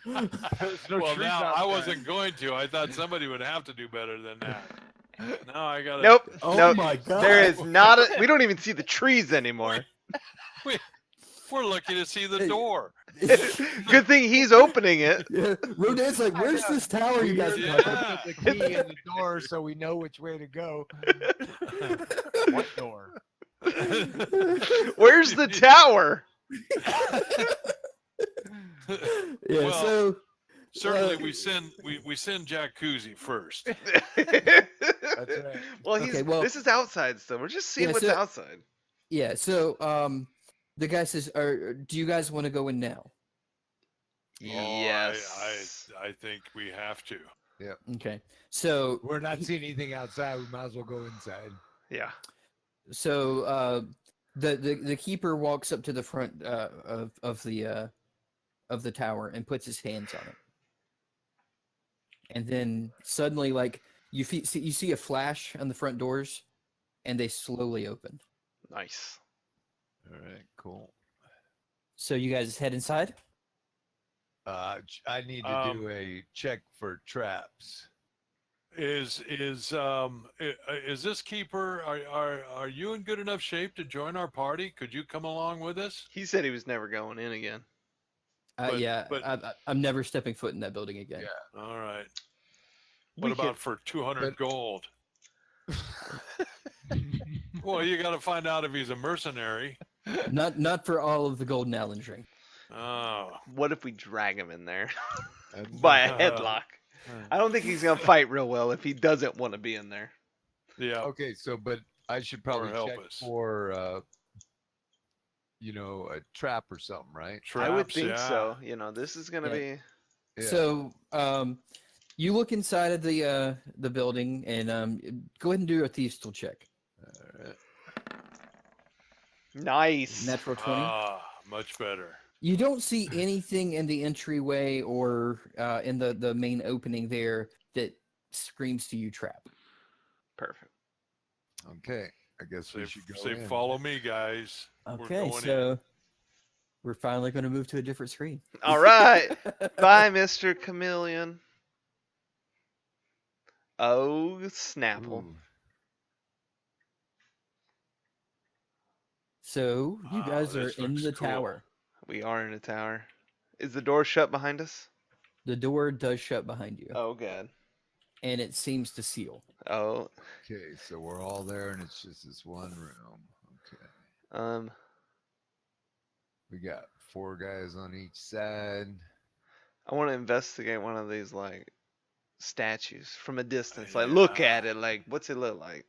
No well, trees now I outside. wasn't going to. I thought somebody would have to do better than that. Now I got to. Nope. Oh nope. my god! There is not a. We don't even see the trees anymore. We're lucky to see the Hey. door. Good thing he's opening it. Yeah, Rodin's like, where's this tower you guys are talking about? Yeah. Put the key in the door so we know which way to go. What door? Where's the tower? Yeah, Well, so Certainly, we send Jack Koozie first. That's right. Well, he's Okay, well- this is outside still. We're just seeing Yeah, what's so- outside. yeah, so the guy says, do you guys want to go in now? Yes. Oh, I think we have to. Okay, so We're not seeing anything outside. We might as well go inside. Yeah. so the keeper walks up to the front of the tower and puts his hands on it, and then suddenly, like you see a flash on the front doors, and they slowly open. Nice. All right, cool. So you guys head inside. I need to do a check for traps. Is this keeper? Are you in good enough shape to join our party? Could you come along with us? He said he was never going in again. But- Yeah, but- I'm never stepping foot in that building again. Yeah. All right. What We about for 200 but- gold? Well, you got to find out if he's a mercenary. Not for all of the golden Allen's ring. Oh, What if we drag him in there That's- by a headlock? Uh. I don't think he's gonna fight real well if he doesn't want to be in there. yeah. Okay, so but I should probably help check us. for a trap or something, right? I would Traps, think yeah. so. You know, this is gonna Yeah. be. Yeah. So you look inside of the building and go ahead and do a thieves tool check. Nice. Natural 20. Much better. You don't see anything in the entryway or in the main opening there that screams to you trap. Perfect. Okay. I guess we Say, should go say in. follow me, guys. We're Okay, going so we're finally going to move to a different screen. All right. Bye, Mr. Chameleon. Oh, Snapple. Ooh. So you guys are this in looks the cool. tower. We are in a tower. Is the door shut behind us? The door does shut behind you, Oh, God. and it seems to seal. Oh, Okay, so we're all there, and it's just this one room. Okay. We got 4 guys on each side. I want to investigate one of these like statues from a distance. Like, look Yeah. at it. Like, what's it look like?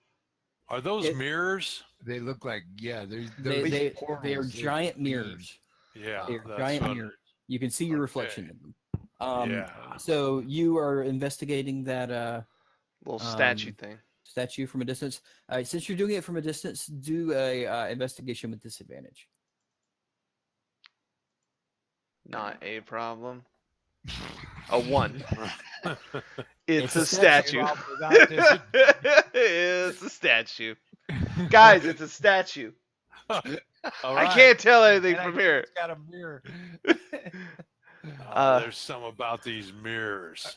Are those It- mirrors? They look like They they're they portals. they are They're giant beams. mirrors. Yeah, They're that's giant what- mirrors. You can see your Okay. reflection in them. Yeah. So you are investigating that Little statue Um, thing. statue from a distance. All right, since you're doing it from a distance, do a investigation with disadvantage. Not a problem. A 1. It's It's a a statue. statue. Off without dis- It's a statue. Guys, it's a statue. All I right. can't tell anything And I from think here. It's got a mirror. There's some about these mirrors.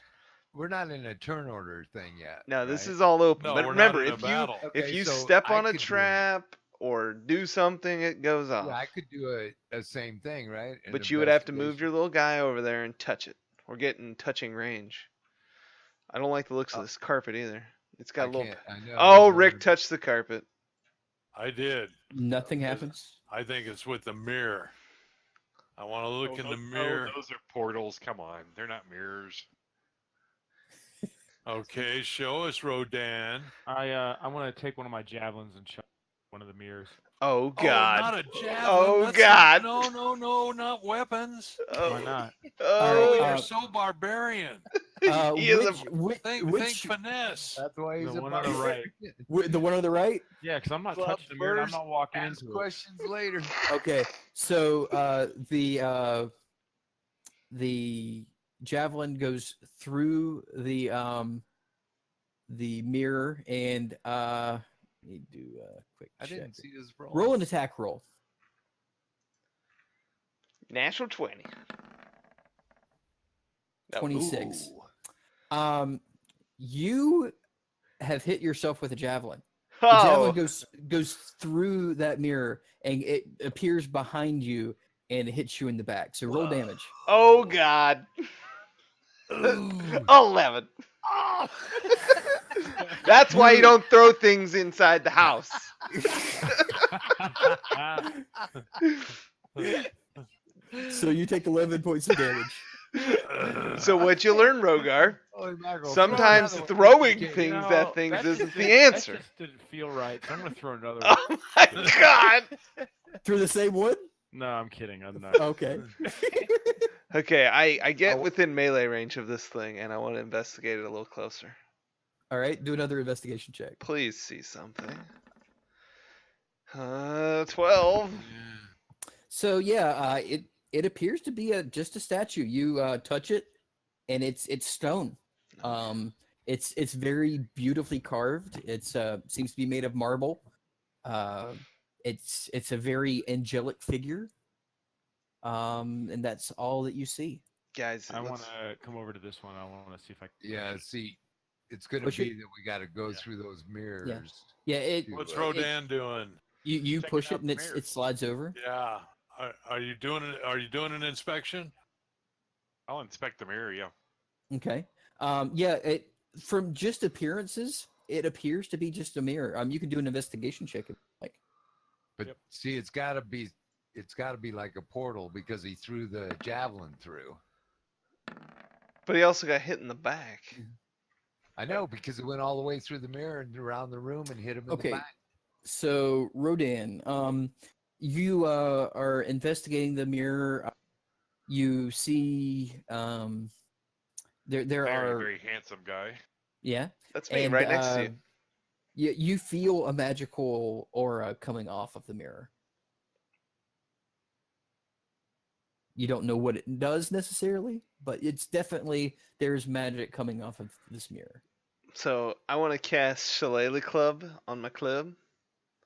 We're not in a turn order thing yet. No, this right? is all open. No, but we're remember, not in a if you battle. if Okay, you so step I on a could do- trap or do something, it goes off. Yeah, I could do a same thing, right? An But you would have to move investigation. your little guy over there and touch it, or get in touching range. I don't like the looks of this carpet either. It's got I a little. can't. I know. Oh, there's Rick one- touched the carpet. I did. Nothing Yes. happens. I think it's with the mirror. I want to look in the Oh, mirror. those are portals. Come on, they're not mirrors. Okay, show us, Rodan. I want to take one of my javelins and shot one of the mirrors. Oh God. Oh, not a javelin. Oh, That's God. No, not weapons. Oh, Why not? Oh, Oh, uh, you're so barbarian. he is a. Think finesse. That's why he's The a one on the right. The one on the right? Yeah, because I'm not Club touching the mirror. And I'm first, not walking Ask into it. questions later. Okay, so the javelin goes through the mirror and let me do a quick I check. didn't see this roll. Roll an attack roll. Natural 20. 26. Ooh. You have hit yourself with a javelin. The javelin Oh, goes through that mirror and it appears behind you and it hits you in the back. So roll damage. oh God. Ooh. 11. That's why you don't throw things inside the house. So you take 11 points of damage. So what you learn, Rogar? Holy mackerel, Sometimes throw another one. throwing Okay, things No, at things that isn't just the didn't- that answer. just didn't feel right. So I'm gonna throw another one. Oh my God. Through the same wood? No, I'm kidding. I'm not. Okay. Okay, I get Oh. within melee range of this thing, and I want to investigate it a little closer. All right, do another investigation check. Please see something. 12. So yeah, it appears to be just a statue. You touch it, and it's stone. It's very beautifully carved. It's seems to be made of marble. It's a very angelic figure. And that's all that you see. Guys, it I want looks- to come over to this one. I want to see if I can. Yeah, see, it's going to Push it. be that we got to go through those mirrors. Yeah, it What's It- Rodan doing? you Checking push out it and the it mirrors. slides over. Yeah. Are you doing it? Are you doing an inspection? I'll inspect the mirror. Yeah. Okay. Yeah, it from just appearances, it appears to be just a mirror. You can do an investigation check if you like. But Yep. see, it's got to be like a portal because he threw the javelin through. But he also got hit in the back. I know because it went all the way through the mirror and around the room and hit him in Okay. the back. So Rodan, you are investigating the mirror. You see, there Very, are, very handsome guy. yeah, That's me, and right next to you. you feel a magical aura coming off of the mirror. You don't know what it does necessarily, but it's definitely there's magic coming off of this mirror. So I want to cast Shillelagh Club on my club,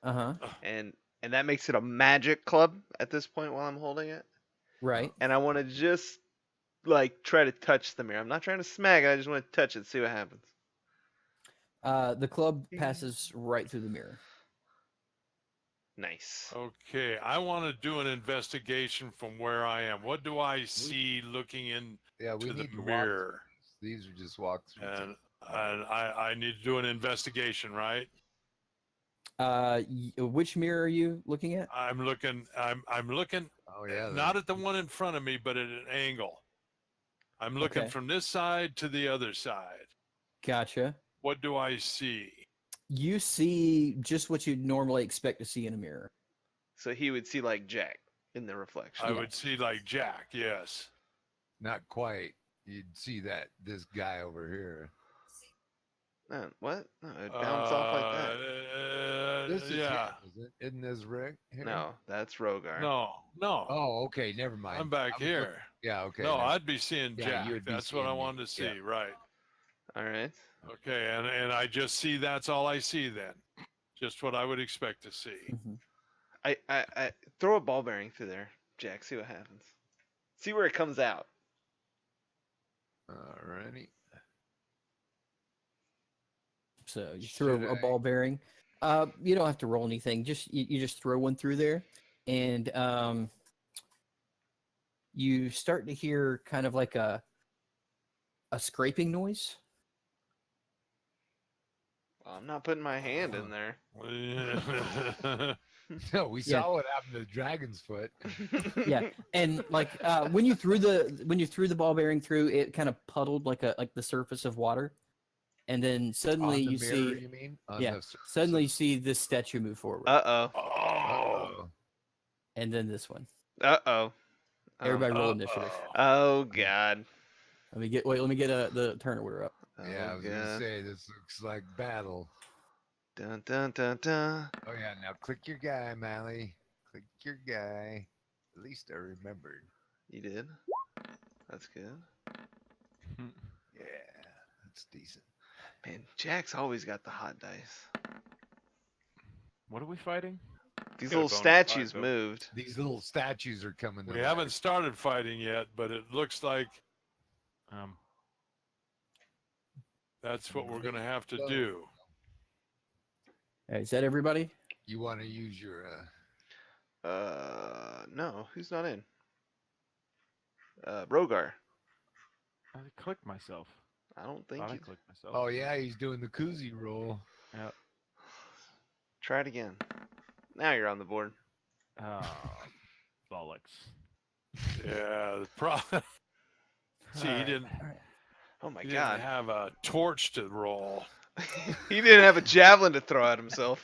Uh huh. and that makes it a magic club at this point while I'm holding it. Right. And I want to just like try to touch the mirror. I'm not trying to smack it. I just want to touch it, see what happens. The club passes right through the mirror. Nice. Okay, I want to do an investigation from where I am. What do I see looking in Yeah, we to the need to mirror? These are just walkthroughs. And I need to do an investigation, right? Which mirror are you looking at? I'm looking. I'm looking Oh yeah, not at the one in front of me, but at an angle. I'm looking Okay. from this side to the other side. Gotcha. What do I see? You see just what you'd normally expect to see in a mirror. So he would see like Jack in the reflection. I Yeah. would see like Jack. Yes. not quite. You'd see this guy over here. No, what? No, it bounced off like that. This is yeah. him, isn't it? Isn't this Rick? Here? No, that's Rogar. No. Oh, okay. Never mind. I'm back I was here. look- Yeah. Okay. No, never- I'd be seeing Yeah, Jack. you would be That's what I seeing me. wanted to see. Yeah. Right. All right. Okay. And I just see that's all I see then. Just what I would expect to see. Mhm. I throw a ball bearing through there, Jack. See what happens. See where it comes out. Alrighty. So you throw Should a I- ball bearing. You don't have to roll anything. Just you just throw one through there, and you start to hear kind of like a scraping noise. Well, I'm not putting my hand in there. No, we Yeah. saw what happened to Dragon's Foot. Yeah, and like when you threw the ball bearing through, it kind of puddled like the surface of water, and then suddenly On the you mirror, see you mean? On yeah, the surface suddenly of- you see this statue move forward, Uh-oh. Oh. Uh-oh. and then this one. Uh-oh. Everybody roll initiative. Oh, God. Let me get the turn order up. Oh, Yeah, I was gonna God. say this looks like battle. Dun, dun, dun, dun. Oh yeah, now click your guy, Mally. Click your guy. At least I remembered. You did? That's good. Yeah, that's decent. Man, Jack's always got the hot dice. What are we fighting? These Got a little bonus statues five, though. moved. These little statues are coming. We to haven't life. started fighting yet, but it looks like Um, that's what we're going to have to do. All right, is that everybody? You want to use your? No, who's not in? Rogar. I clicked myself. I don't think Thought I you. clicked myself. Oh yeah, he's doing the koozie roll. Yeah. Try it again. Now you're on the board. Oh, bollocks. Yeah. The problem. See, he Alright. didn't. Oh my He didn't God. have a torch to roll. He didn't have a javelin to throw at himself.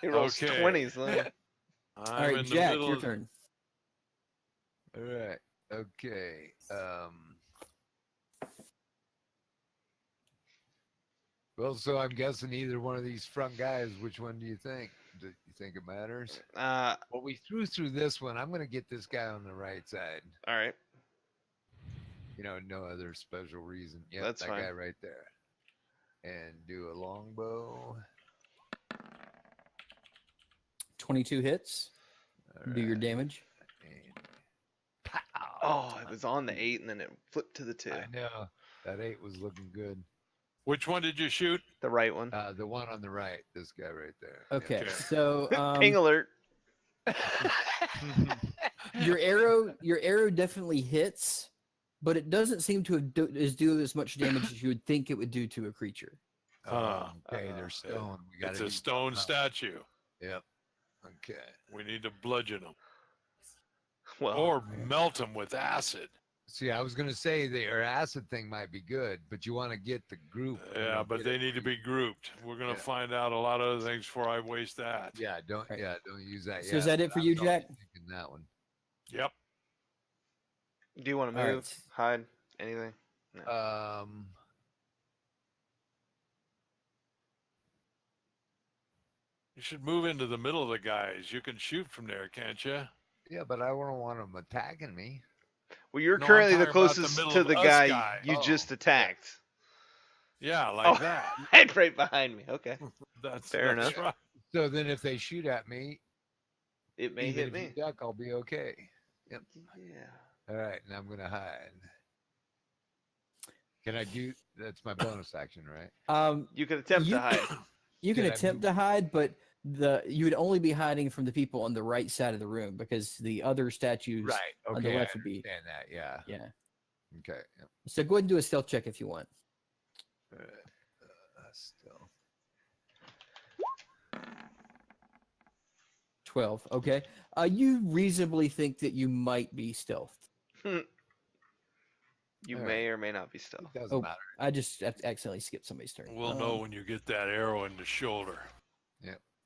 He rolls Okay. 20s then. I'm All right, in the Jack, middle your of- turn. All right. Okay. Well, so I'm guessing either one of these front guys. Which one do you think? Do you think it matters? All Well, we through this one. I'm gonna get this guy on the right side. right. You know, no other special reason. Yep, That's that fine. guy right there. And do a longbow. 22 hits. Do your Alright, damage. and pow! Oh, it was on the 8 and then it flipped to the 2. I know that 8 was looking good. Which one did you shoot? The right one. The one on the right, this guy right there. Yeah. Okay, Okay. so Ping alert. your arrow definitely hits, but it doesn't seem to do as much damage as you would think it would do to a creature. Okay, they're stone. We got It's a stone statue. Yep. Okay. We need to bludgeon them Well, or melt them with acid. See, I was gonna say their acid thing might be good, but you want to get the group. Yeah, but get they it need to be grouped. We're gonna Yeah. find out a lot of other things before I waste that. Yeah, don't Right. don't use that. So is yet, that it but for I you, was already Jack? thinking that one. Yep. Do you want to All move, right. hide, anything? You should move into the middle of the guys. You can shoot from there, can't you? Yeah, but I don't want them attacking me. Well, you're No, I'm currently the talking about the closest middle to of the us guy guy. you Oh, just yeah. attacked. Yeah, like Oh, that. and right behind me. Okay, That's Fair that's enough. right. So then, if they shoot at me, it may even hit if you me. duck, I'll be okay. Yep. Yeah. All right, and I'm gonna hide. Can I do? That's my bonus action, right? You can attempt You to hide. you can Did I attempt move- to hide, but you would only be hiding from the people on the right side of the room because the other statues Right. on Okay. the I left would be understand that. Yeah. yeah. Okay. Yep. So go ahead and do a stealth check if you want. Still. 12. Okay. You reasonably think that you might be stealthed. You All may or may not be stealth. It doesn't Oh, matter. I just accidentally skipped somebody's turn. We'll know when you get that arrow in the shoulder.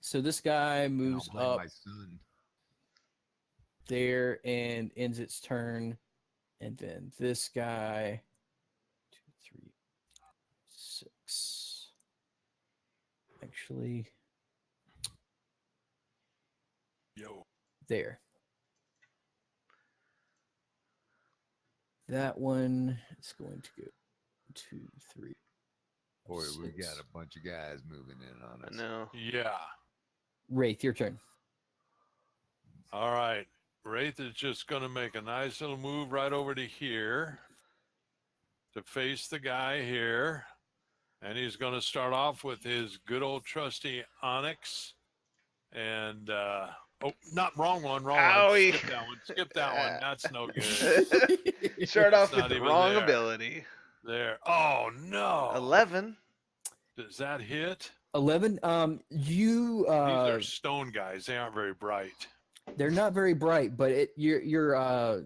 So this guy And I'll moves blame up my son. there and ends its turn. And then this guy, 2, 3, 6. Actually, Yo. there. That one is going to go 2, 3. Boy, we 6. got a bunch of guys moving in on I us. know. Yeah. Wraith, your turn. All right. Wraith is just going to make a nice little move right over to here to face the guy here. And he's going to start off with his good old trusty Onyx. And, oh, not wrong one, wrong Owie. one. Skip that one. Skip that one. That's no good. Start off It's with not the even wrong there. ability. There. Oh, no. 11. Does that hit? 11. These are stone guys. They aren't very bright. They're not very bright, but your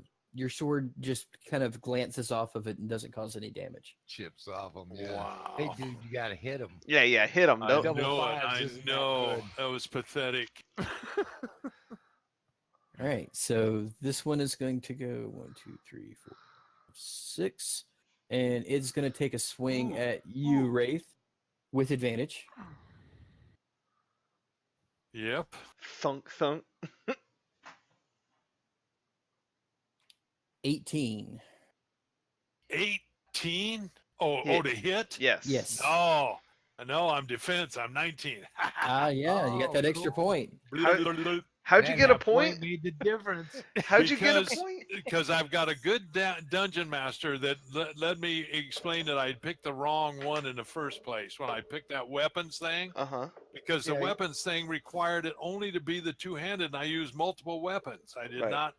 sword just kind of glances off of it and doesn't cause any damage. Chips off them. Yeah. Wow. Hey, dude, you gotta hit them. Yeah, hit him. I Don't. Double know it. fives I isn't that know. good. That was pathetic. All right, so this one is going to go 1, 2, 3, 4, 6, and it's going to take a swing at you, Wraith, with advantage. Yep. Thunk, thunk. 18. 18? Oh, Hit. to hit? Yes. Yes. No. No, I'm defense. I'm 19. Yeah, you got that extra point. How'd you Man, get a that point? made the difference. How'd you get a point? Because I've got a good dungeon master that let me explain that I picked the wrong one in the first place when I picked that weapons thing. Uh-huh. Because the Yeah. weapons thing required it only to be the two-handed, and I used multiple weapons. I did Right. not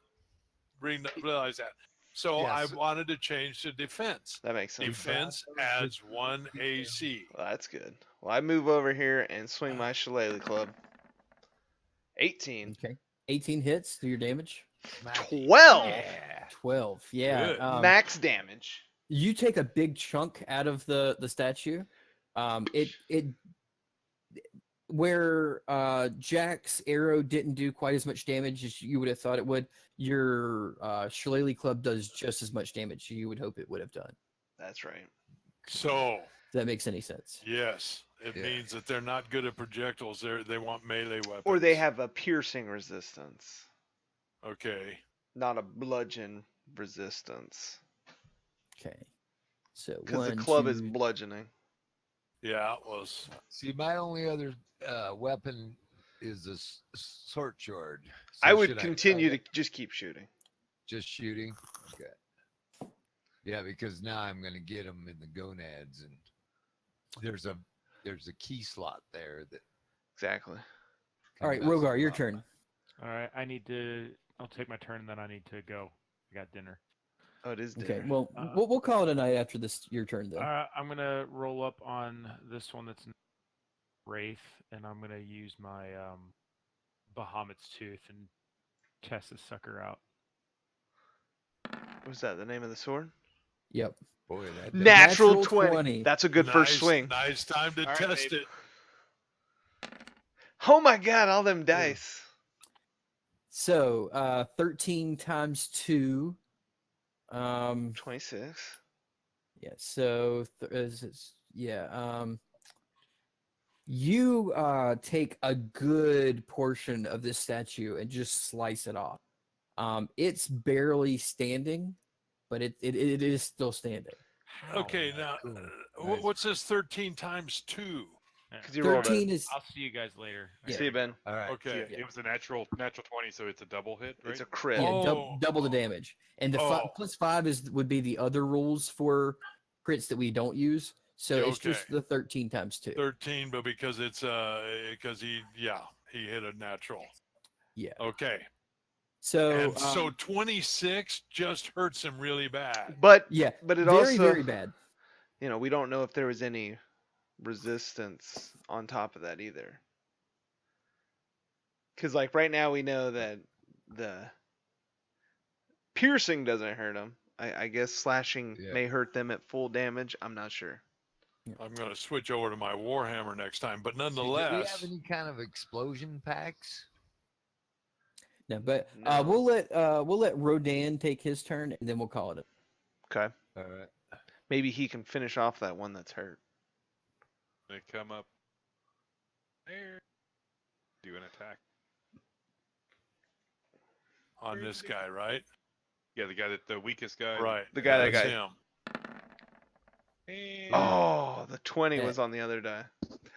realize that. So Yeah, I so- wanted to change to defense. That makes sense. Defense adds 1 AC. Well, that's good. Well, I move over here and swing my shillelagh club. 18. Okay. 18 hits. Do your damage. Smack. 12. Yeah. 12. Yeah. Good. Max damage. You take a big chunk out of the statue. It where Jack's arrow didn't do quite as much damage as you would have thought it would. Your shillelagh club does just as much damage you would hope it would have done. That's right. So, If that makes any sense. yes, it Yeah. means that they're not good at projectiles. They want melee weapons. Or they have a piercing resistance, Okay. not a bludgeon resistance. Okay. So Because the 1, club is 2, bludgeoning. Yeah, it was. See, my only other weapon is a short sword. So I would should continue try to just keep shooting. just shooting. Okay. Yeah, because now I'm gonna get them in the gonads, and there's a key slot there that. Exactly. All right, can mess Rogar, them your up. turn. All right, I'll take my turn, and then I need to go. I got dinner. Oh, it is Okay. dinner. Well, we'll call it a night after this. Your turn, though. I'm gonna roll up on this one that's Wraith, and I'm gonna use my Bahamut's tooth and test this sucker out. Was that the name of the sword? Yep. Boy, that Natural Natural 20. 20. That's a good first swing. Nice time to All right, test babe. it. Oh my god, all them dice. So 13 times 2. 26. Yeah. So you take a good portion of this statue and just slice it off. It's barely standing, but it is still standing. Okay, now cool. Nice. what's this 13 times 2? Because you rolled 13 a. is I'll see you guys later. Yeah. See you, Ben. All right. Okay. Yeah, it was a natural 20, so it's a double hit, right? It's a crit. yeah, Oh. double the damage, and the Oh. plus 5 would be the other rules for crits that we don't use. So Yeah, it's just okay. the 13 times 2. 13, but because it's because he hit a natural. Yeah. Okay. So And so 26 just hurts him really bad. But yeah, but it very also very bad. you know, we don't know if there was any resistance on top of that either. Because like right now we know that the piercing doesn't hurt them. I guess slashing Yeah. may hurt them at full damage. I'm not sure. I'm going to switch over to my Warhammer next time, but See, do we nonetheless, have any kind of explosion packs? No, but No. we'll let Rodan take his turn, and then we'll call it. Okay. All right. Maybe he can finish off that one that's hurt. They come up there. Do an attack. on this guy, right? Yeah, the weakest guy. Right. The guy that That's got- him. And Oh, the 20 Yeah. was on the other die.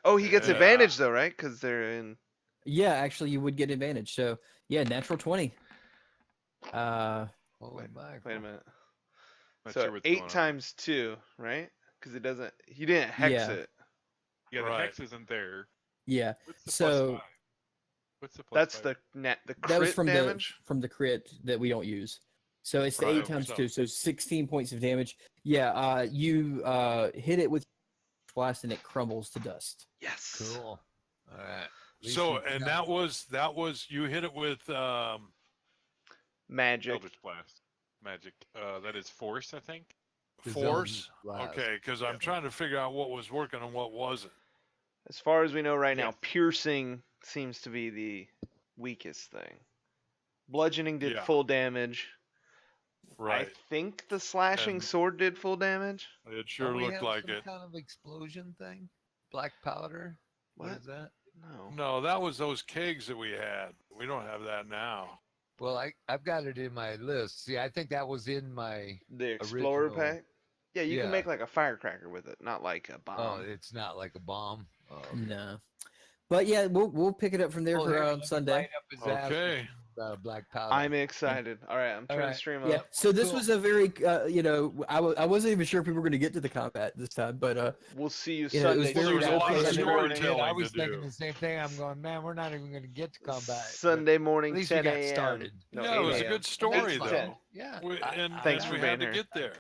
Oh, he gets Yeah. advantage though, right? Because they're in. Yeah, actually, you would get advantage. So yeah, natural 20. Holy Wait mackerel. a minute. not So sure what's 8 going on. times 2, right? Because it doesn't. He didn't hex Yeah. it. Yeah, the Right. hex isn't there. Yeah, What's the So- plus 5? What's the plus That's 5? the crit that was from damage. the crit that we don't use. So it's the Right, 8 times so- 2, so 16 points of damage. Yeah, you hit it with blast and it crumbles to dust. Yes. Cool. All right. At least So we and got- that was you hit it with Magic. Eldritch Blast. Magic. That is force, I think. the force. Eldritch Blast. Okay, because I'm trying to figure out what was working and what wasn't. As far as we know right now, Yes. piercing seems to be the weakest thing. Bludgeoning did Yeah. full damage. Right. I think the slashing And- sword did full damage. It sure Don't we looked have like some it. kind of explosion thing? Black powder? What What? is that? No. No, that was those kegs that we had. We don't have that now. Well, I've got it in my list. See, I think that was in my. The explorer Original- pack. Yeah, you Yeah. can make like a firecracker with it, not like a Oh, bomb. it's not like a bomb. Oh, okay. No, but yeah, we'll pick it up from there Oh, for there, on let me Sunday. light up his ass with Okay. some, black powder. I'm excited. All right, I'm trying Alright. to stream Yeah. up. So this Cool. was a very, I wasn't even sure if we were going to get to the combat this time, but We'll see you Yeah, it was Sunday. very There was a lot of Sunday morning. storytelling. I was to thinking do. the same thing. I'm going, man, we're not even going to get to combat. but Sunday morning, at least we 10 got a.m. started. No, Yeah, it 8 was a a.m. good story It's though. 10. Yeah. We, and Thanks and for we had being to here. get there.